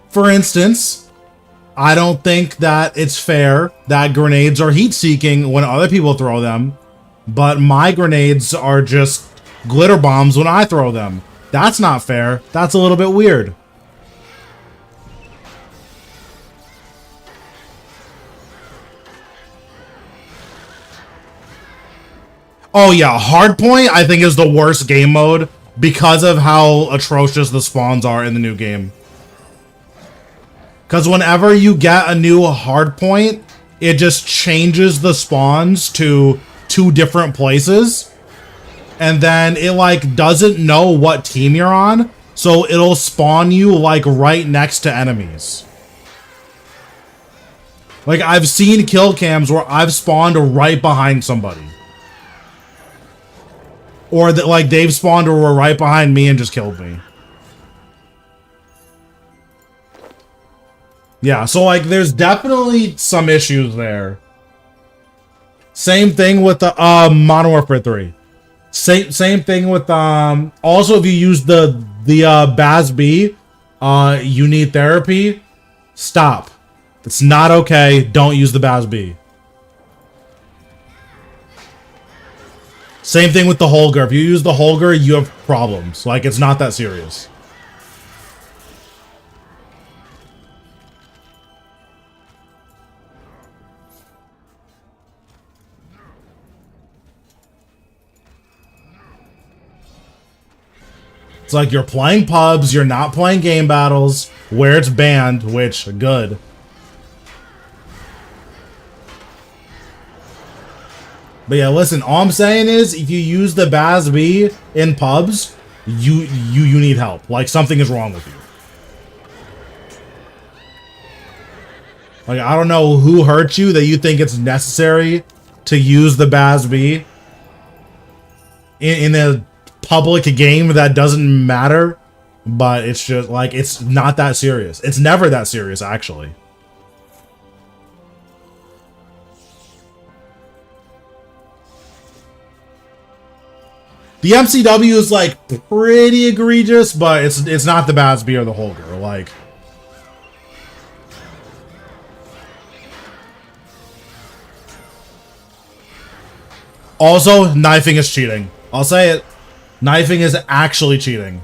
For instance, I don't think that it's fair that grenades are heat-seeking when other people throw them, but my grenades are just glitter bombs when I throw them. That's not fair. That's a little bit weird. Oh yeah, Hardpoint I think is the worst game mode because of how atrocious the spawns are in the new game. Because whenever you get a new Hardpoint, it just changes the spawns to 2 different places. And then it, like, doesn't know what team you're on, so it'll spawn you, like, right next to enemies. Like, I've seen kill cams where I've spawned right behind somebody. Or, that, like, they've spawned or were right behind me and just killed me. Yeah, so, like, there's definitely some issues there. Same thing with the, Modern Warfare 3. Same thing with also if you use the BAS-B, you need therapy, stop. It's not okay. Don't use the BAS-B. Same thing with the Holger. If you use the Holger, you have problems. Like, it's not that serious. It's like you're playing pubs, you're not playing game battles, where it's banned, which, good. But yeah, listen, all I'm saying is, if you use the BAS-B in pubs, you need help. Like, something is wrong with you. Like, I don't know who hurt you that you think it's necessary to use the BAS-B in a public game that doesn't matter, but it's just, like, it's not that serious. It's never that serious, actually. The MCW is, like, pretty egregious, but it's not the BAS-B or the Holger. Like, also, knifing is cheating. I'll say it. Knifing is actually cheating.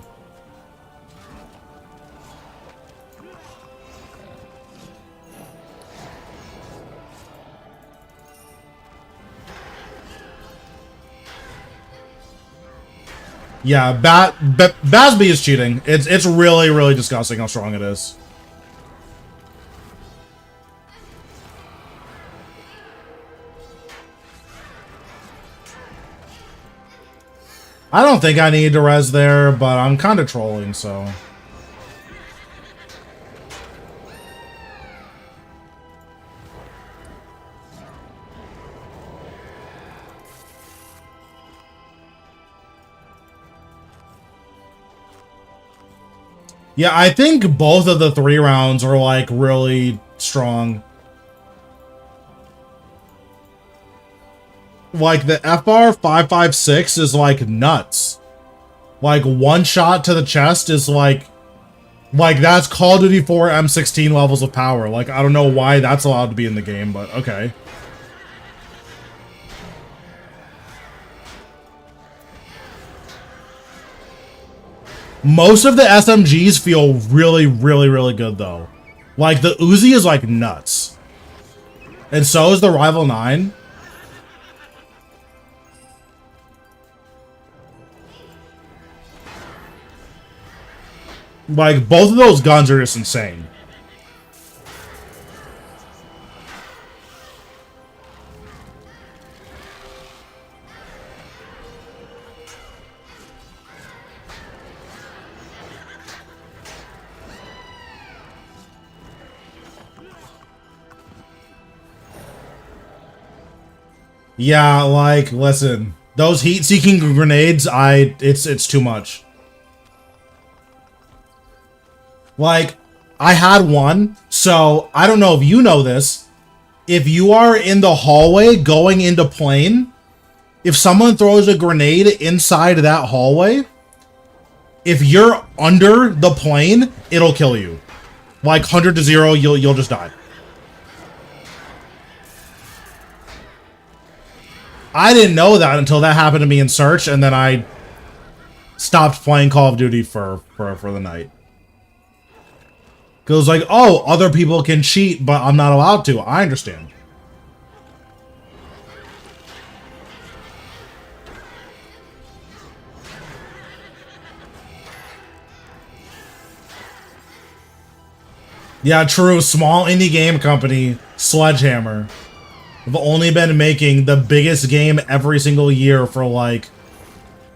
Yeah, BAS-B is cheating. It's really, really disgusting how strong it is. I don't think I need to res there, but I'm kind of trolling, so. Yeah, I think both of the 3 rounds are like really strong. Like the FR 556 is like nuts. Like 1 shot to the chest is like that's Call of Duty 4 M16 levels of power. Like I don't know why that's allowed to be in the game, but okay. Most of the SMGs feel really, really, really good though. Like the Uzi is like nuts. And so is the Rival 9. Like both of those guns are just insane. Yeah, like, listen. Those heat-seeking grenades, it's too much. Like, I had one, so I don't know if you know this. If you are in the hallway going into plane, if someone throws a grenade inside that hallway, if you're under the plane, it'll kill you. Like 100 to 0, you'll just die. I didn't know that until that happened to me in Search, and then I stopped playing Call of Duty for the night. Because like, oh, other people can cheat, but I'm not allowed to. I understand. Yeah, true. Small indie game company, Sledgehammer. Have only been making the biggest game every single year for like,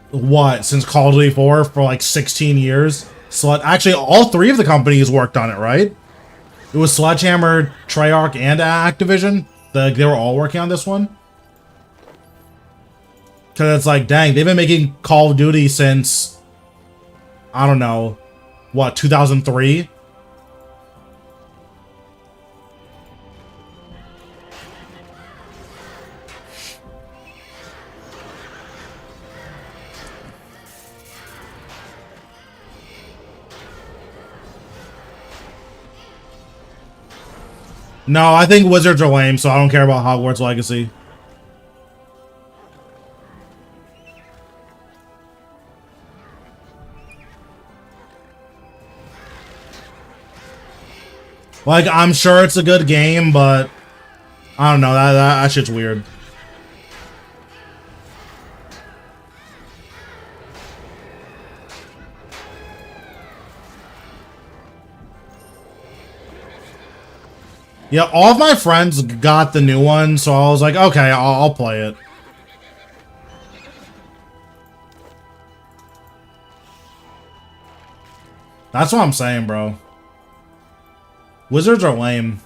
what, since Call of Duty 4 for like 16 years? Actually, all 3 of the companies worked on it, right? It was Sledgehammer, Treyarch, and Activision. They were all working on this one. Because it's like, dang, they've been making Call of Duty since, I don't know, what, 2003? No, I think Wizards are lame, so I don't care about Hogwarts Legacy. Like, I'm sure it's a good game, but I don't know, that shit's weird. Yeah, all of my friends got the new one, so I was like, okay, I'll play it. That's what I'm saying, bro. Wizards are lame.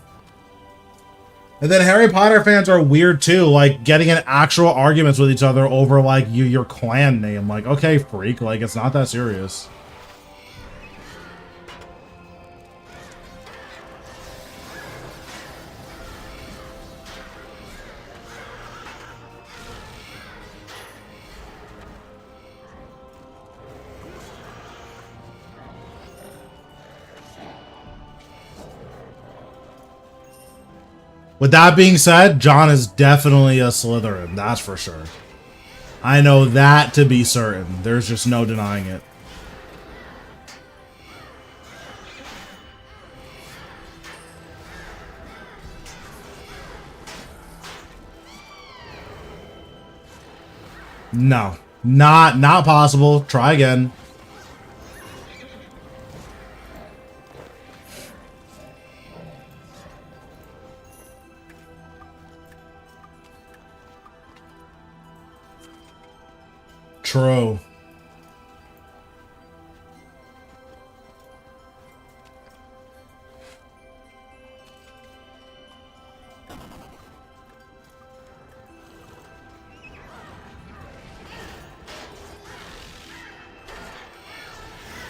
And then Harry Potter fans are weird too, like getting in actual arguments with each other over like your clan name. Like, okay, freak, like it's not that serious. With that being said, John is definitely a Slytherin, that's for sure. I know that to be certain. There's just no denying it. No, not possible. Try again. True.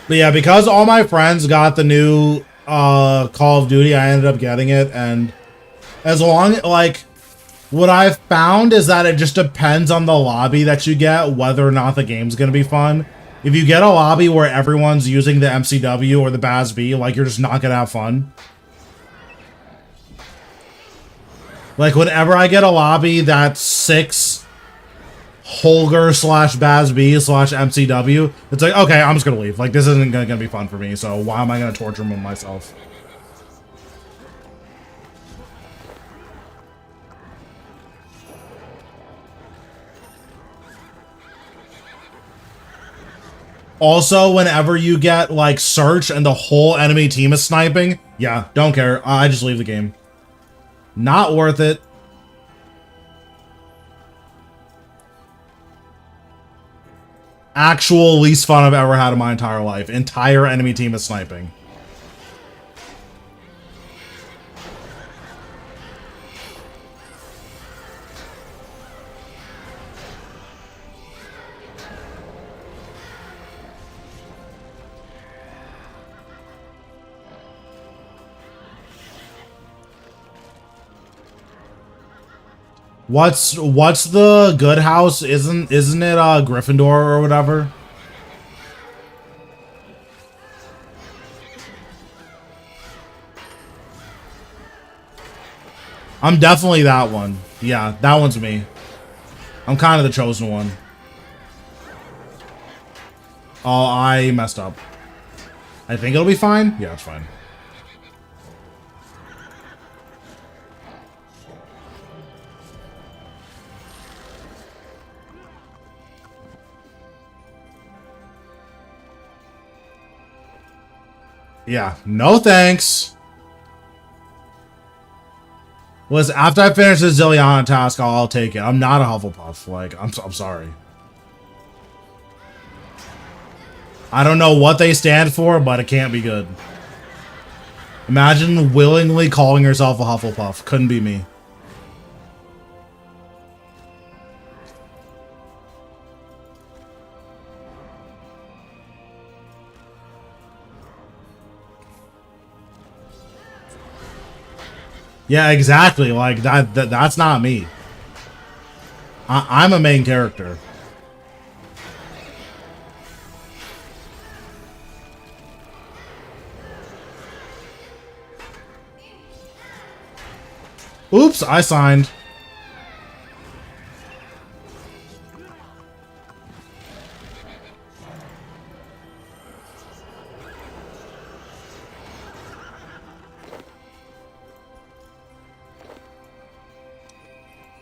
But yeah, because all my friends got the new Call of Duty, I ended up getting it, and as long, like, what I've found is that it just depends on the lobby that you get, whether or not the game's gonna be fun. If you get a lobby where everyone's using the MCW or the BAS-B, like, you're just not gonna have fun. Like, whenever I get a lobby that's 6 Holger / BAS-B / MCW, it's like, okay, I'm just gonna leave. Like, this isn't gonna be fun for me, so why am I gonna torture myself? Also, whenever you get, like, search and the whole enemy team is sniping, yeah, don't care. I just leave the game. Not worth it. Actual least fun I've ever had in my entire life. Entire enemy team is sniping. What's the good house? Isn't it Gryffindor or whatever? I'm definitely that one. Yeah, that one's me. I'm kind of the chosen one. Oh, I messed up. I think it'll be fine. Yeah, it's fine. Yeah, no thanks. Was after I finish the Zilliana task, I'll take it. I'm not a Hufflepuff. Like, I'm sorry. I don't know what they stand for, but it can't be good. Imagine willingly calling yourself a Hufflepuff. Couldn't be me. Yeah, exactly. Like, that's not me. I'm a main character. Oops, I signed.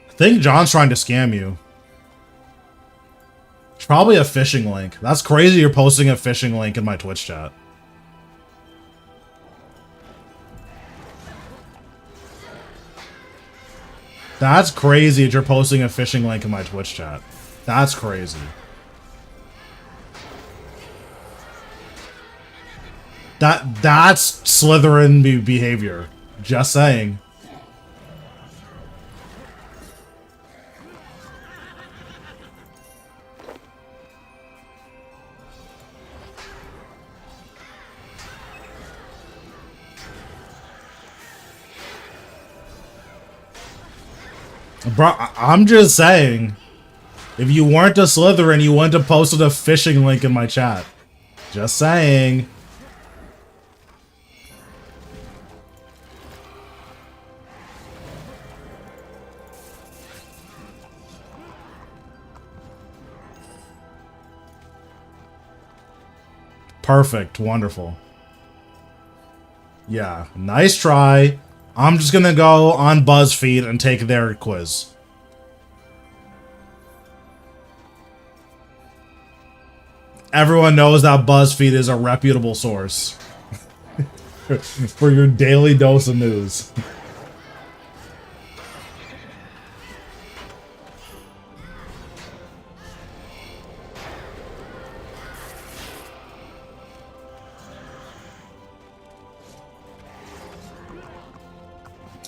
I think John's trying to scam you. It's probably a phishing link. That's crazy you're posting a phishing link in my Twitch chat. That's crazy that you're posting a phishing link in my Twitch chat. That's crazy. That's Slytherin behavior. Just saying. Bro, I'm just saying, if you weren't a Slytherin, you wouldn't have posted a phishing link in my chat. Just saying. Perfect. Wonderful. Yeah, nice try. I'm just gonna go on BuzzFeed and take their quiz. Everyone knows that BuzzFeed is a reputable source for your daily dose of news.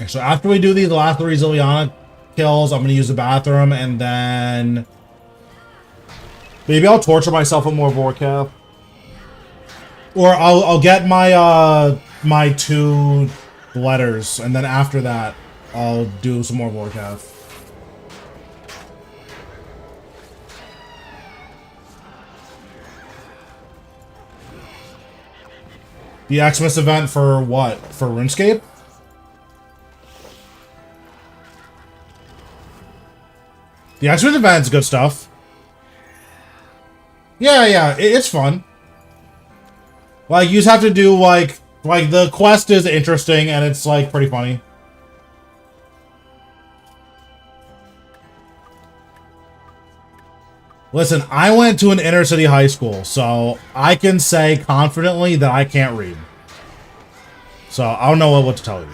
So after we do these last 3 Zilliana kills, I'm going to use the bathroom, and then maybe I'll torture myself with more Warcast. Or I'll get my my 2 letters, and then after that, I'll do some more Warcast. The Xmas event for what? For RuneScape? The Xmas event's good stuff. Yeah, it's fun. Like, you just have to do, like, the quest is interesting, and it's, like, pretty funny. Listen, I went to an inner city high school, so I can say confidently that I can't read. So, I don't know what to tell you.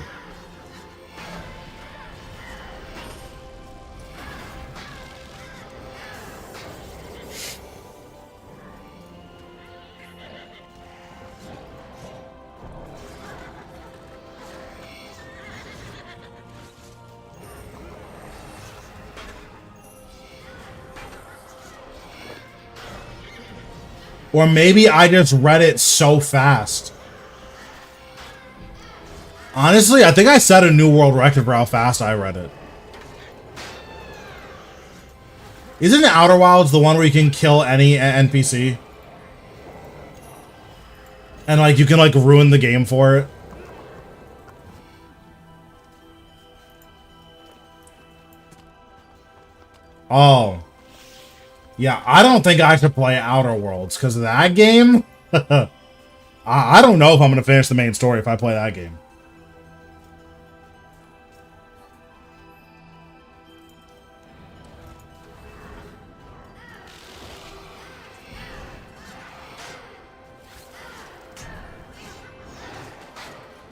Or maybe I just read it so fast. Honestly, I think I set a new world record for how fast I read it. Isn't Outer Wilds the one where you can kill any NPC? And, like, you can, like, ruin the game for it? Oh. Yeah, I don't think I should play Outer Worlds, because of that game? I don't know if I'm going to finish the main story if I play that game.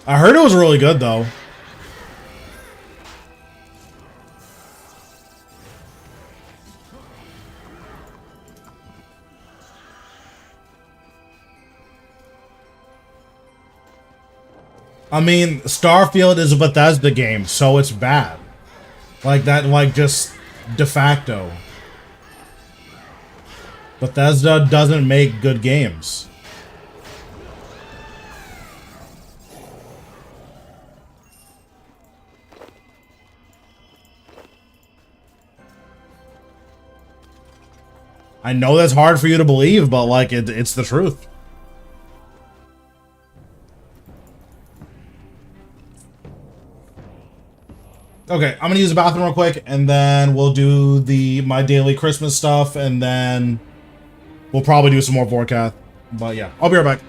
I heard it was really good, though. I mean, Starfield is a Bethesda game, so it's bad. Like that, like, just de facto. Bethesda doesn't make good games. I know that's hard for you to believe, but, like, it's the truth. Okay, I'm gonna use the bathroom real quick, and then we'll do my daily Christmas stuff, and then we'll probably do some more Warcast. But yeah, I'll be right back.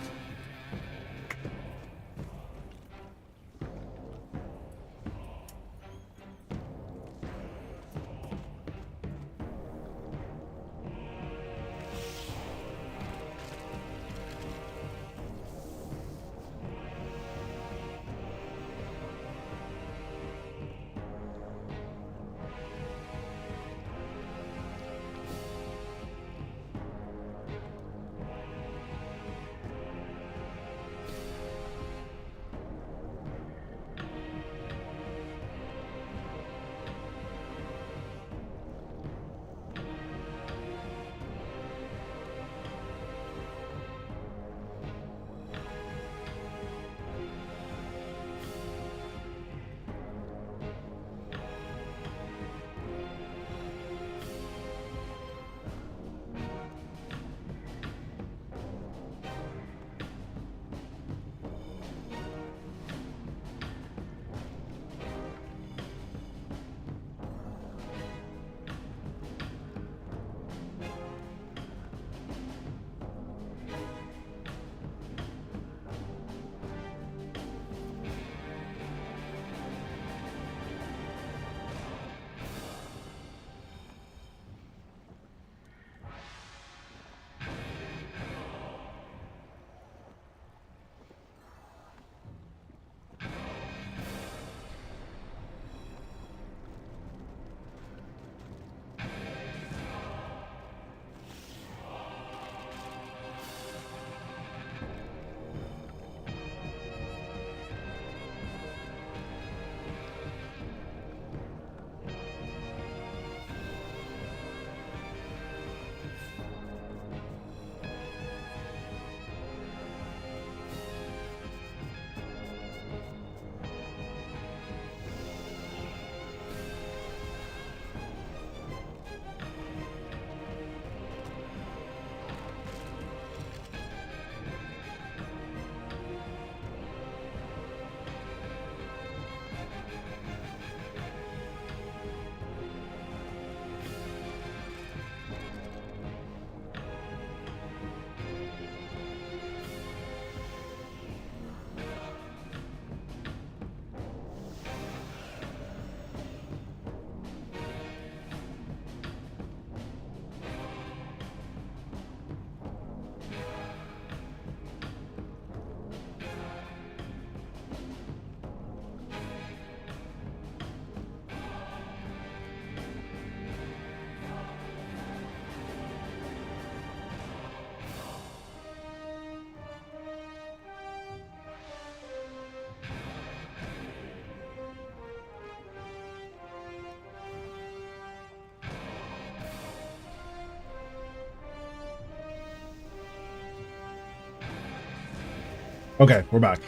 Okay, we're back.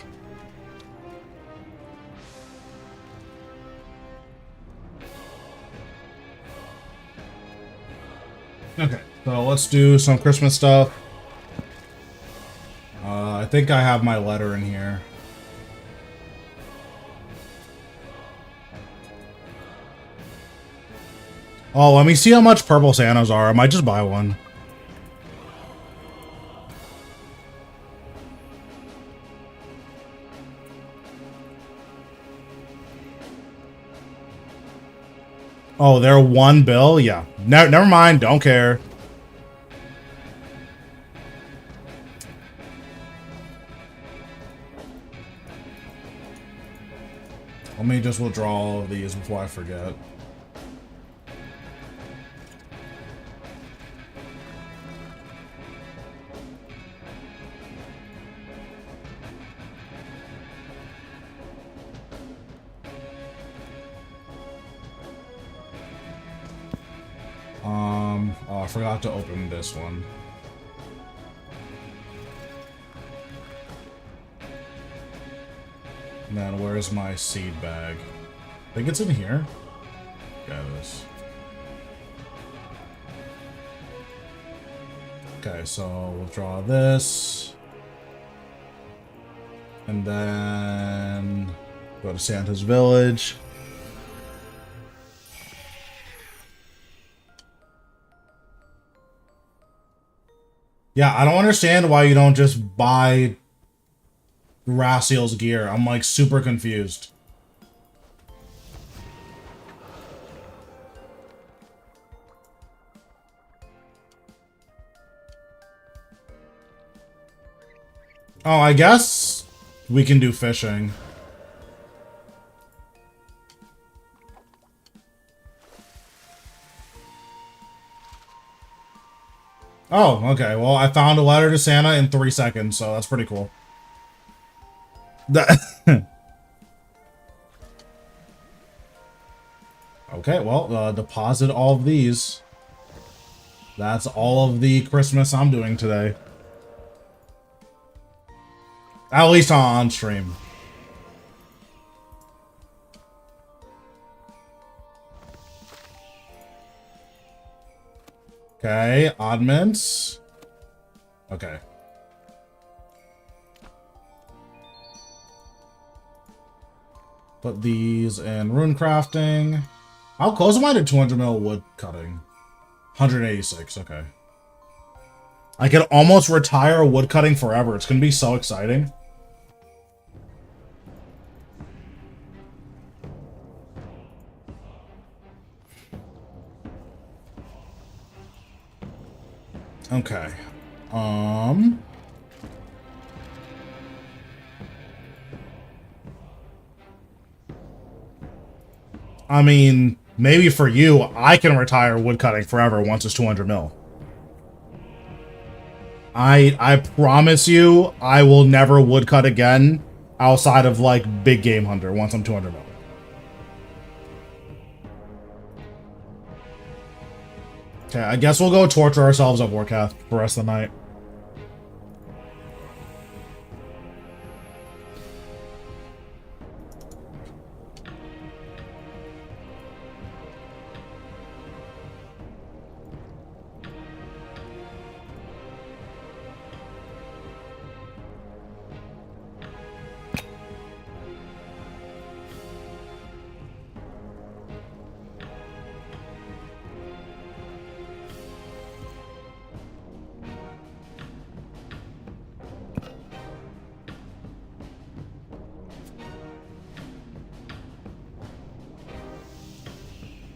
Okay, so let's do some Christmas stuff. I think I have my letter in here. Oh, let me see how much purple Santas are. I might just buy one. Oh, they're one bill? Yeah. Never mind. Don't care. Let me just withdraw all of these before I forget. Oh, I forgot to open this one. And then where's my seed bag? I think it's in here. Yeah, it is. Okay, so we'll draw this. And then go to Santa's Village. Yeah, I don't understand why you don't just buy Raziel's gear. I'm like super confused. Oh, I guess we can do fishing. Oh, okay. Well, I found a letter to Santa in 3 seconds, so that's pretty cool. Okay, well, deposit all of these. That's all of the Christmas I'm doing today. At least on stream. Okay, oddments. Okay. Put these in rune crafting. How close am I to 200 mil wood cutting? 186, okay. I could almost retire wood cutting forever. It's gonna be so exciting. Okay. I mean, maybe for you, I can retire woodcutting forever once it's 200 mil. I promise you, I will never woodcut again outside of like big game hunter once I'm 200 mil. Okay, I guess we'll go torture ourselves at Warcast for the rest of the night.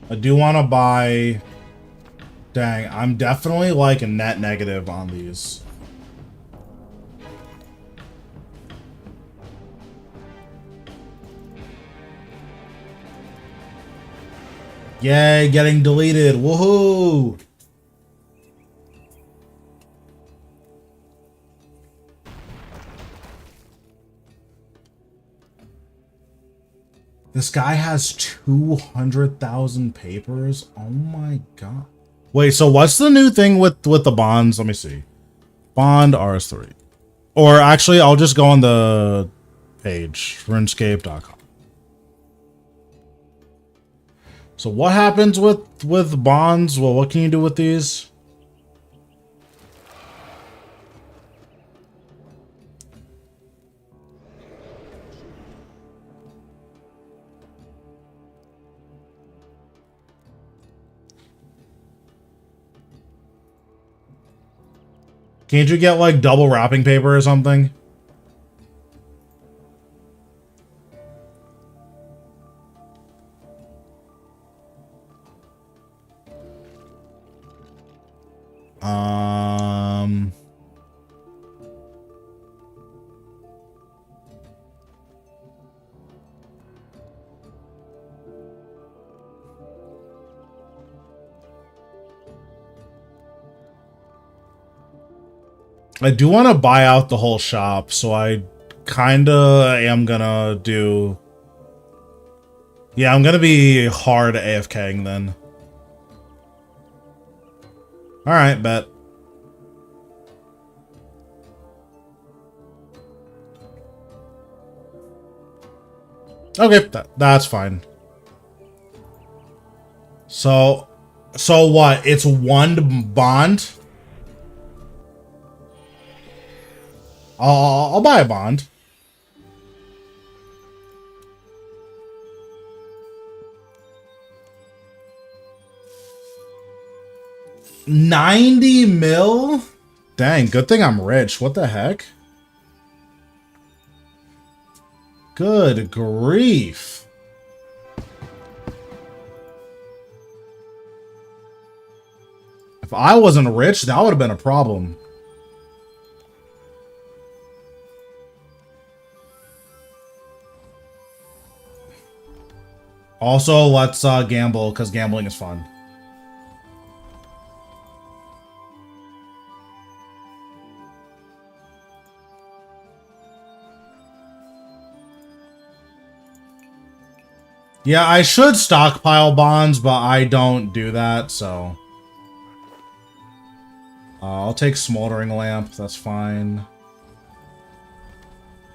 I do want to buy... Dang, I'm definitely like a net negative on these. Yay, getting deleted. Woohoo! This guy has 200,000 papers. Oh my god. Wait, so what's the new thing with the bonds? Let me see. Bond RS3. Or actually, I'll just go on the page, runescape.com. So what happens with bonds? Well, what can you do with these? Can't you get like double wrapping paper or something? I do want to buy out the whole shop, so I kinda am gonna do... Yeah, I'm gonna be hard AFKing then. Alright, bet. Okay, that's fine. So what? It's one bond? I'll buy a bond. $90 mil? Dang, good thing I'm rich. What the heck? Good grief. If I wasn't rich, that would have been a problem. Also, let's gamble, because gambling is fun. Yeah, I should stockpile bonds, but I don't do that, so... I'll take Smoldering Lamp, that's fine.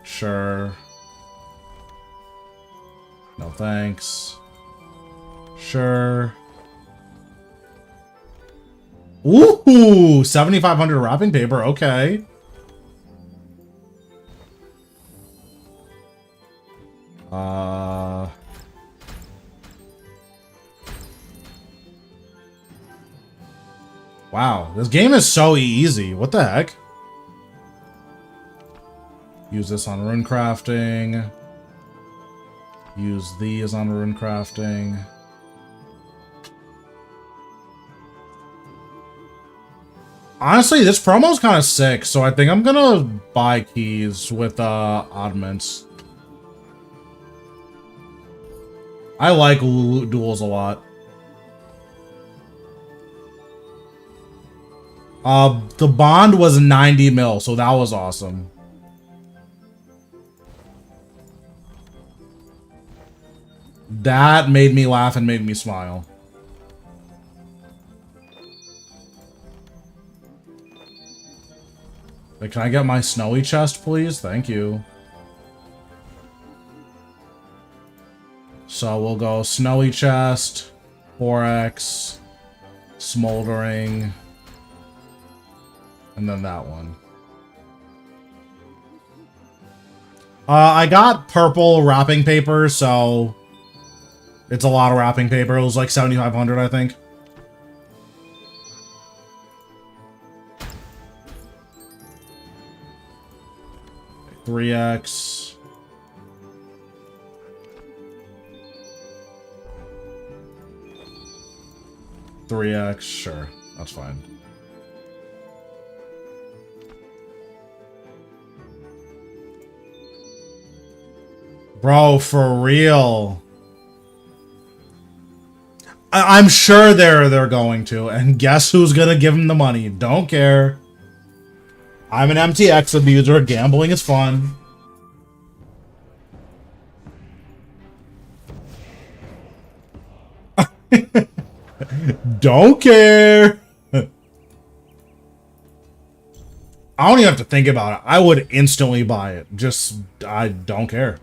Sure. No thanks. Sure. Ooh, 7,500 wrapping paper, okay. Wow, this game is so easy. What the heck? Use this on rune crafting. Use these on rune crafting. Honestly, this promo's kind of sick, so I think I'm gonna buy keys with oddments. I like loot duels a lot. The bond was 90 mil, so that was awesome. That made me laugh and made me smile. Wait, can I get my snowy chest, please? Thank you. So we'll go snowy chest, 4x, smoldering, and then that one. I got purple wrapping paper, so it's a lot of wrapping paper. It was like 7,500, I think. Three X. Three X, sure, that's fine. Bro, for real. I'm sure they're going to, and guess who's gonna give them the money? Don't care. I'm an MTX abuser. Gambling is fun. Don't care. I don't even have to think about it. I would instantly buy it. Just, I don't care.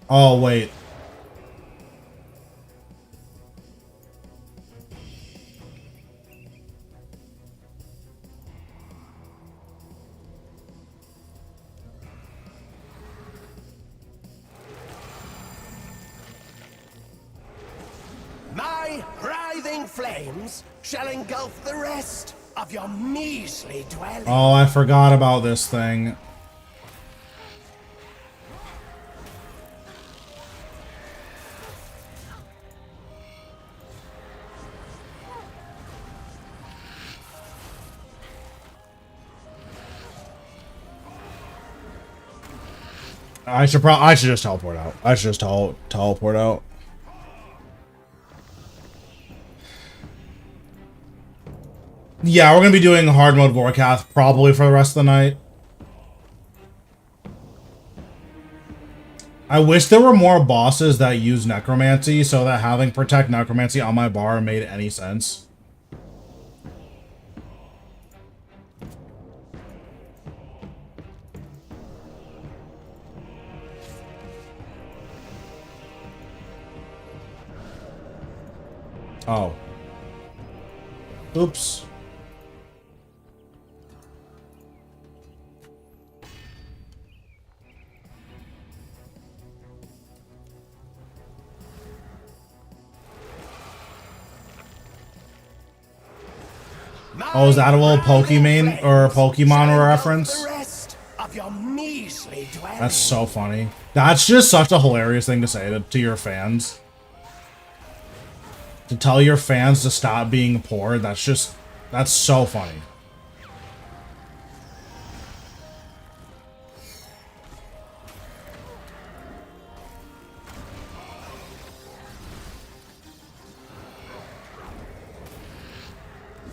Oh, wait. My writhing flames shall engulf the rest of your measly dwelling. Oh, I forgot about this thing. I should just teleport out. I should just teleport out. Yeah, we're gonna be doing hard mode Warcast probably for the rest of the night. I wish there were more bosses that use necromancy so that having protect necromancy on my bar made any sense. Oh. Oops. Oh, is that a little Pokemon or Pokemon reference? That's so funny. That's just such a hilarious thing to say to your fans. To tell your fans to stop being poor, that's so funny.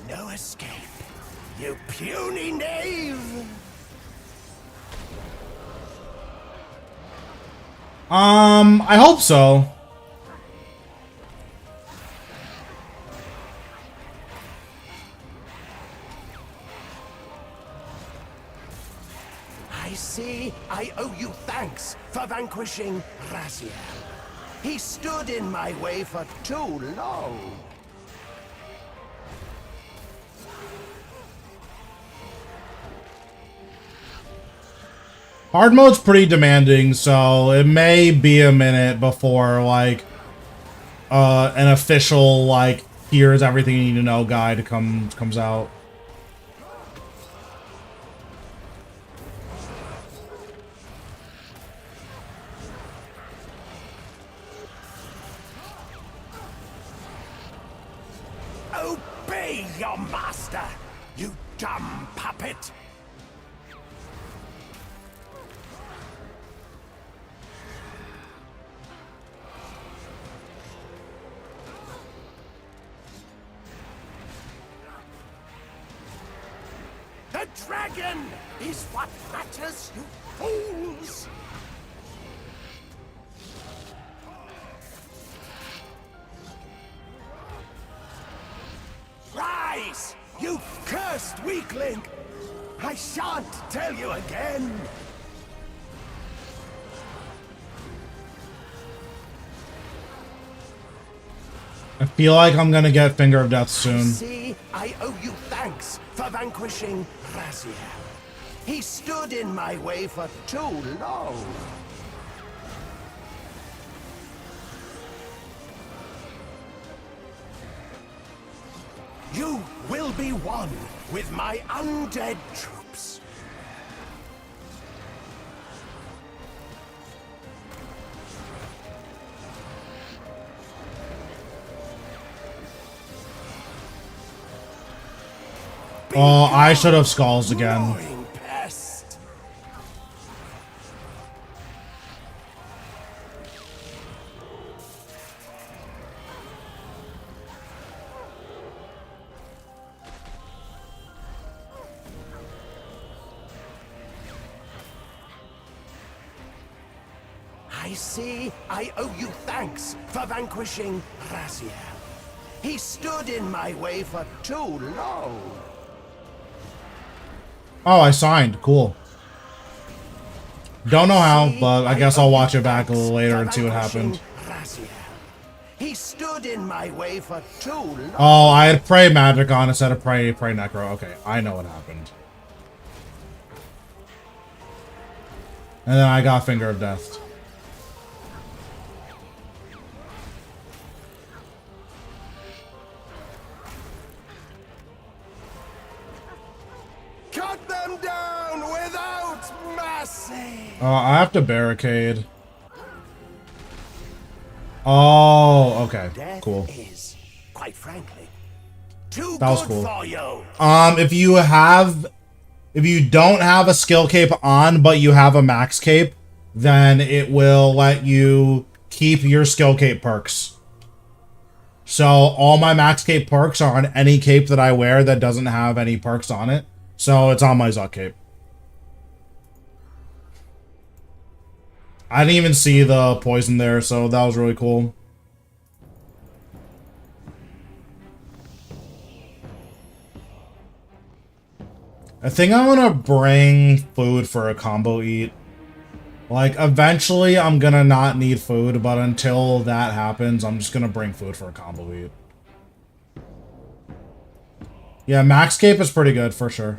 No escape, you puny knave! I hope so. I see I owe you thanks for vanquishing Raziel. He stood in my way for too long. Hard mode's pretty demanding, so it may be a minute before, like, an official, like, here's everything you need to know guide comes out. Obey your master, you dumb puppet! The dragon is what matters, you fools! Rise, you cursed weakling! I shan't tell you again! I feel like I'm gonna get Finger of Death soon. See, I owe you thanks for vanquishing Raziel. He stood in my way for too long. You will be one with my undead troops. Oh, I should have Skulls again. Gnawing pest. I I see I owe you thanks for vanquishing Raziel. He stood in my way for too long. Oh, I signed. Cool. Don't know how, but I guess I'll watch it back a little later and see what happened. Raziel. He stood in my way for too long. Oh, I had Pray Magic on instead of Pray Necro. Okay, I know what happened. And then I got Finger of Death. Cut them down without mercy. I have to barricade. Oh, okay. Death Cool. is, quite frankly, too That was good cool. for you. If you don't have a skill cape on, but you have a max cape, then it will let you keep your skill cape perks. So all my max cape perks are on any cape that I wear that doesn't have any perks on it. So it's on my Zuck cape. I didn't even see the poison there, so that was really cool. I think I'm gonna bring food for a combo eat. Like, eventually I'm gonna not need food, but until that happens, I'm just gonna bring food for a combo eat. Yeah, max cape is pretty good, for sure.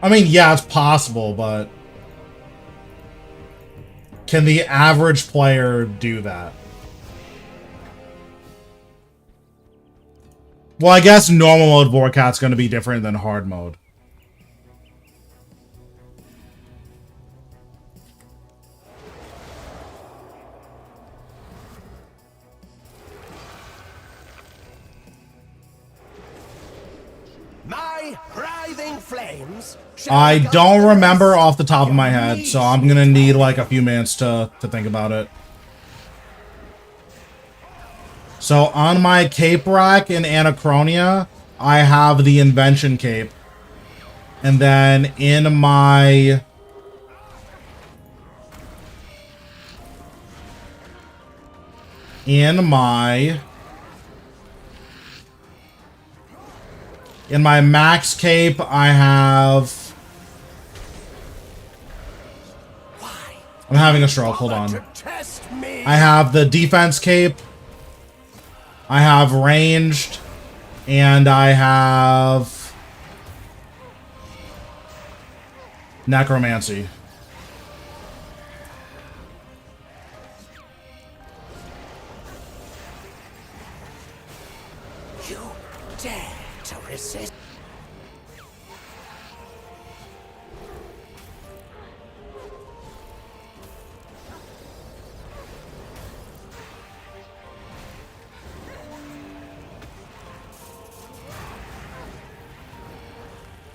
I mean, yeah, it's possible, but can the average player do that? Well, I guess normal mode Warcast's going to be different than hard mode. My writhing flames. I don't remember off the top of my head, so I'm gonna need like a few minutes to think about it. So on my cape rack in Anachronia, I have the Invention cape. And then in my... In my max cape, I have... I'm having a stroke, hold on. I have the defense cape. I have ranged. And I have... necromancy. You dare to resist?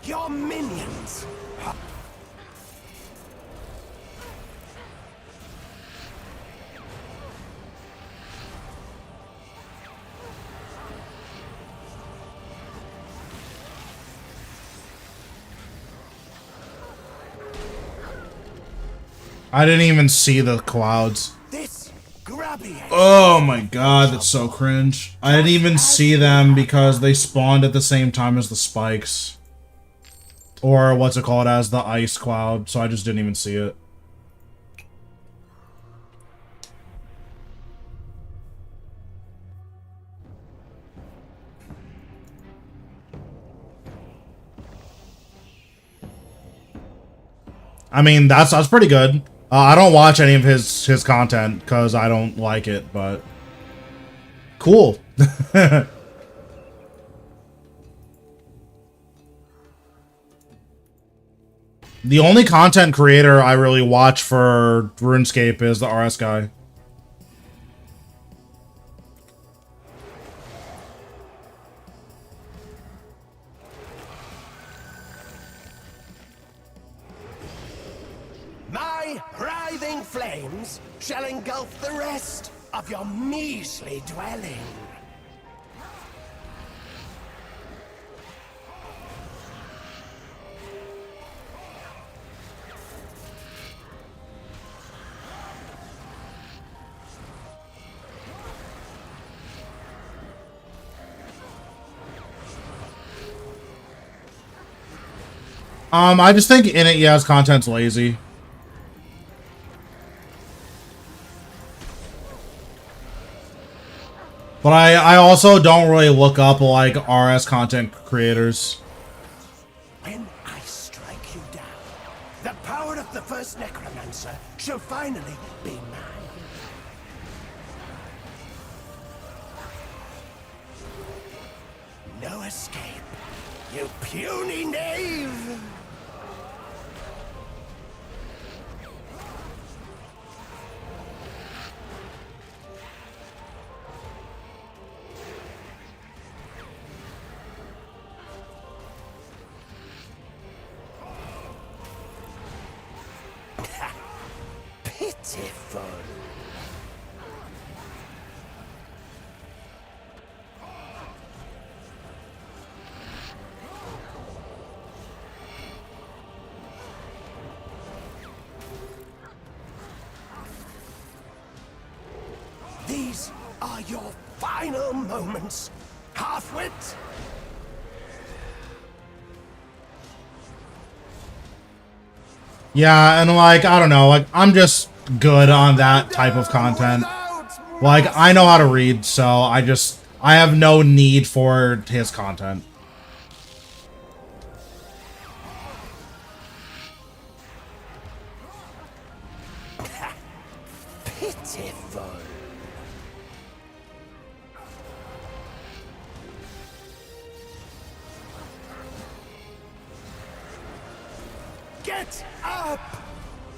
Your minions. I didn't even see the clouds. This grubby. Oh my god, that's so cringe. I didn't even see them because they spawned at the same time as the spikes. Or what's it called as the ice cloud, so I just didn't even see it. I mean, that's pretty good. I don't watch any of his content because I don't like it, but cool. The only content creator I really watch for RuneScape is the RS guy. My writhing flames shall engulf the rest of your measly dwelling. I just think in it, yes, content's lazy. But I also don't really look up like RS content creators. When I strike you down, the power of the first necromancer shall finally be mine. No escape, you puny knave! Pitiful. These are your final moments, half-wit. Yeah, and like, I don't know, like, I'm just good on that type of content. Like, I know how to read, so I have no need for his content. Pitiful. Get up!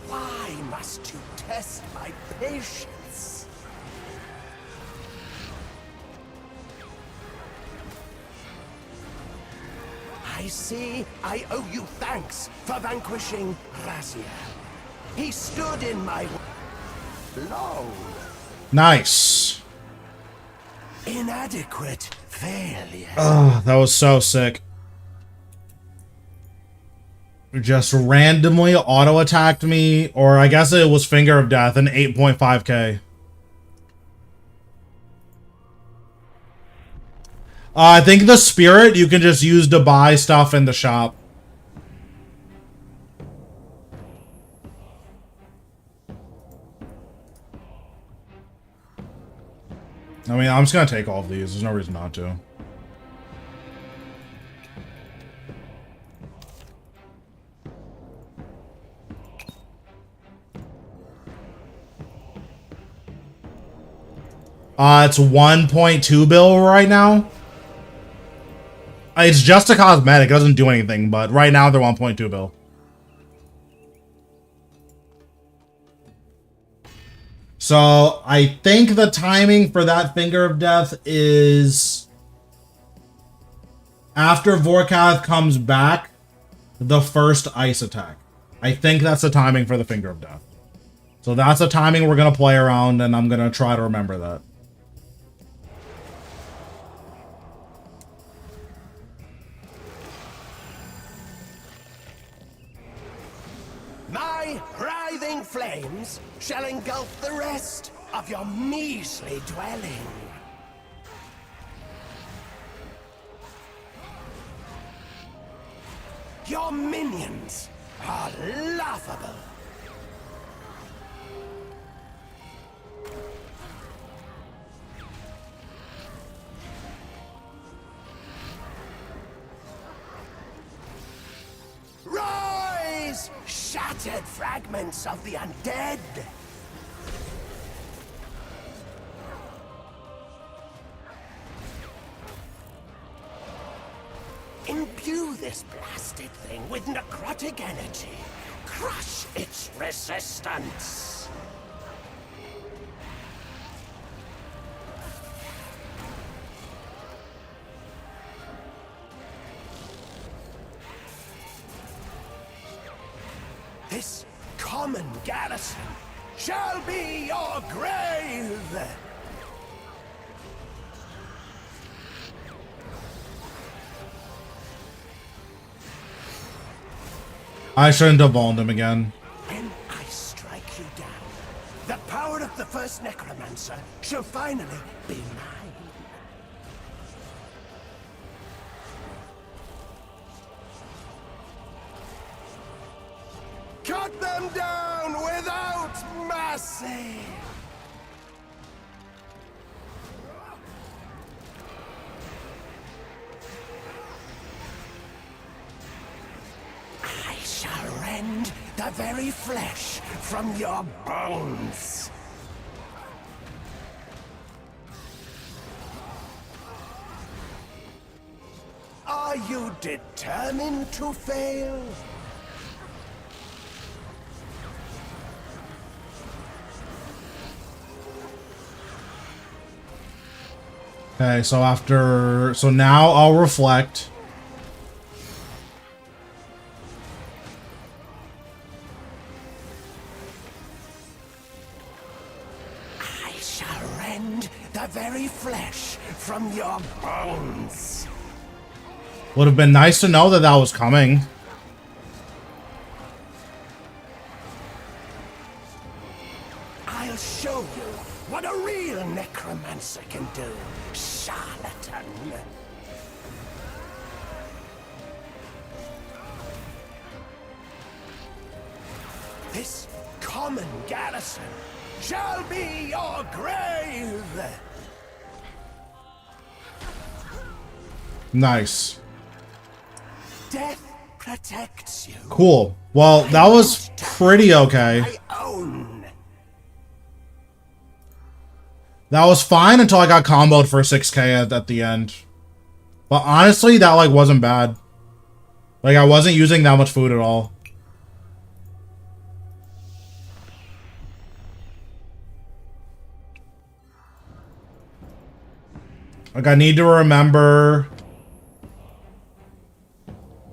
Why must you test my patience? I see I owe you thanks for vanquishing Raziel. He stood in my way long. Nice. Inadequate failure. Oh, that was so sick. Just randomly auto-attacked me, or I guess it was Finger of Death, and 8.5k. I think the Spirit you can just use to buy stuff in the shop. I mean, I'm just gonna take all of these. There's no reason not to. It's 1.2 bill right now. It's just a cosmetic. It doesn't do anything, but right now they're 1.2 bill. So I think the timing for that Finger of Death is after Warcast comes back, the first ice attack. I think that's the timing for the Finger of Death. So that's the timing we're going to play around, and I'm going to try to remember that. My writhing flames shall engulf the rest of your measly dwelling. Your minions are laughable. Rise, shattered fragments of the undead! Imbue this blasted thing with necrotic energy. Crush its resistance. This common garrison shall be your grave! I shouldn't have balled him again. When I strike you down, the power of the first necromancer shall finally be mine. Cut them down without mercy! I shall rend the very flesh from your bones. Are you determined to fail? Okay, so now I'll reflect. I shall rend the very flesh from your bones. Would have been nice to know that that was coming. I'll show you what a real necromancer can do, charlatan. This common garrison shall be your grave. Nice. Death protects you. Cool. Well, that was pretty okay. I own. That was fine until I got comboed for 6k at the end. But honestly, that like wasn't bad. Like I wasn't using that much food at all. Like I need to remember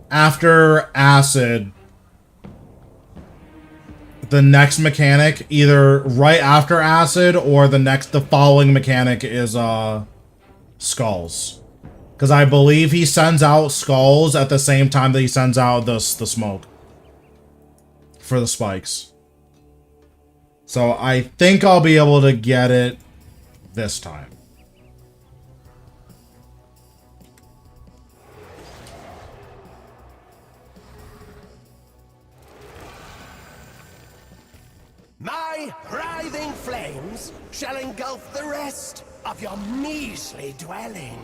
after acid, the next mechanic, either right after acid or the following mechanic is skulls. Because I believe he sends out skulls at the same time that he sends out the smoke for the spikes. So I think I'll be able to get it this time. My writhing flames shall engulf the rest of your measly dwelling.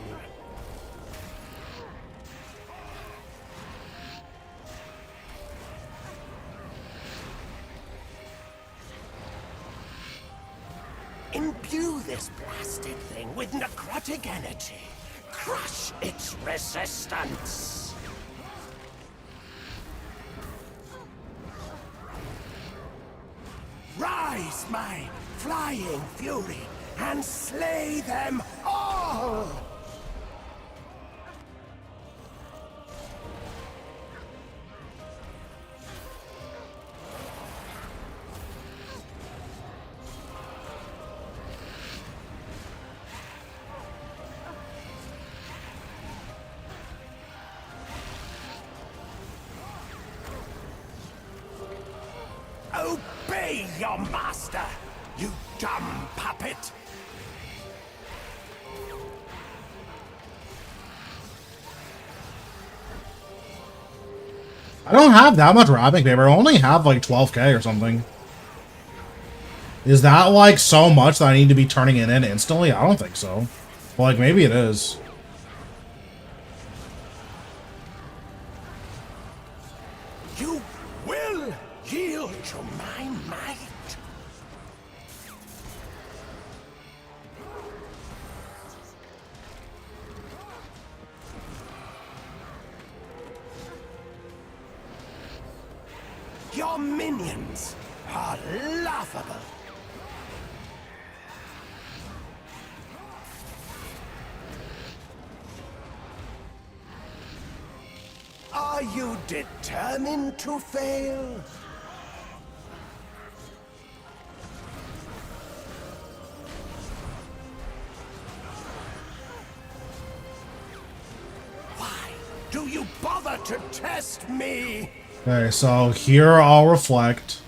Imbue this blasted thing with necrotic energy. Crush its resistance. Rise, my flying fury, and slay them all! Obey your master, you dumb puppet! I don't have that much wrapping paper. I only have like 12k or something. Is that like so much that I need to be turning it in instantly? I don't think so. Well, like maybe it is. You will yield to my might. Your minions are laughable. Are you determined to fail? Why do you bother to test me? Okay, so here I'll reflect.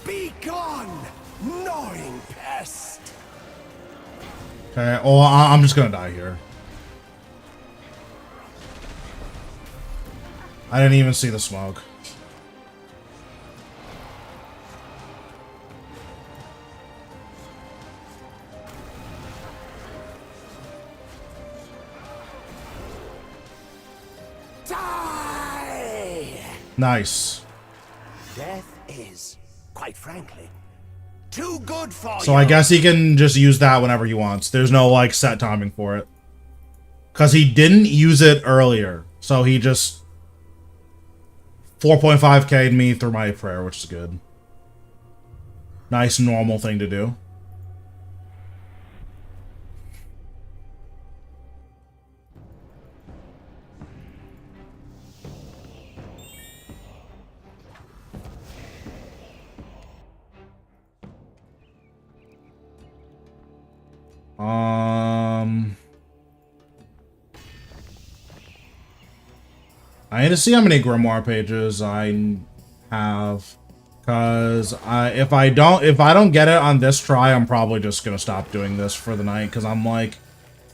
Be gone, gnawing pest! Okay, well, I'm just gonna die here. I didn't even see the smoke. Die! Nice. Death is, quite frankly, too good for So you. I guess he can just use that whenever he wants. There's no, like, set timing for it. Because he didn't use it earlier. So he just 4.5k'd me through my prayer, which is good. Nice, normal thing to do. I need to see how many grimoire pages I have, because if I don't get it on this try, I'm probably just gonna stop doing this for the night, because I'm like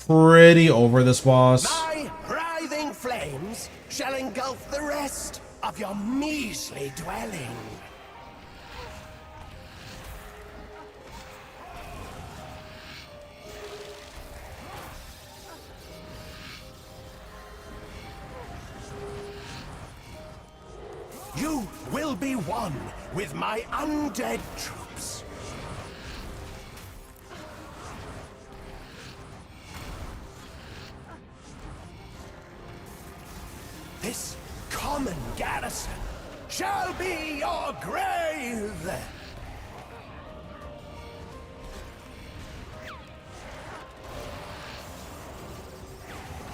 pretty over this boss. My writhing flames shall engulf the rest of your measly dwelling. You will be one with my undead troops. This common garrison shall be your grave.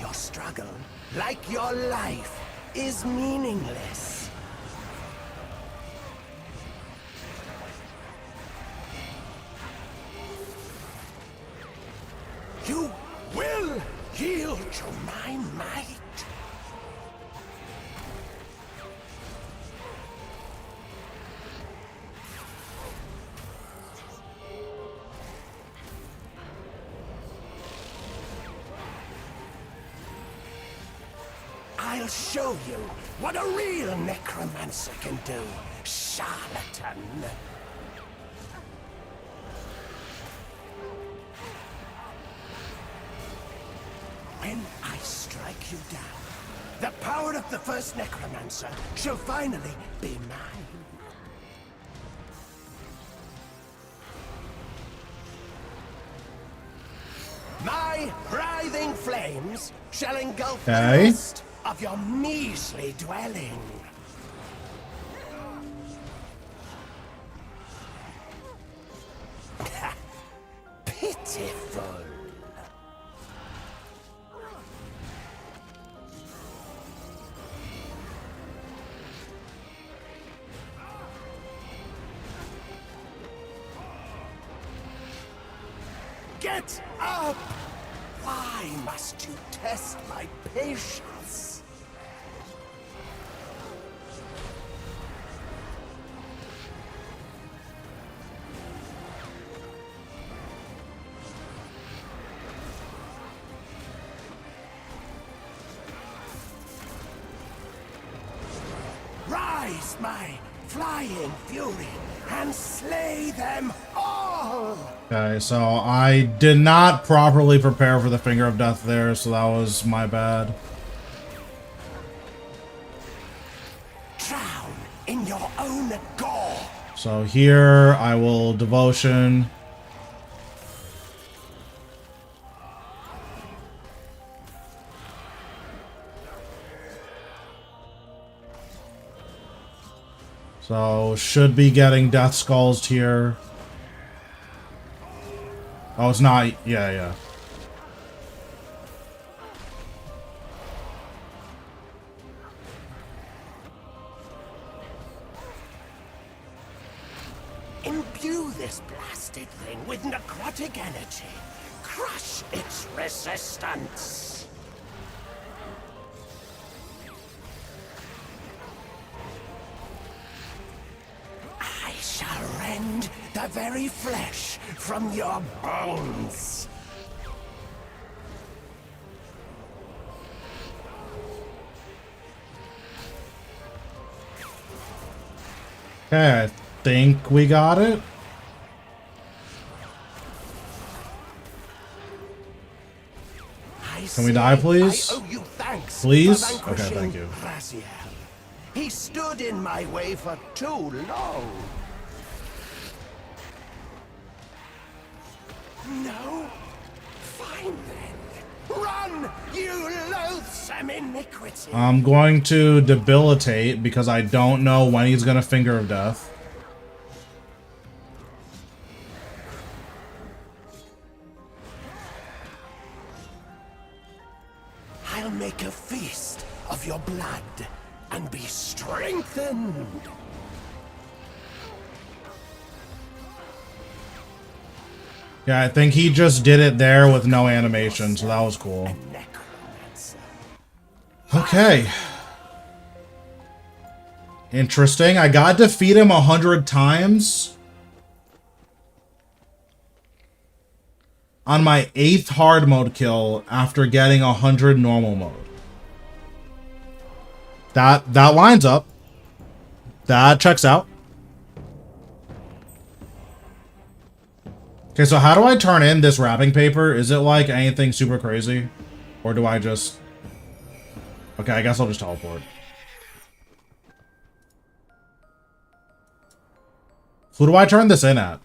Your struggle, like your life, is meaningless. You will yield to my might. I'll show you what a real necromancer can do, charlatan. When I strike you down, the power of the first necromancer shall finally be mine. My writhing flames shall engulf the rest of your measly dwelling. Pitiful. Get up! Why must you test my patience? Rise, my flying fury, and slay them all! Okay, so I did not properly prepare for the Finger of Death there, so that was my bad. Drown in your own gore! So here, I will Devotion. So, should be getting Death Skulls here. Oh, it's not. Yeah. Imbue this blasted thing with necrotic energy. Crush its resistance. I shall rend the very flesh from your bones. Okay, I think we got it. Can we die, please? I owe you thanks Please? for Okay, vanquishing thank you. Raziel. He stood in my way for too long. No? Fine then. Run, you loathsome iniquity! I'm going to debilitate because I don't know when he's gonna finger of death. I'll make a feast of your blood and be strengthened. Yeah, I think he just did it there with no animation, so that was cool. Necromancer. Okay. Interesting. I got to defeat him 100 times. On my 8th hard mode kill after getting 100 normal mode. That lines up. That checks out. Okay, so how do I turn in this wrapping paper? Is it like anything super crazy? Or do I just... Okay, I guess I'll just teleport. Who do I turn this in at?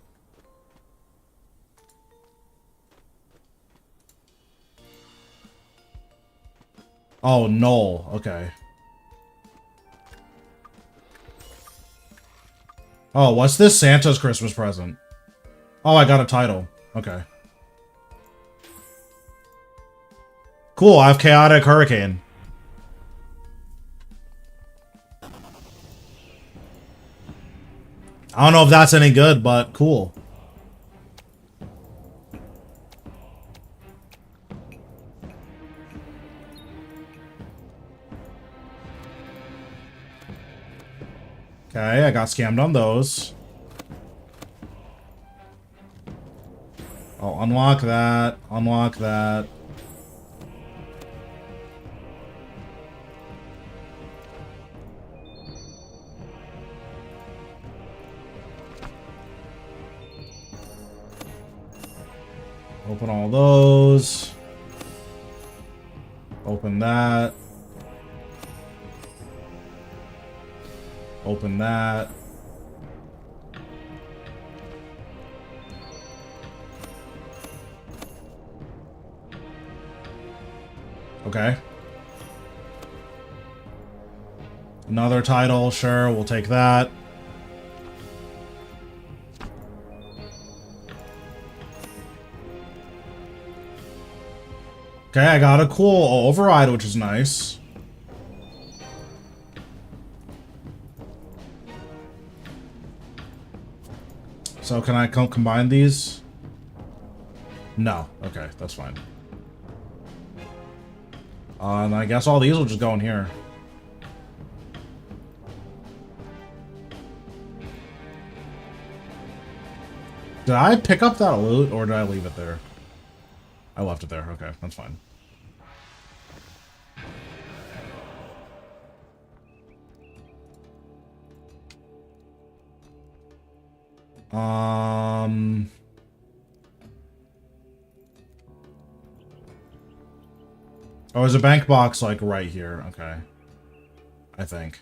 Oh, Noel. Okay. Oh, what's this Santa's Christmas present? Oh, I got a title. Okay. Cool, I have Chaotic Hurricane. I don't know if that's any good, but cool. Okay, I got scammed on those. I'll unlock that. Unlock that. Open all those. Open that. Open that. Okay. Another title, sure, we'll take that. Okay, I got a cool override, which is nice. So can I combine these? No. Okay, that's fine. And I guess all these will just go in here. Did I pick up that loot, or did I leave it there? I left it there. Okay, that's fine. Oh, there's a bank box, like, right here. Okay. I think.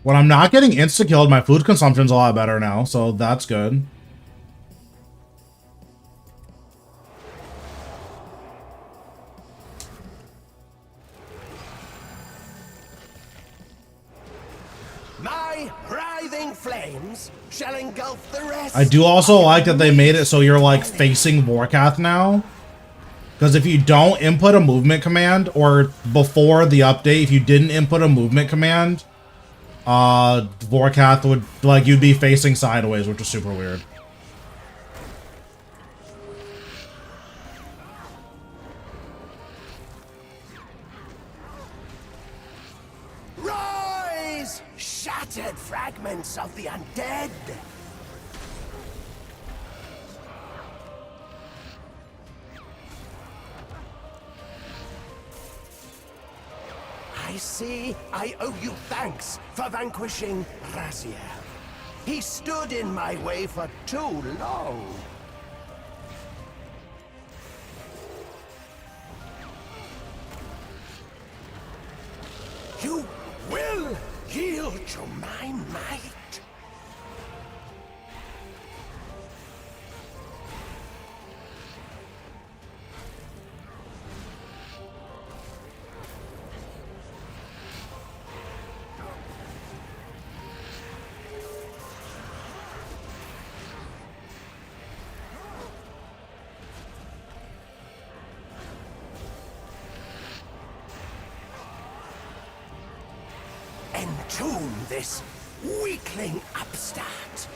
When I'm not getting insta-killed, my food consumption's a lot better now, so that's good. My writhing flames shall engulf the rest. I do also like that they made it so you're, like, facing Warcast now. Because if you don't input a movement command, or before the update, if you didn't input a movement command, Warcast would, like, you'd be facing sideways, which is super weird. Rise, shattered fragments of the undead. see I owe you thanks for vanquishing Raziel. He stood in my way for too long. You will yield to my might. Entomb this weakling upstart.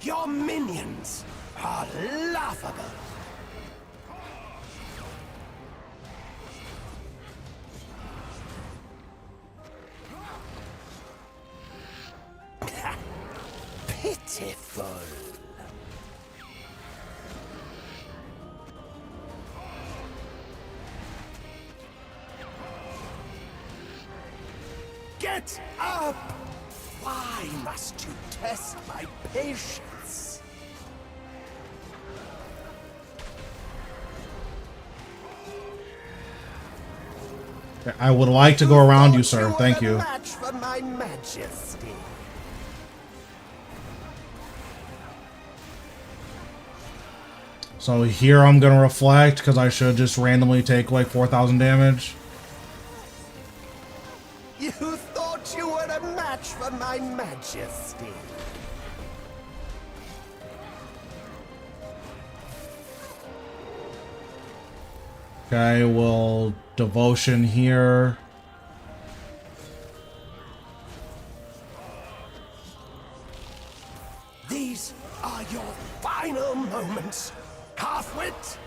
Your minions are laughable. Pitiful. Get up! Why must you test my patience? I would like to go around you, sir. Thank you. Match for my majesty. So here I'm gonna reflect because I should just randomly take like 4,000 damage. You thought you were a match for my majesty. Okay, well, devotion here. These are your final moments, half-wit.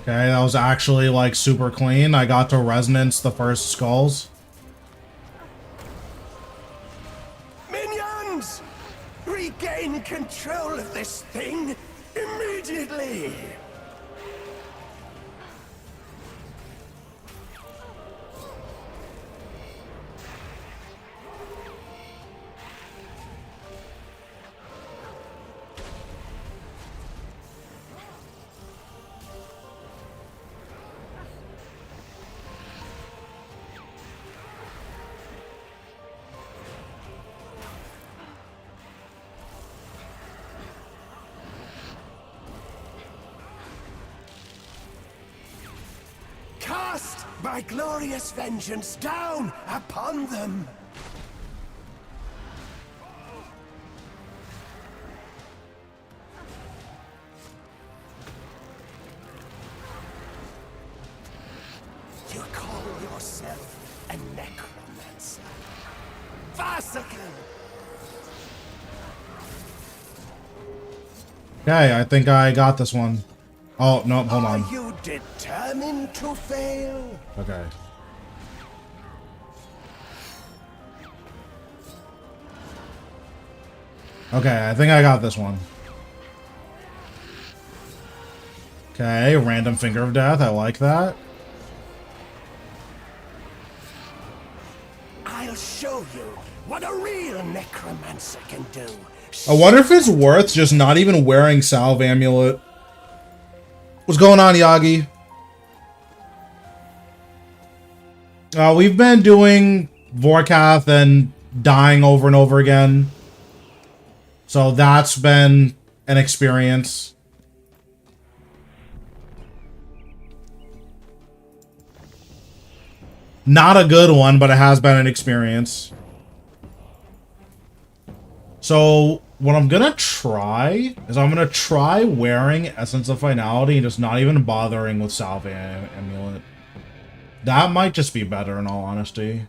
Okay, that was actually like super clean. I got to resonance the first skulls. Minions! Regain control of this thing immediately! Cast my glorious vengeance down upon them! You call yourself a necromancer. Farcical! Okay, I think I got this one. Oh, no, hold on. Are you determined to fail? Okay. Okay, I think I got this one. Okay, random finger of death. I like that. I'll show you what a real necromancer can do. I wonder if it's worth just not even wearing Salve Amulet. What's going on, Yagi? We've been doing Warcast and dying over and over again. So that's been an experience. Not a good one, but it has been an experience. So what I'm gonna try is I'm gonna try wearing Essence of Finality and just not even bothering with Salve Amulet. That might just be better in all honesty.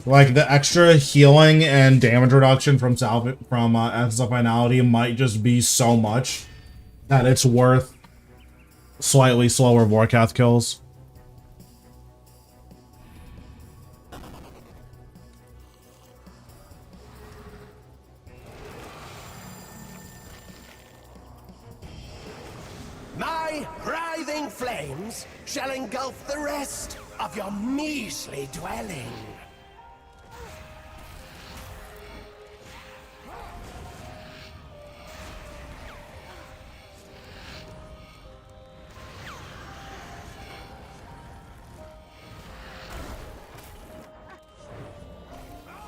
Like, the extra healing and damage reduction from Essence of Finality might just be so much that it's worth slightly slower Warcast kills. My writhing flames shall engulf the rest of your measly dwelling.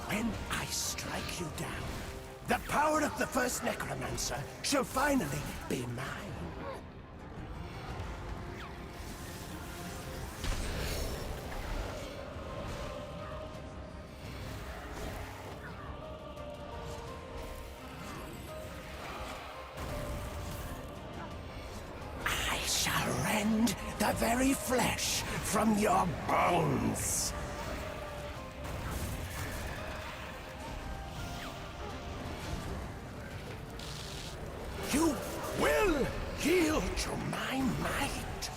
When I strike you down, the power of the first necromancer shall finally be mine. I shall rend the very flesh from your bones. You will yield to my might.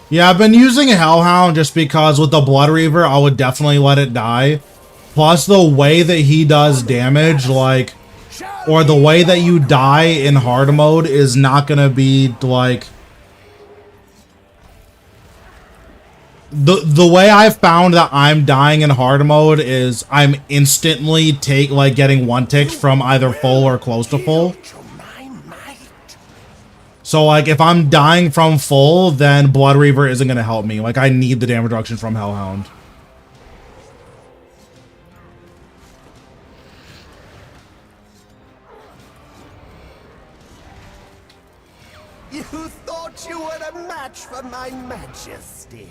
Yeah, I've been using Hellhound just because with the Blood Reaver, I would definitely let it die. Plus, the way that he does damage, like, or the way that you die in hard mode is not gonna be, like... The way I've found that I'm dying in hard mode is I'm instantly getting one-ticked from either full or close to full. So, like, if I'm dying from full, then Blood Reaver isn't gonna help me. Like, I need the damage reduction from Hellhound. You thought you were a match for my majesty.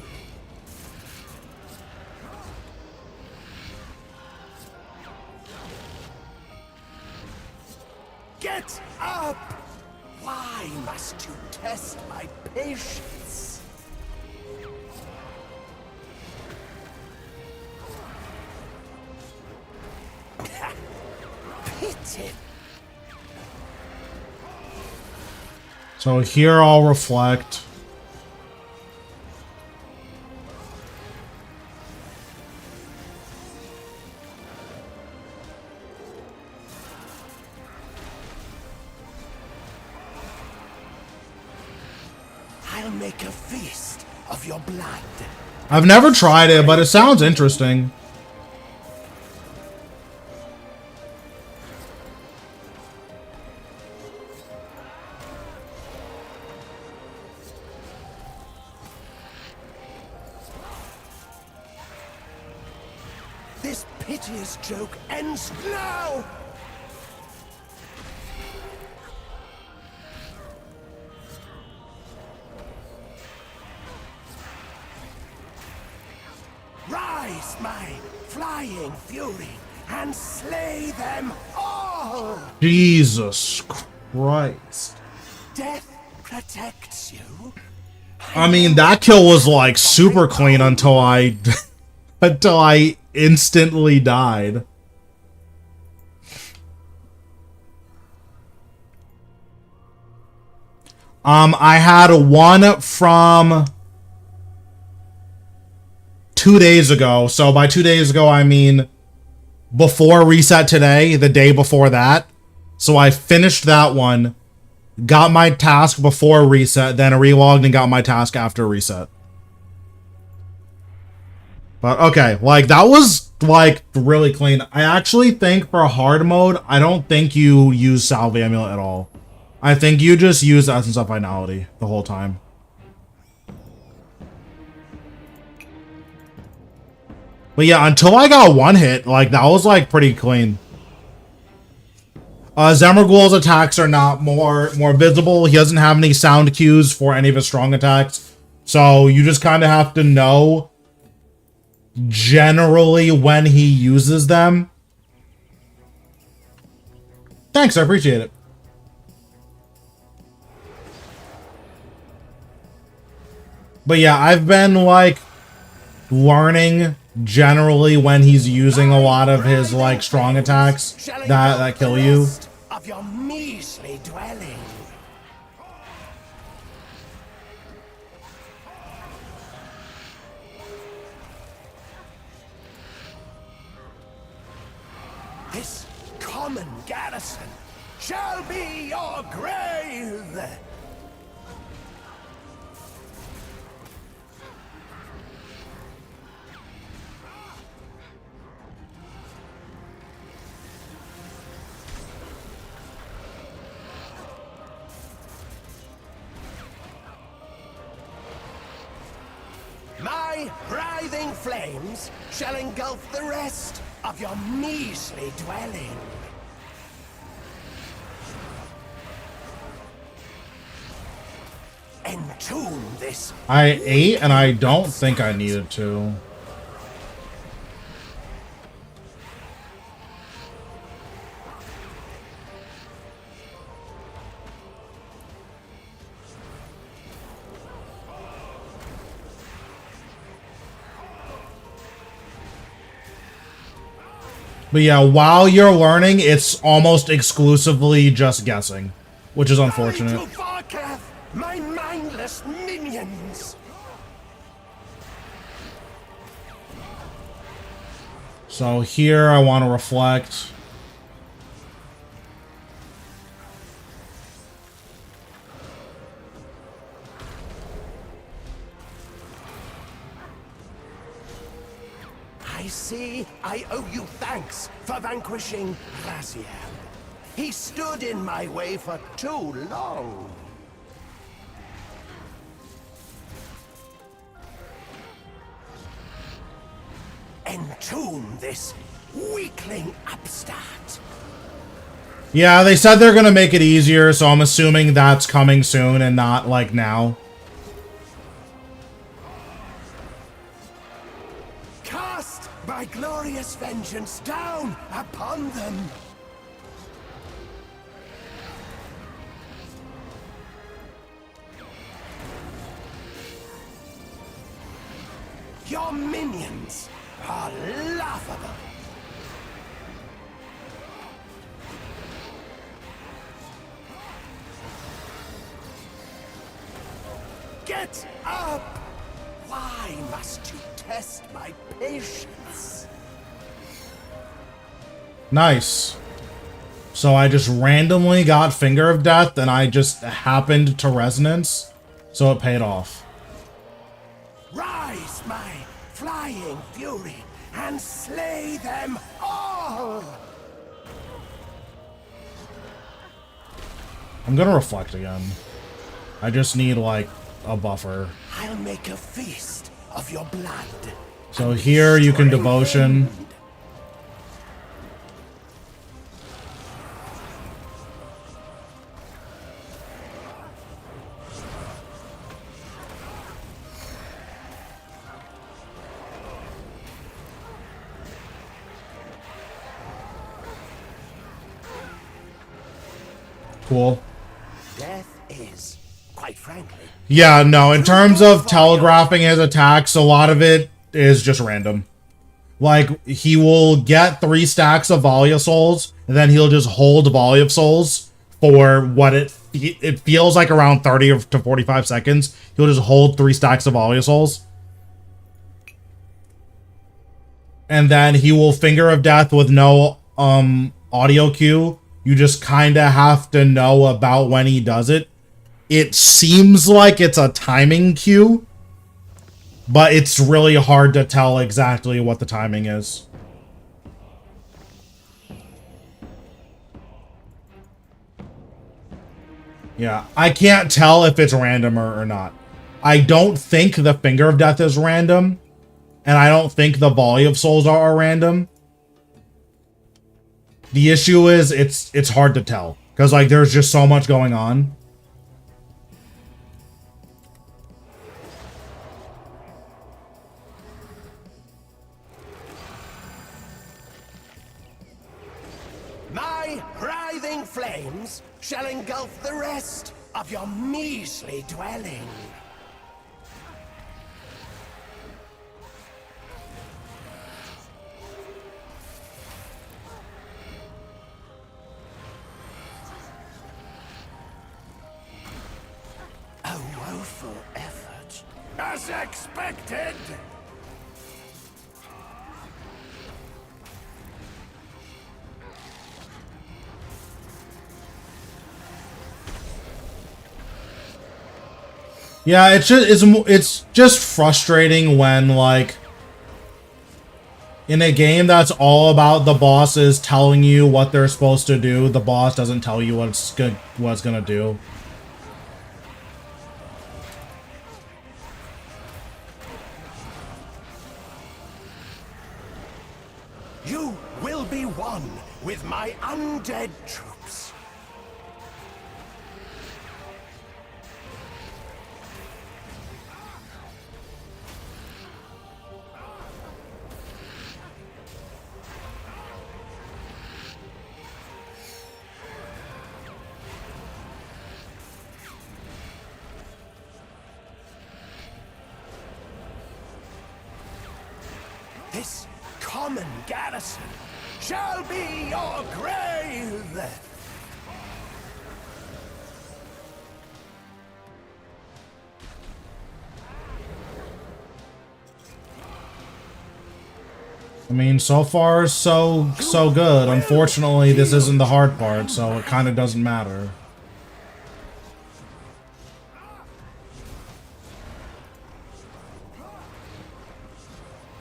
Get up! Why must you test my patience? Pity. So here I'll reflect. I'll make a feast of your blood. I've never tried it, but it sounds interesting. This piteous joke ends now! Rise, my flying fury, and slay them all! Jesus Christ. Death protects you. I mean, that kill was like super clean until I until I instantly died. I had one from 2 days ago. So by 2 days ago, I mean before reset today, the day before that. So I finished that one, got my task before reset, then relogged and got my task after reset. But okay, like that was like really clean. I actually think for hard mode, I don't think you use Salve Amulet at all. I think you just use Essence of Finality the whole time. But yeah, until I got one hit, like that was like pretty clean. Zemmergul's attacks are not more visible. He doesn't have any sound cues for any of his strong attacks. So you just kind of have to know generally when he uses them. Thanks, I appreciate it. But yeah, I've been like learning generally when he's using a lot of his like strong attacks that kill you. Of your measly dwelling. This common garrison shall be your grave. My writhing flames shall engulf the rest of your measly dwelling. Entomb this. I ate and I don't think I needed to. But yeah, while you're learning, it's almost exclusively just guessing, which is unfortunate. To Warcast, my mindless minions. So here I want to reflect. I see I owe you thanks for vanquishing Raziel. He stood in my way for too long. Entomb this weakling upstart. Yeah, they said they're gonna make it easier, so I'm assuming that's coming soon and not like now. Cast my glorious vengeance down upon them. Your minions are laughable. Get up! Why must you test my patience? Nice. So I just randomly got Finger of Death and I just happened to Resonance, so it paid off. Rise, my flying fury, and slay them all! I'm gonna reflect again. I just need like a buffer. I'll make a feast of your blood. So here you can devotion. Cool. Death is, quite frankly, Yeah, no, in terms of telegraphing his attacks, a lot of it is just random. Like, he will get 3 stacks of Volley of Souls, and then he'll just hold Volley of Souls for what it feels like around 30 to 45 seconds. He'll just hold 3 stacks of Volley of Souls. And then he will Finger of Death with no audio cue. You just kind of have to know about when he does it. It seems like it's a timing cue, but it's really hard to tell exactly what the timing is. Yeah, I can't tell if it's random or not. I don't think the Finger of Death is random, and I don't think the Volley of Souls are random. The issue is it's hard to tell because like there's just so much going on. my writhing flames shall engulf the rest of your measly dwelling. woeful effort. As expected! Yeah, it's just frustrating when, like, in a game that's all about the bosses telling you what they're supposed to do, the boss doesn't tell you what it's gonna do. You will be one with my undead troops. This common garrison shall be your grave! I mean, so far, so good. Unfortunately, this isn't the hard part, so it kind of doesn't matter.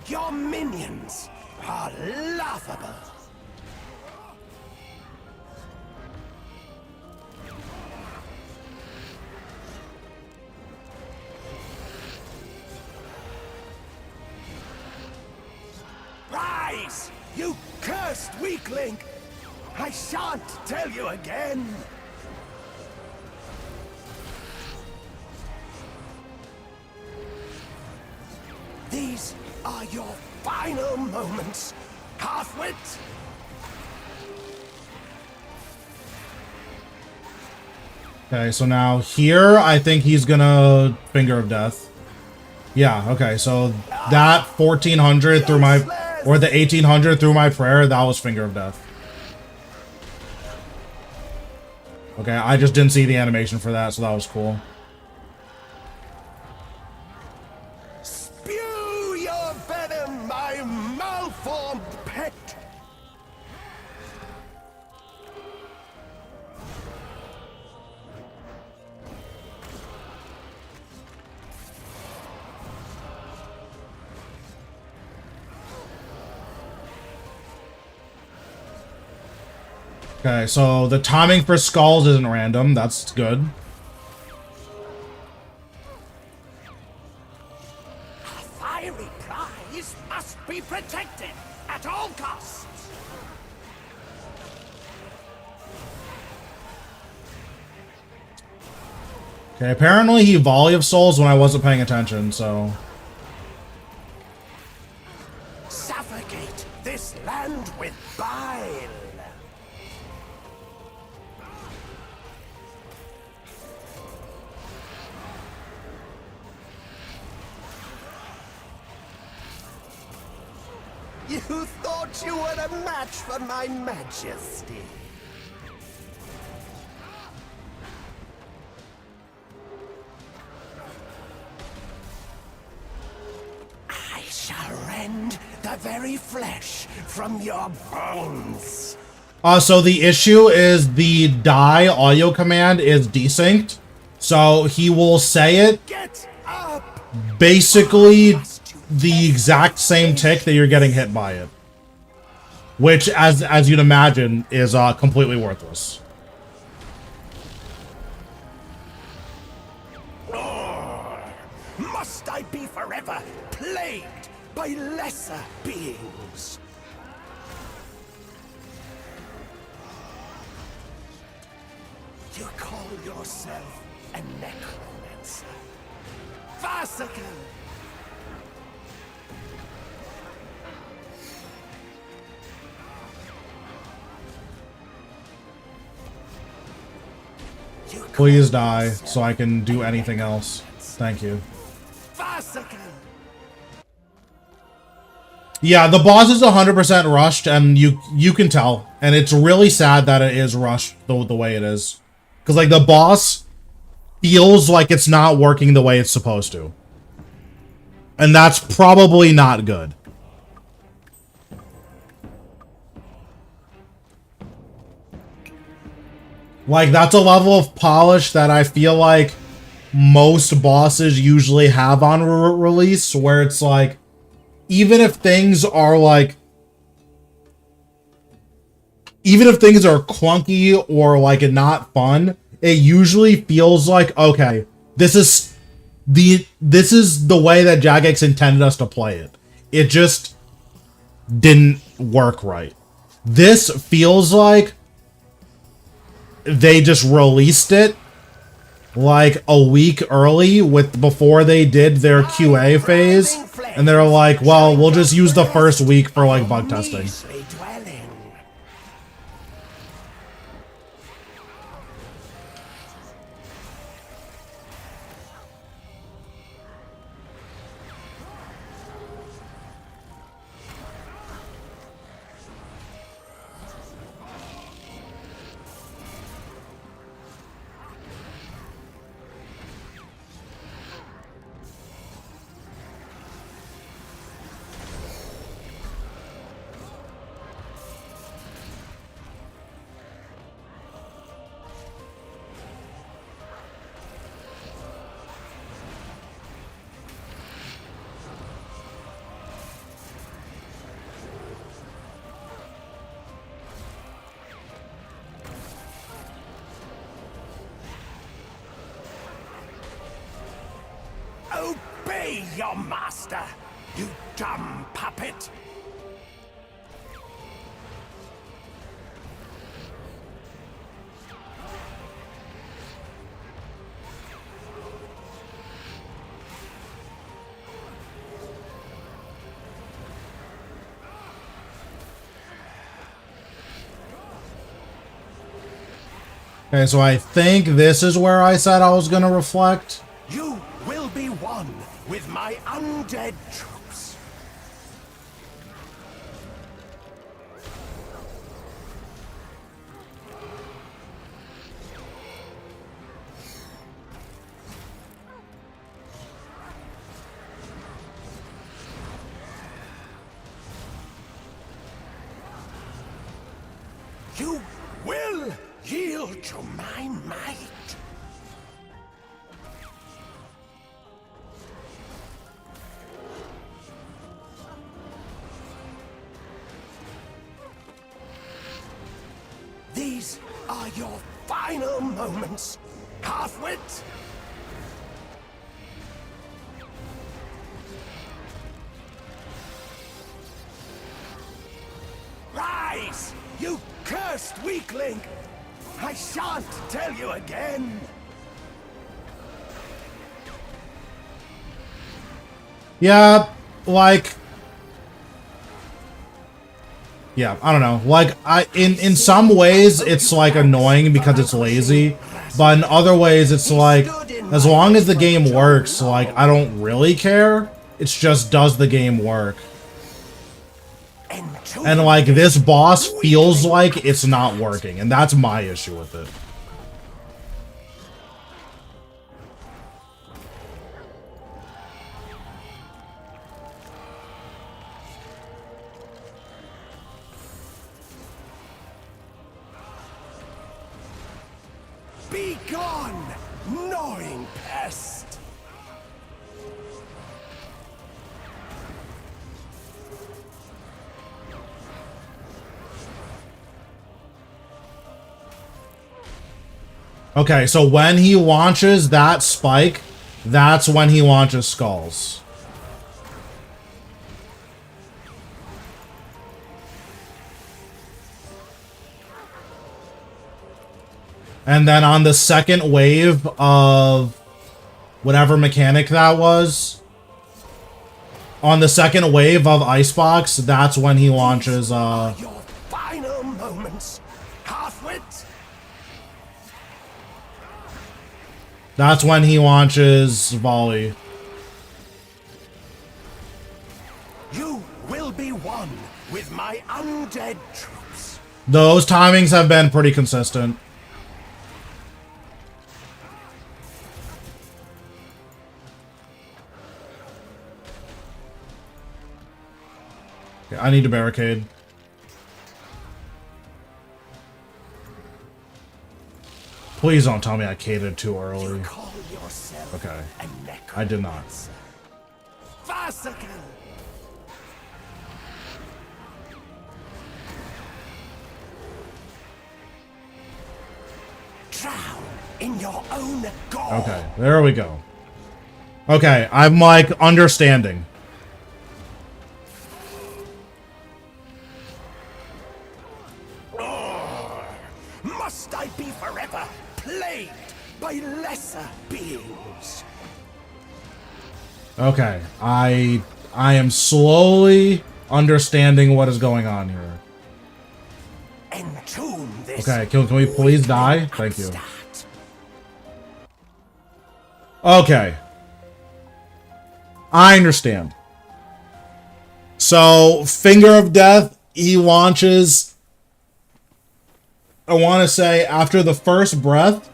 Your minions are laughable. Rise, you cursed weakling! I shan't tell you again. These are your final moments, half-wit! Okay, so now here, I think he's gonna Finger of Death. Yeah, okay, so that 1400 through my, or the 1800 through my prayer, that was Finger of Death. Okay, I just didn't see the animation for that, so that was cool. Spew your venom, my malformed pet! Okay, so the timing for skulls isn't random. That's good. A fiery prize must be protected at all costs. Okay, apparently he Volley of Souls when I wasn't paying attention, so... Suffocate this land with bile. You thought you were a match for my majesty. I shall rend the very flesh from your bones. So the issue is the die audio command is desynced. So he will say it Get up! basically the exact same tick that you're getting hit by it. Which, as you'd imagine, is completely worthless. Must I be forever plagued by lesser beings? You call yourself a necromancer. Farcical! Please die so I can do anything else. Thank you. Farcical! Yeah, the boss is 100% rushed, and you can tell. And it's really sad that it is rushed the way it is. Because, like, the boss feels like it's not working the way it's supposed to. And that's probably not good. Like, that's a level of polish that I feel like most bosses usually have on release, where it's like, even if things are like, even if things are clunky or like not fun, it usually feels like, okay, this is the way that Jagex intended us to play it. It just didn't work right. This feels like they just released it like a week early before they did their QA phase, and they're like, well, we'll just use the first week for like bug testing. Obey your master, you dumb puppet! Okay, so I think this is where I said I was gonna reflect. You will be one with my undead troops. You will yield to my might. These are your final moments, half-wit! Rise, you cursed weakling! I shan't tell you again! Yeah, like... Yeah, I don't know. Like, in some ways, it's, like, annoying because it's lazy. But in other ways, it's like, as long as the game works, like, I don't really care. It's just, does the game work? And, like, this boss feels like it's not working. And that's my issue with it. Be gone, gnawing pest! Okay, so when he launches that spike, that's when he launches skulls. And then on the second wave of whatever mechanic that was, on the second wave of Icebox, that's when he launches, Your final moments, half-wit! That's when he launches volley. You will be one with my undead troops. Those timings have been pretty consistent. Okay, I need a barricade. Please don't tell me I catered too early. You call yourself Okay. a I did not. Farcical! Drown in your own gore. Okay, there we go. Okay, I'm like understanding. Must I be forever plagued by lesser beings? Okay, I am slowly understanding what is going on here. Entomb this. Okay, can we please die? Thank you. upstart. Okay. I understand. So, Finger of Death, he launches, I want to say, after the first breath,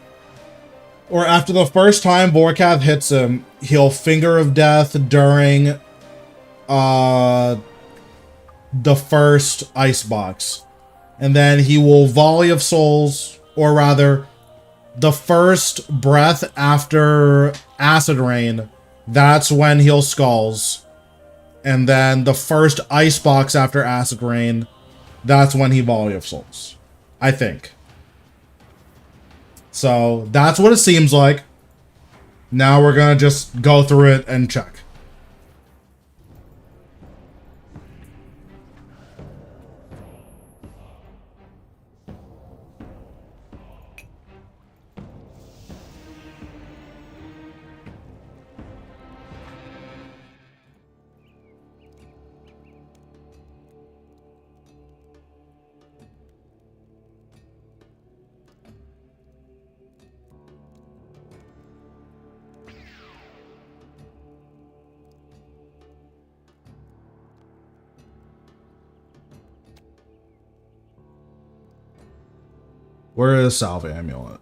or after the first time Warcast hits him, he'll Finger of Death during the first icebox. And then he will Volley of Souls, or rather, the first breath after Acid Rain, that's when he'll Skulls. And then the first icebox after Acid Rain, that's when he Volley of Souls. I think. So, that's what it seems like. Now we're gonna just go through it and check. Where is Salve Amulet?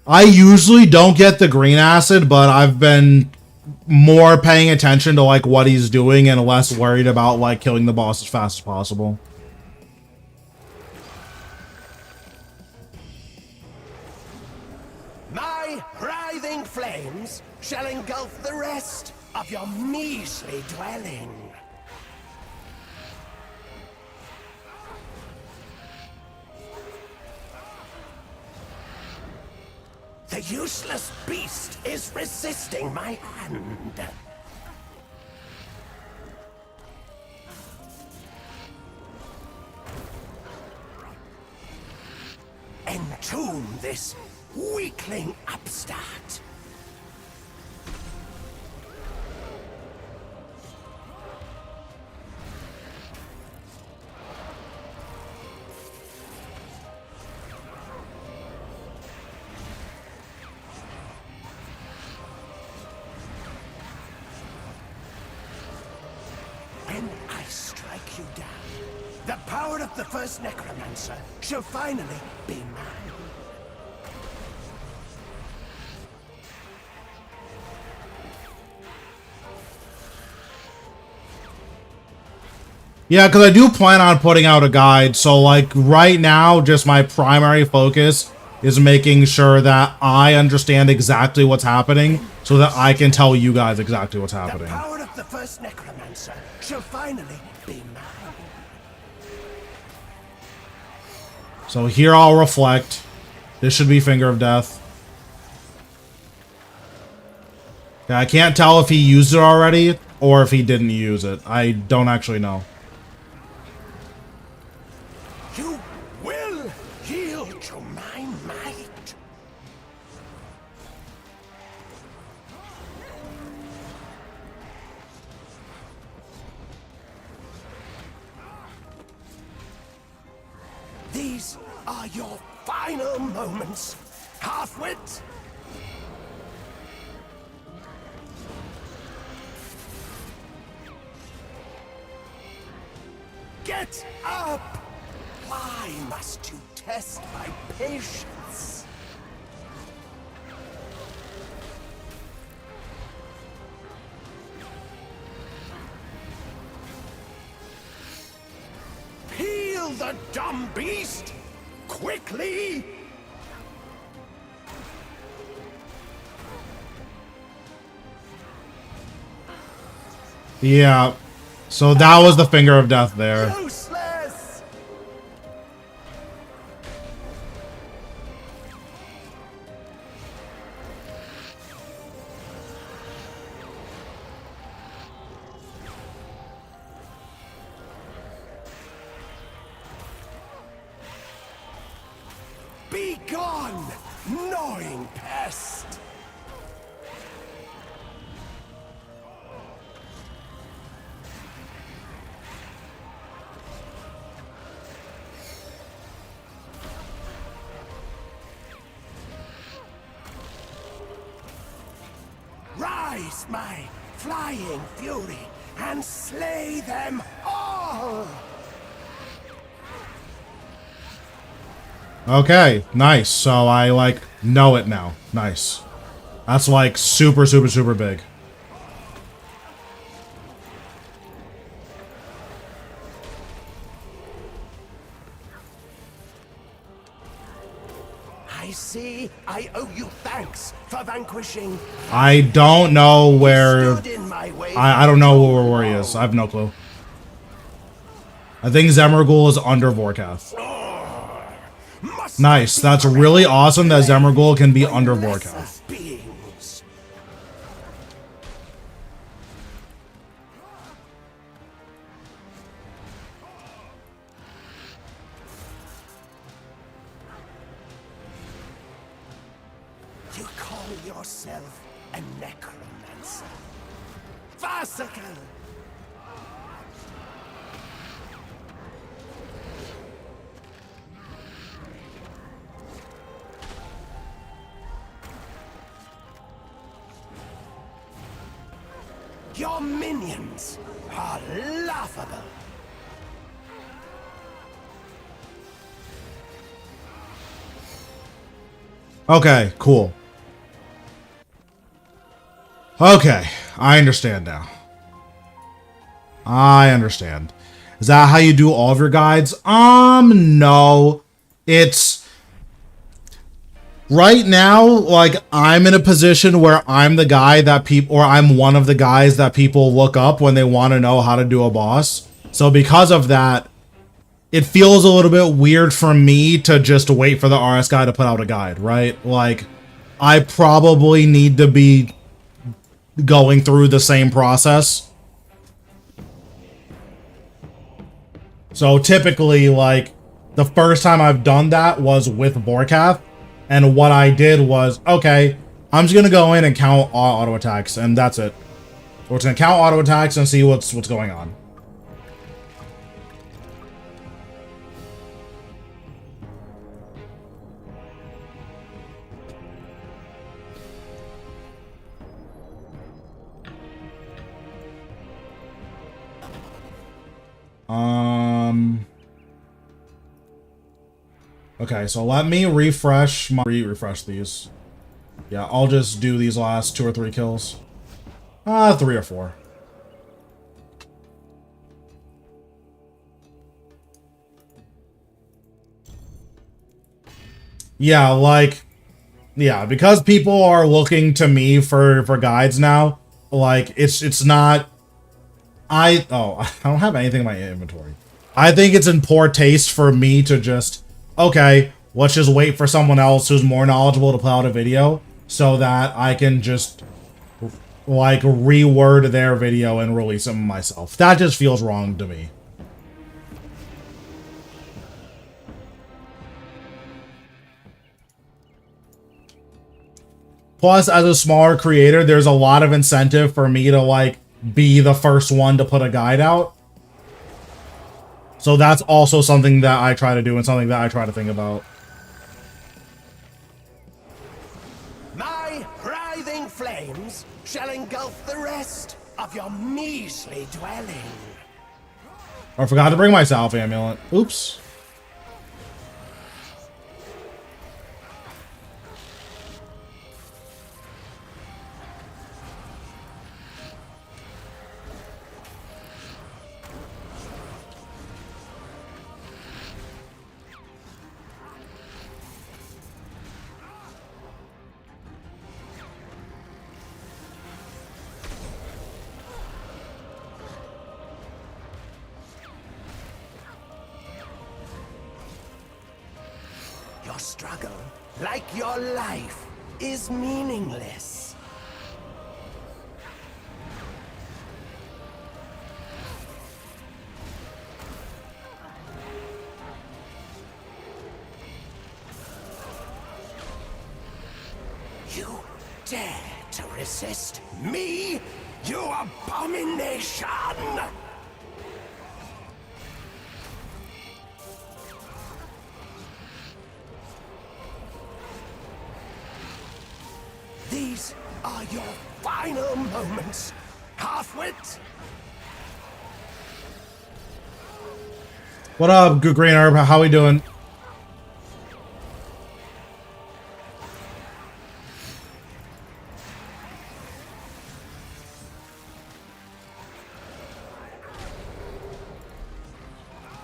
I usually don't get the green acid, but I've been more paying attention to like what he's doing and less worried about like killing the boss as fast as possible. My writhing flames shall engulf the rest of your measly dwelling. The useless beast is resisting my hand. Entomb this weakling upstart. When I strike you down, the power of the first necromancer shall finally be mine. Yeah, because I do plan on putting out a guide, so like right now, just my primary focus is making sure that I understand exactly what's happening so that I can tell you guys exactly what's happening. The power of the first necromancer shall finally be mine. So here I'll reflect. This should be Finger of Death. Okay, I can't tell if he used it already or if he didn't use it. I don't actually know. You will yield to my might. These are your final moments, half-wit. Get up! Why must you test my patience? Heal the dumb beast! Quickly! Yeah. So that was the finger of death there. Useless! Be gone, gnawing pest! Rise, my flying fury, and slay them all! Okay, nice. So I, like, know it now. Nice. That's, like, super, super, super big. I see I owe you thanks for vanquishing. I don't know where... Stood in my way I don't know where he is. I have no clue. I think Zemmergul is under Warcast. Must Nice. That's really awesome that Zemmergul can be under Warcast. lesser beings. You call yourself a necromancer. Farcical! Your minions are laughable. Okay, cool. Okay, I understand now. I understand. Is that how you do all of your guides? No. It's... Right now, like, I'm in a position where I'm the guy that people... Or I'm one of the guys that people look up when they want to know how to do a boss. So because of that, it feels a little bit weird for me to just wait for the RS guy to put out a guide, right? Like, I probably need to be going through the same process. So typically, like, the first time I've done that was with Vorkath, and what I did was, okay, I'm just gonna go in and count auto attacks, and that's it. We're just gonna count auto attacks and see what's going on. Okay, so let me refresh refresh these. Yeah, I'll just do these last 2 or 3 kills. 3 or 4. Yeah, like, yeah, because people are looking to me for guides now, like, it's not... I don't have anything in my inventory. I think it's in poor taste for me to just, okay, let's just wait for someone else who's more knowledgeable to play out a video so that I can just, like, reword their video and release them myself. That just feels wrong to me. Plus, as a smaller creator, there's a lot of incentive for me to, like, be the first one to put a guide out. So that's also something that I try to do and something that I try to think about. My writhing flames shall engulf the rest of your measly dwelling. I forgot to bring my Salve amulet. Oops. struggle, like your life, is meaningless. You dare to resist me, you abomination! These are your final moments, half-wit. What up, good green herb? How we doing?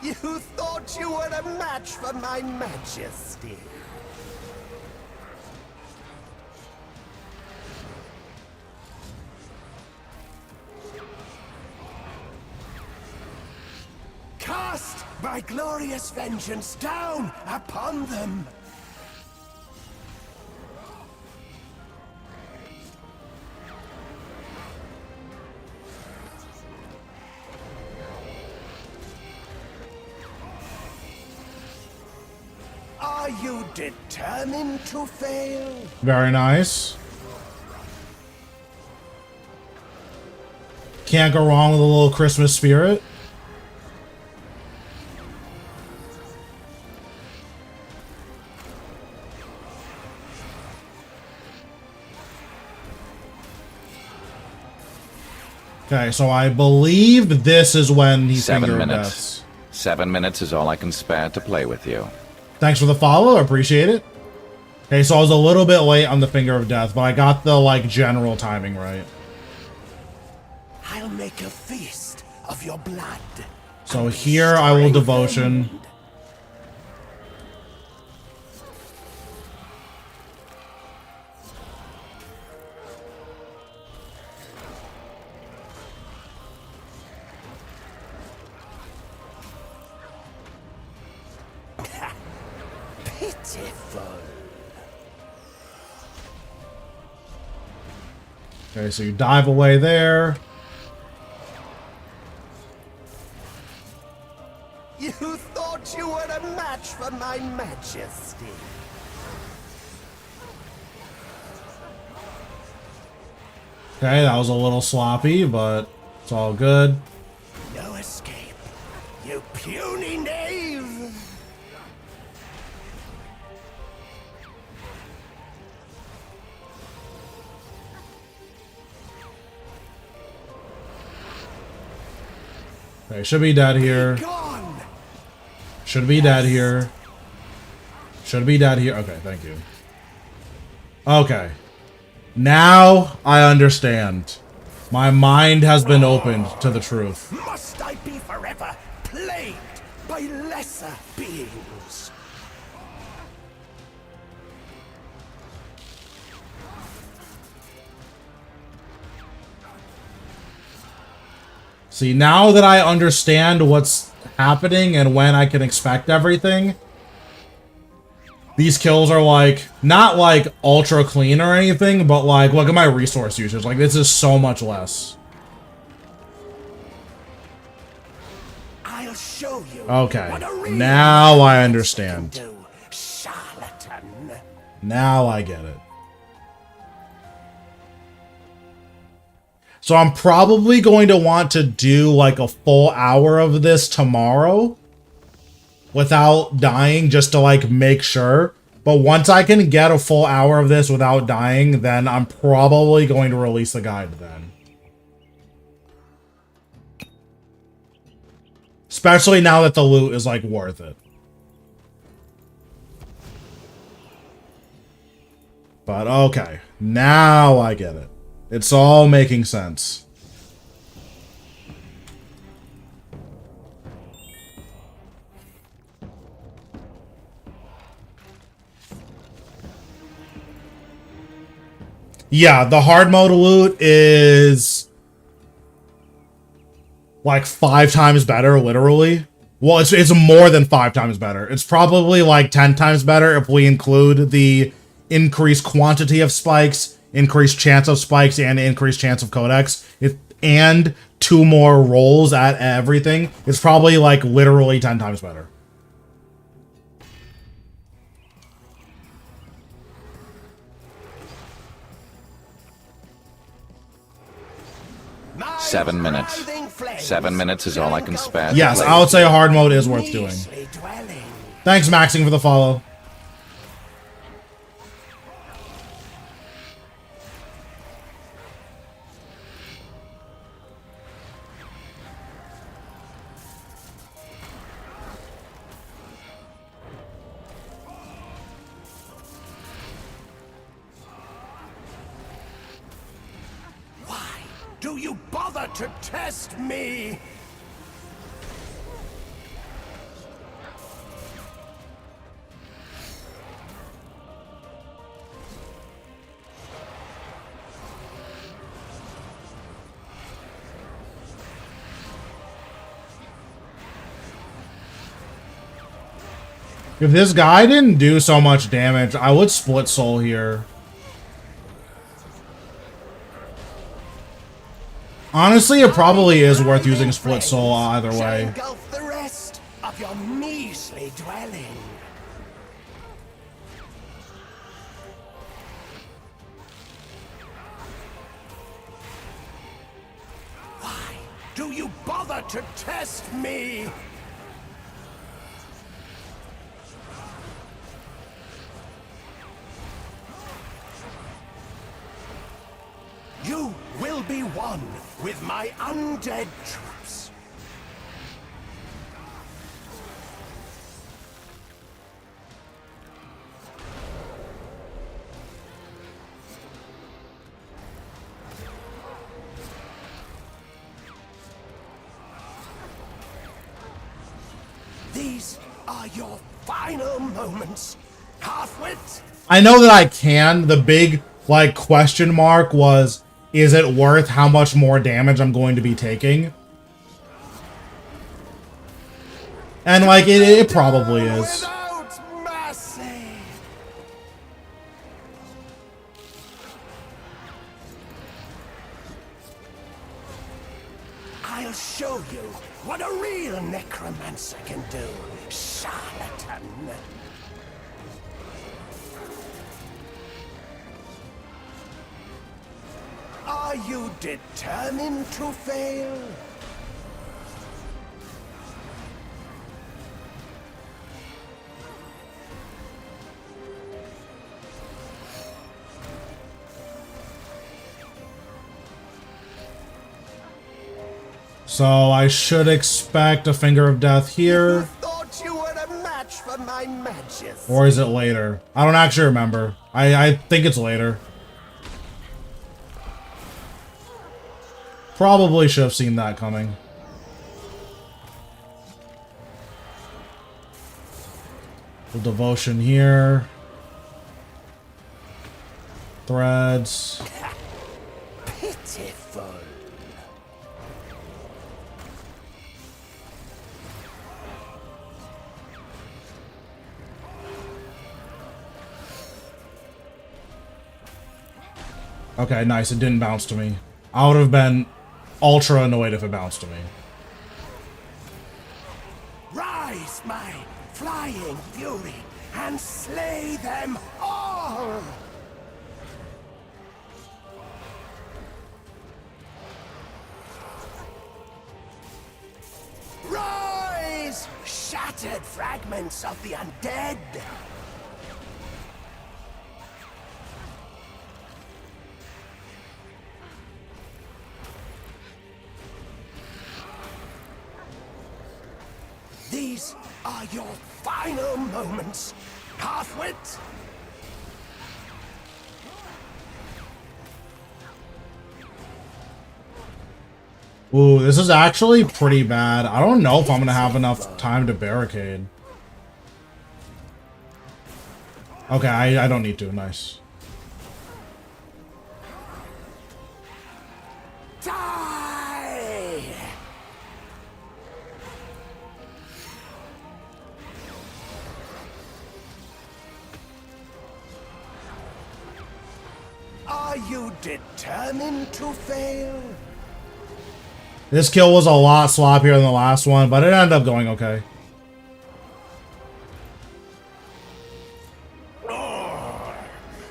You thought you were a match for my majesty. Cast my glorious vengeance down upon them! Are you determined to fail? Very nice. Can't go wrong with a little Christmas spirit. Okay, so I believe this is when he 7 fingered minutes. deaths. 7 minutes is all I can spare to play with you. Thanks for the follow, appreciate it. Okay, so I was a little bit late on the finger of death, but I got the, like, general timing right. I'll make a feast of your blood. So here I will devotion. Pitiful. Okay, so you dive away there. You thought you were a match for my majesty. Okay, that was a little sloppy, but it's all good. No escape, you puny knave! Okay, should be dead here. Gone! Should be dead here. Should be dead here. Okay, thank you. Okay. Now I understand. My mind has been opened to the truth. Must I be forever plagued by lesser beings? See, now that I understand what's happening and when I can expect everything, these kills are like, not like ultra clean or anything, but like, look at my resource usage. Like, this is so much less. I'll show you. Okay, What a real now I man understand. can do, charlatan. Now I get it. So I'm probably going to want to do like a full hour of this tomorrow without dying, just to like make sure. But once I can get a full hour of this without dying, then I'm probably going to release the guide then. Especially now that the loot is like worth it. But okay, now I get it. It's all making sense. Yeah, the hard mode loot is like 5 times better, literally. Well, it's more than 5 times better. It's probably like 10 times better if we include the increased quantity of spikes, increased chance of spikes, and increased chance of codex. And 2 more rolls at everything. It's probably like literally 10 times better. My 7 minutes. writhing flames 7 minutes is all I can spare. to Yes, play I would with say you. a hard mode is worth doing. measly dwelling. Thanks, Maxing, for the follow. Why do you bother to test me? If this guy didn't do so much damage, I would split soul here. Honestly, it probably is worth using split soul either Shall way. engulf the rest of your measly dwelling. Why do you bother to test me? You will be one with my undead troops. These are your final moments, half-wit. I know that I can. The big, like, question mark was, is it worth how much more damage I'm going to be taking? And, like, it probably is. Without mercy. I'll show you what a real necromancer can do, charlatan. Are you determined to fail? So I should expect a Finger of Death here. Thought you were a match for my majesty. Or is it later? I don't actually remember. I think it's later. Probably should have seen that coming. The devotion here. Threads. Pitiful. Okay, nice. It didn't bounce to me. I would have been ultra annoyed if it bounced to me. Rise, my flying fury, and slay them all! Rise, shattered fragments of the undead! These are your final moments, half-wit. Ooh, this is actually pretty bad. I don't know if I'm gonna have enough time to barricade. Okay, I don't need to. Nice. Die! Determined to fail? This kill was a lot sloppier than the last one, but it ended up going okay.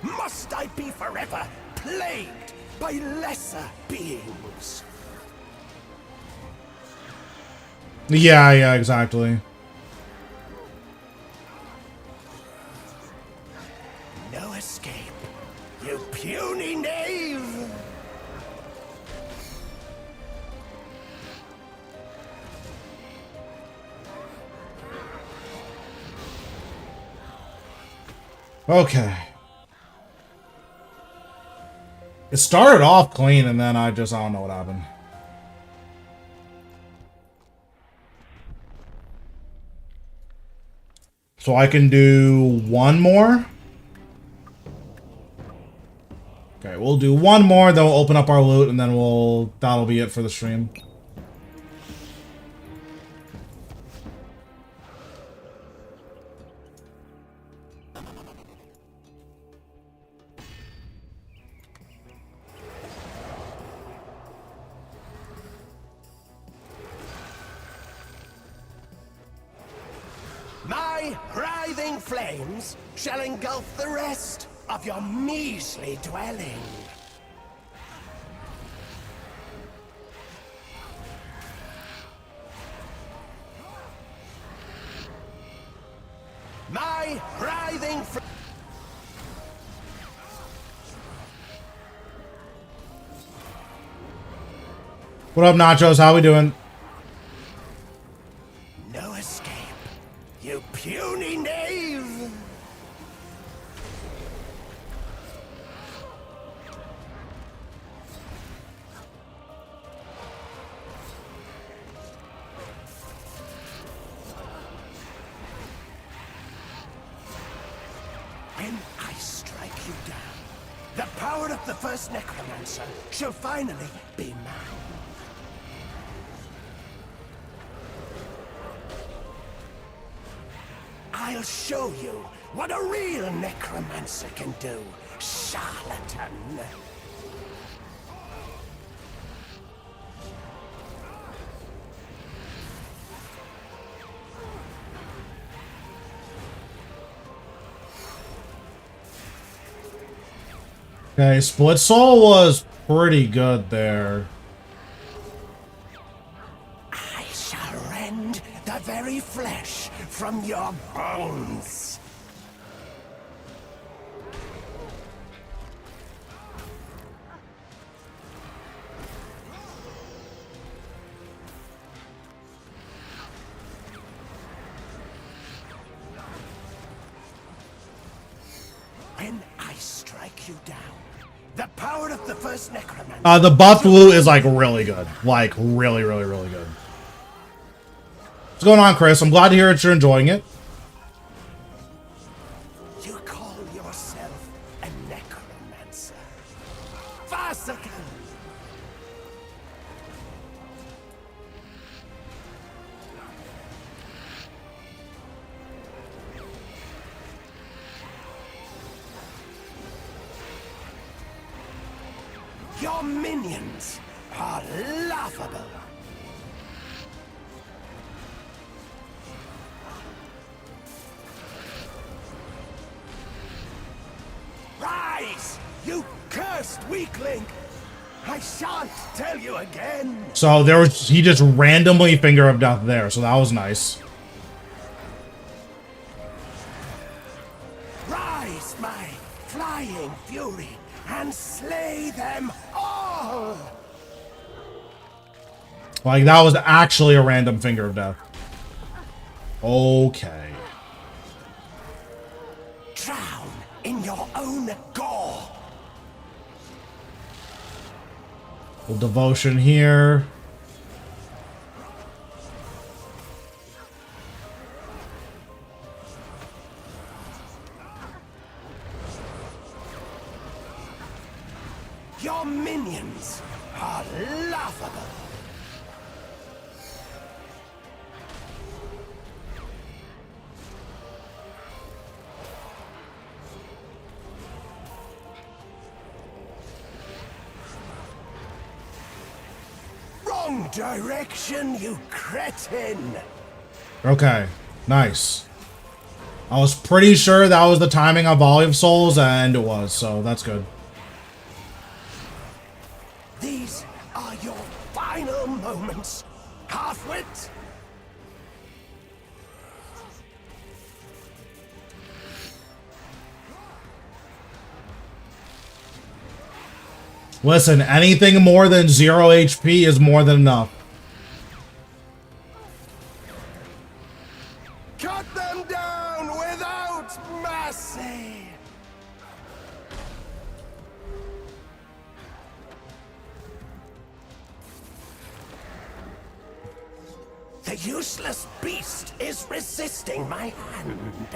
Must I be forever plagued by lesser beings? Yeah, exactly. No escape, you puny knave! Okay. It started off clean and then I don't know what happened. So I can do one more. Okay, we'll do one more, then we'll open up our loot and then that'll be it for the stream. My writhing flames shall engulf the rest of your measly dwelling. My writhing What up, Nachos? How we doing? No escape, you puny knave! When I strike you down, the power of the first necromancer shall finally be mine. I'll show you what a real necromancer can do, charlatan. Okay, Split Soul was pretty good there. I shall rend the very flesh from your bones. When I strike you down, the power of the first necromancer. The buff loot is like really good. Like really good. What's going on, Chris? I'm glad to hear that you're enjoying it. You call yourself a necromancer. Farcical! Your minions are laughable. Rise, you cursed weakling! I shan't tell you again. So he just randomly Finger of Death there, so that was nice. Rise, my flying fury, and slay them all! Like, that was actually a random Finger of Death. Okay. Drown in your own gore. Little devotion here. Your minions are laughable. Wrong direction, you cretin! Okay, nice. I was pretty sure that was the timing of Volley of Souls, and it was, so that's good. These are your final moments, halfwit! Listen, anything more than 0 HP is more than enough. Cut them down without mercy! The useless beast is resisting my hand.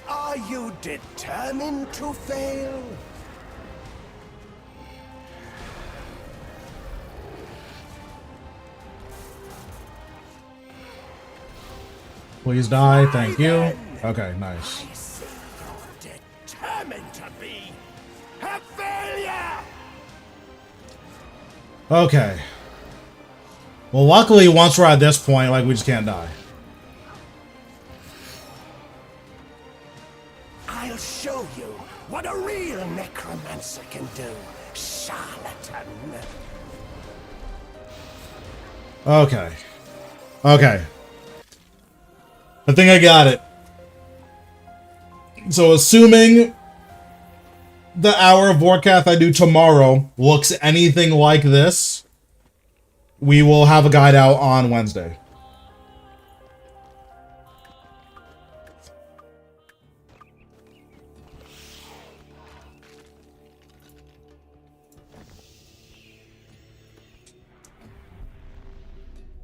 Are you determined to fail? Please die, thank you. Okay, nice. I see you're determined to be a failure! Okay. Well, luckily, once we're at this point, like, we just can't die. I'll show you what a real necromancer can do, charlatan. Okay. Okay. I think I got it. So, assuming the hour of Warcast I do tomorrow looks anything like this, we will have a guide out on Wednesday.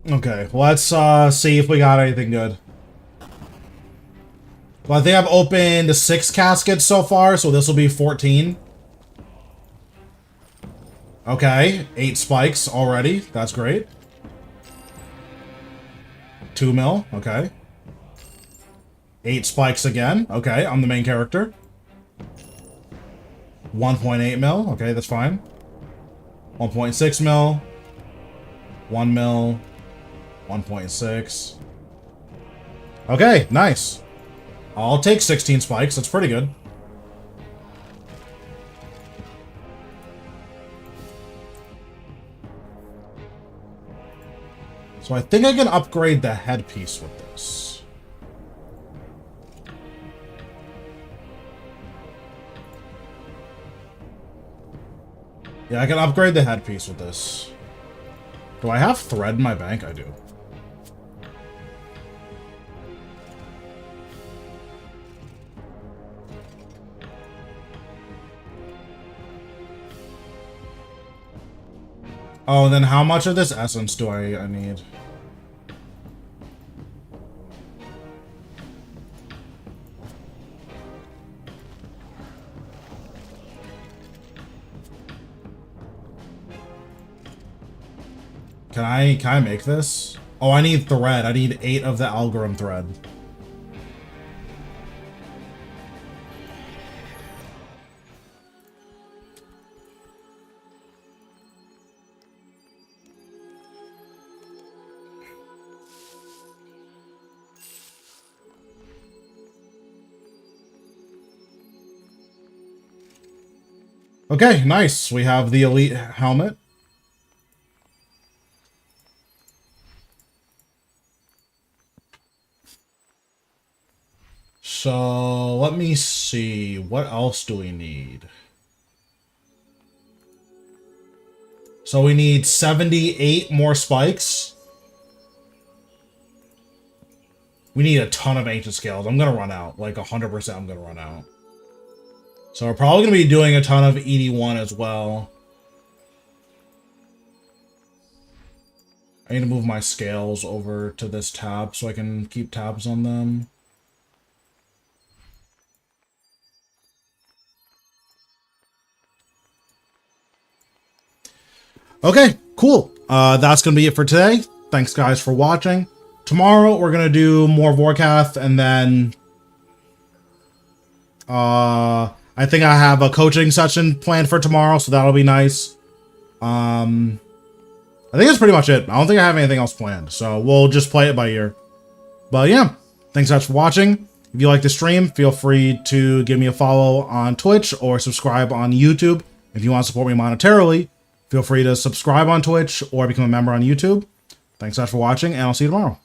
Okay, let's see if we got anything good. Well, I think I've opened 6 caskets so far, so this will be 14. Okay, 8 spikes already. That's great. 2 mil, okay. 8 spikes again. Okay, I'm the main character. 1.8 mil, okay, that's fine. 1.6 mil. 1 mil. 1.6. Okay, nice. I'll take 16 spikes. That's pretty good. So I think I can upgrade the headpiece with this. Yeah, I can upgrade the headpiece with this. Do I have thread in my bank? I do. Oh, then how much of this essence do I need? Can I make this? Oh, I need thread. I need 8 of the algorithm thread. Okay, nice. We have the elite helmet. So, let me see. What else do we need? So we need 78 more spikes. We need a ton of ancient scales. I'm going to run out. Like 100% I'm going to run out. So we're probably going to be doing a ton of ED1 as well. I need to move my scales over to this tab so I can keep tabs on them. Okay, cool. That's going to be it for today. Thanks, guys, for watching. Tomorrow, we're going to do more Warcast, and then I think I have a coaching session planned for tomorrow, so that'll be nice. I think that's pretty much it. I don't think I have anything else planned, so we'll just play it by ear. But yeah, thanks so much for watching. If you like the stream, feel free to give me a follow on Twitch or subscribe on YouTube. If you want to support me monetarily, feel free to subscribe on Twitch or become a member on YouTube. Thanks so much for watching, and I'll see you tomorrow.